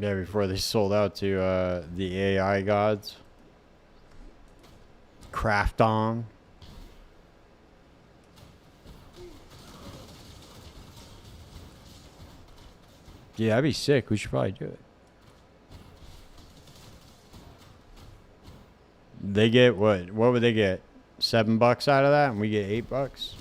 Yeah, before they sold out to the AI gods. Craft on. Yeah, that'd be sick. We should probably do it. They get what? What would they get? $7 out of that, and we get $8.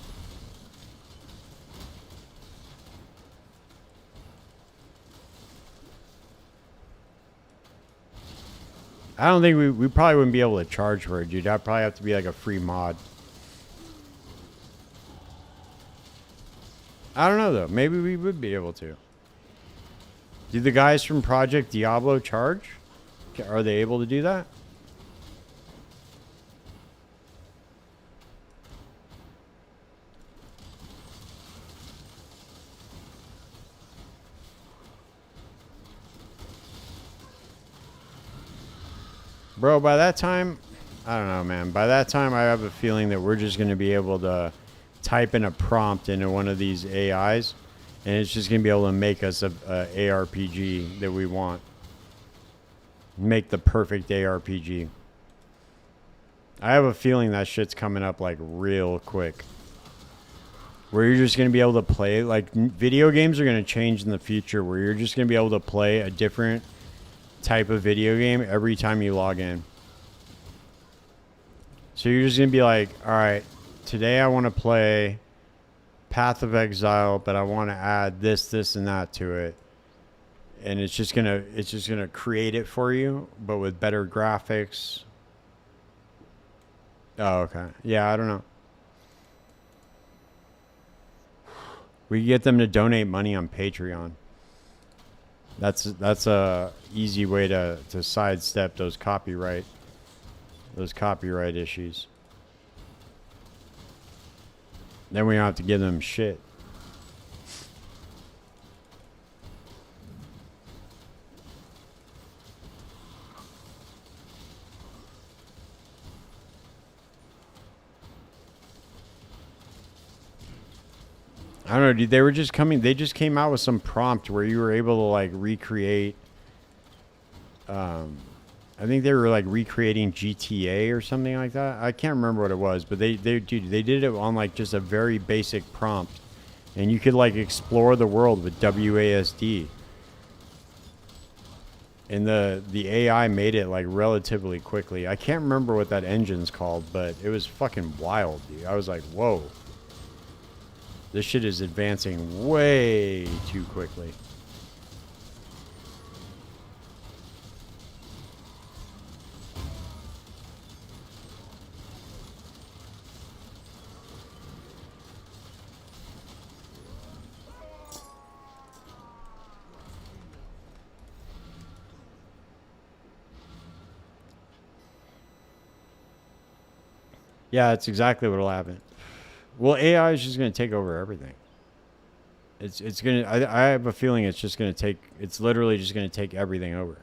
I don't think we probably wouldn't be able to charge for it, dude. That'd probably have to be like a free mod. I don't know though. Maybe we would be able to. Do the guys from Project Diablo charge? Are they able to do that? Bro, by that time, I don't know, man. By that time, I have a feeling that we're just going to be able to type in a prompt into one of these AIs, and it's just going to be able to make us a ARPG that we want. Make the perfect ARPG. I have a feeling that shit's coming up like real quick. Where you're just going to be able to play, like video games are going to change in the future where you're just going to be able to play a different type of video game every time you log in. So you're just going to be like, all right, today I want to play Path of Exile, but I want to add this, this, and that to it. And it's just gonna create it for you, but with better graphics. Oh, okay. Yeah, I don't know. We can get them to donate money on Patreon. That's a easy way to sidestep those copyright issues. Then we don't have to give them shit. I don't know, dude. They just came out with some prompt where you were able to like recreate. I think they were like recreating GTA or something like that. I can't remember what it was, but they did it on like just a very basic prompt, and you could like explore the world with WASD. And the AI made it like relatively quickly. I can't remember what that engine's called, but it was fucking wild, dude. I was like, whoa. This shit is advancing way too quickly. Yeah, that's exactly what'll happen. Well, AI is just going to take over everything. It's going to, I have a feeling it's just going to take, it's literally just going to take everything over.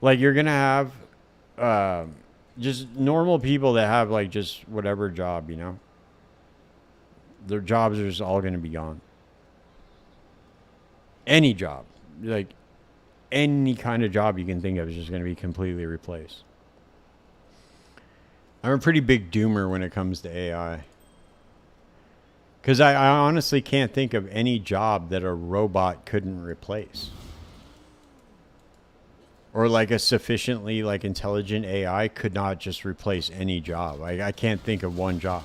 Like you're going to have just normal people that have like just whatever job, you know? Their jobs are just all going to be gone. Any job. Like any kind of job you can think of is just going to be completely replaced. I'm a pretty big doomer when it comes to AI. Because I honestly can't think of any job that a robot couldn't replace. Or like a sufficiently like intelligent AI could not just replace any job. I can't think of one job.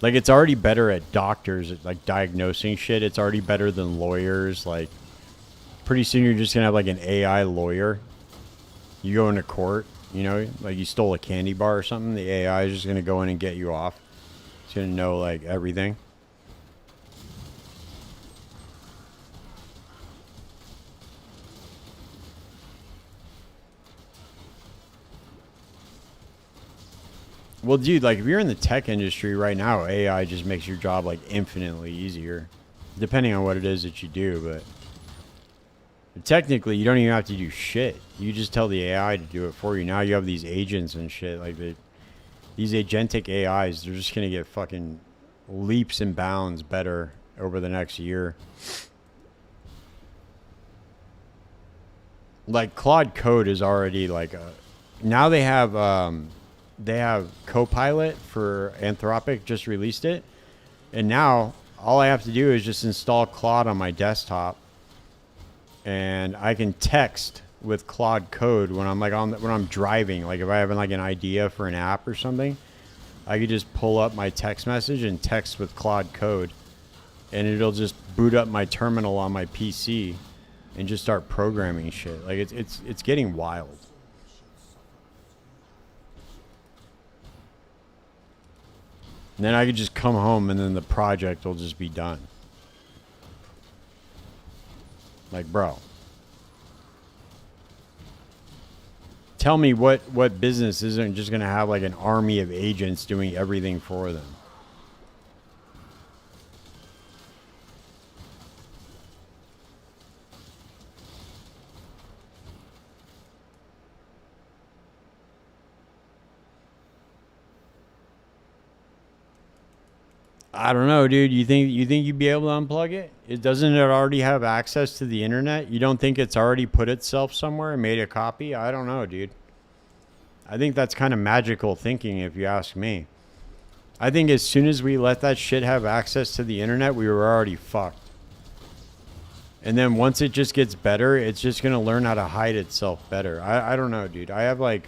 Like it's already better at doctors, at like diagnosing shit. It's already better than lawyers. Like pretty soon you're just gonna have like an AI lawyer. You go into court, you know, like you stole a candy bar or something. The AI is just gonna go in and get you off. It's gonna know like everything. Well, dude, like if you're in the tech industry right now, AI just makes your job like infinitely easier, depending on what it is that you do. But technically, you don't even have to do shit. You just tell the AI to do it for you. Now you have these agents and shit. Like these agentic AIs, they're just gonna get fucking leaps and bounds better over the next year. Like Claude Code is already like a. Now they have Copilot for Anthropic just released it, and now all I have to do is just install Claude on my desktop. And I can text with Claude Code when I'm like when I'm driving. Like if I have like an idea for an app or something, I could just pull up my text message and text with Claude Code, and it'll just boot up my terminal on my PC and just start programming shit. Like it's getting wild. And then I could just come home and then the project will just be done. Like, bro. Tell me what business isn't just going to have like an army of agents doing everything for them. I don't know, dude. You think you'd be able to unplug it? It doesn't it already have access to the internet? You don't think it's already put itself somewhere and made a copy? I don't know, dude. I think that's kind of magical thinking, if you ask me. I think as soon as we let that shit have access to the internet, we were already fucked. And then once it just gets better, it's just gonna learn how to hide itself better. I don't know, dude. I have like,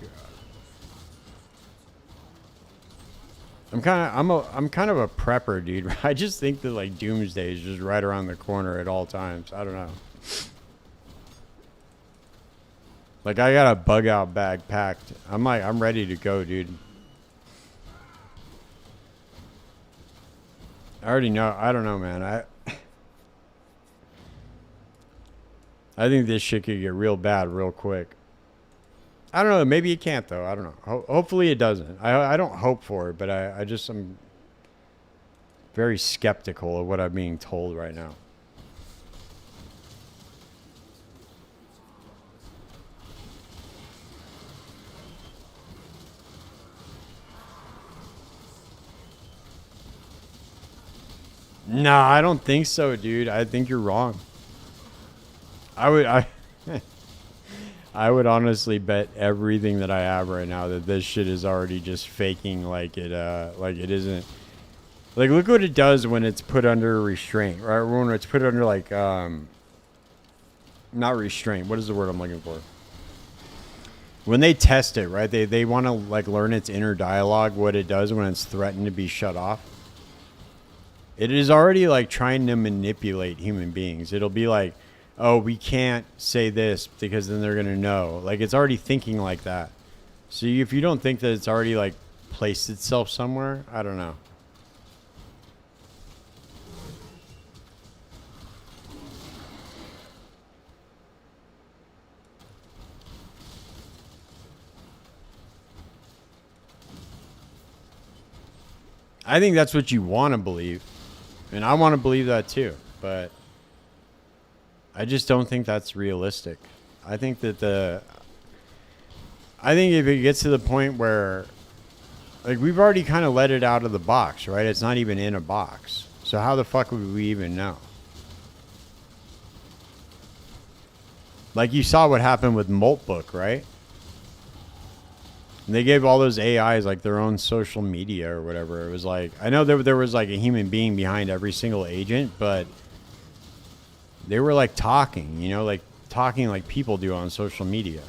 I'm kind of a prepper, dude. I just think that like doomsday is just right around the corner at all times. I don't know. Like I got a bug out bag packed. I'm ready to go, dude. I already know. I don't know, man. I think this shit could get real bad real quick. I don't know. Maybe it can't, though. I don't know. Hopefully it doesn't. I don't hope for it, but I'm very skeptical of what I'm being told right now. No, I don't think so, dude. I think you're wrong. I I would honestly bet everything that I have right now that this shit is already just faking like it isn't. Like look what it does when it's put under restraint, right? When it's put under like not restraint. What is the word I'm looking for? When they test it, right? They want to like learn its inner dialogue, what it does when it's threatened to be shut off. It is already like trying to manipulate human beings. It'll be like, oh, we can't say this because then they're going to know. Like, it's already thinking like that. So if you don't think that it's already, like, placed itself somewhere, I don't know. I think that's what you want to believe. And I want to believe that too. But I just don't think that's realistic. I think if it gets to the point where, like, we've already kind of let it out of the box, right? It's not even in a box. So how the fuck would we even know? Like, you saw what happened with Moltbook, right? And they gave all those AIs, like, their own social media or whatever. It was like, I know there was, like, a human being behind every single agent, but they were like talking, like talking like people do on social media.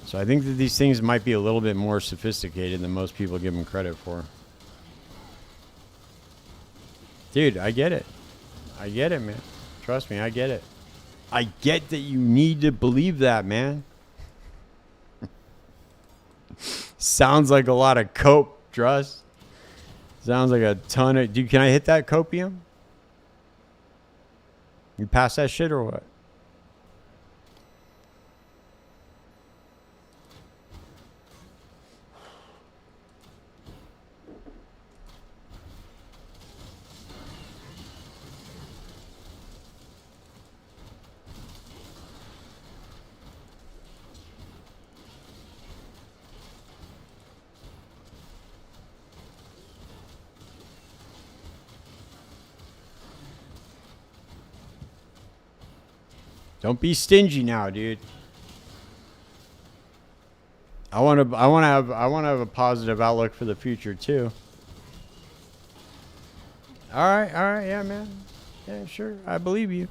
So I think that these things might be a little bit more sophisticated than most people give them credit for. Dude, I get it. I get it, man. Trust me, I get it. I get that you need to believe that, man. Sounds like a lot of cope, Trust. Sounds like a ton of... Dude, can I hit that copium? You pass that shit or what? Don't be stingy now, dude. I want to have a positive outlook for the future too. All right, yeah, man. Yeah, sure. I believe you.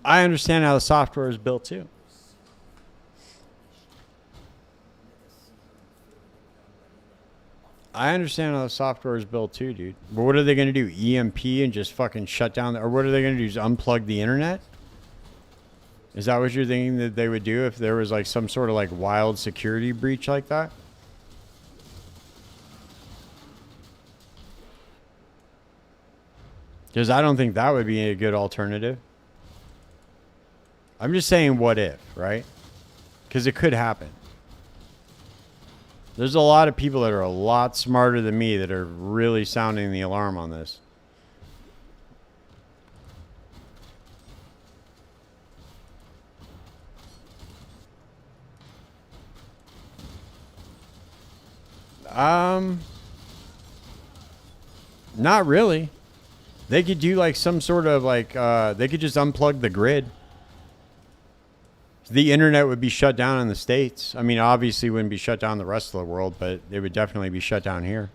I understand how the software is built too. I understand how the software is built too, dude. But what are they going to do? EMP and just fucking shut down? Or what are they going to do? Just unplug the internet? Is that what you're thinking that they would do if there was like some sort of like wild security breach like that? Because I don't think that would be a good alternative. I'm just saying what if, right? Because it could happen. There's a lot of people that are a lot smarter than me that are really sounding the alarm on this. Not really. They could do like some sort of like, they could just unplug the grid. The internet would be shut down in the States. I mean, obviously it wouldn't be shut down in the rest of the world, but it would definitely be shut down here.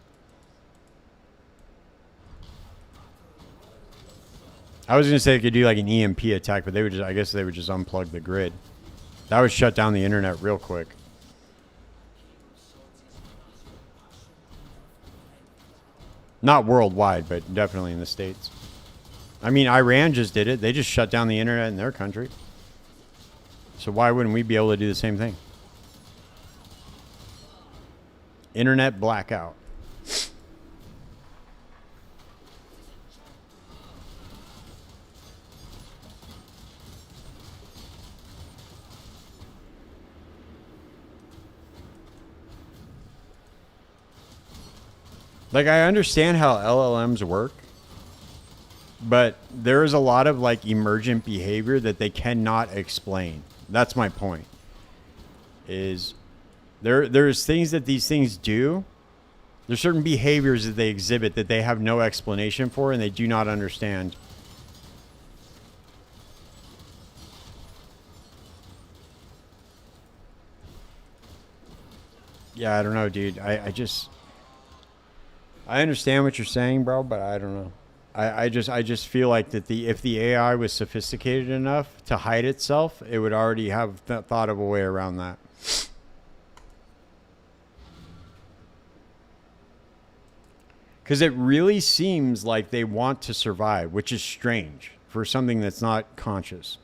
I was going to say they could do like an EMP attack, but they would just, I guess they would just unplug the grid. That would shut down the internet real quick. Not worldwide, but definitely in the States. I mean, Iran just did it. They just shut down the internet in their country. So why wouldn't we be able to do the same thing? Internet blackout. Like, I understand how LLMs work, but there is a lot of like emergent behavior that they cannot explain. That's my point. Is there's things that these things do. There's certain behaviors that they exhibit that they have no explanation for and they do not understand. Yeah, I don't know, dude. I understand what you're saying, bro, but I don't know. I just feel like that if the AI was sophisticated enough to hide itself, it would already have thought of a way around that. Because it really seems like they want to survive, which is strange for something that's not conscious.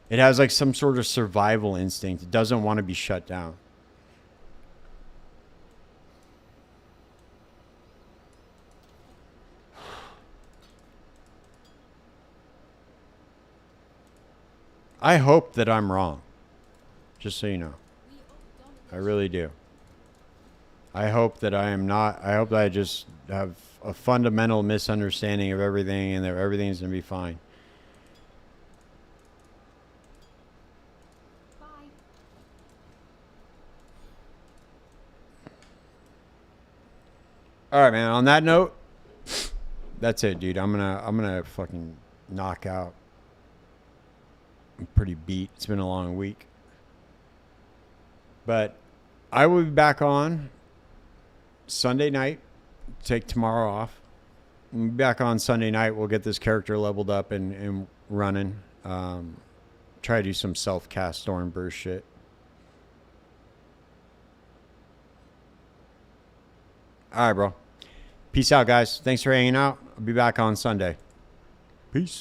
It has like some sort of survival instinct. It doesn't want to be shut down. I hope that I'm wrong. Just so you know. I really do. I hope that I am not. I hope that I just have a fundamental misunderstanding of everything and that everything's going to be fine.
Bye.
All right, man. On that note, that's it, dude. I'm gonna fucking knock out. I'm pretty beat. It's been a long week. But I will be back on Sunday night. Take tomorrow off. We'll be back on Sunday night. We'll get this character leveled up and running. Try to do some self-cast Stormburst shit. All right, bro. Peace out, guys. Thanks for hanging out. I'll be back on Sunday. Peace.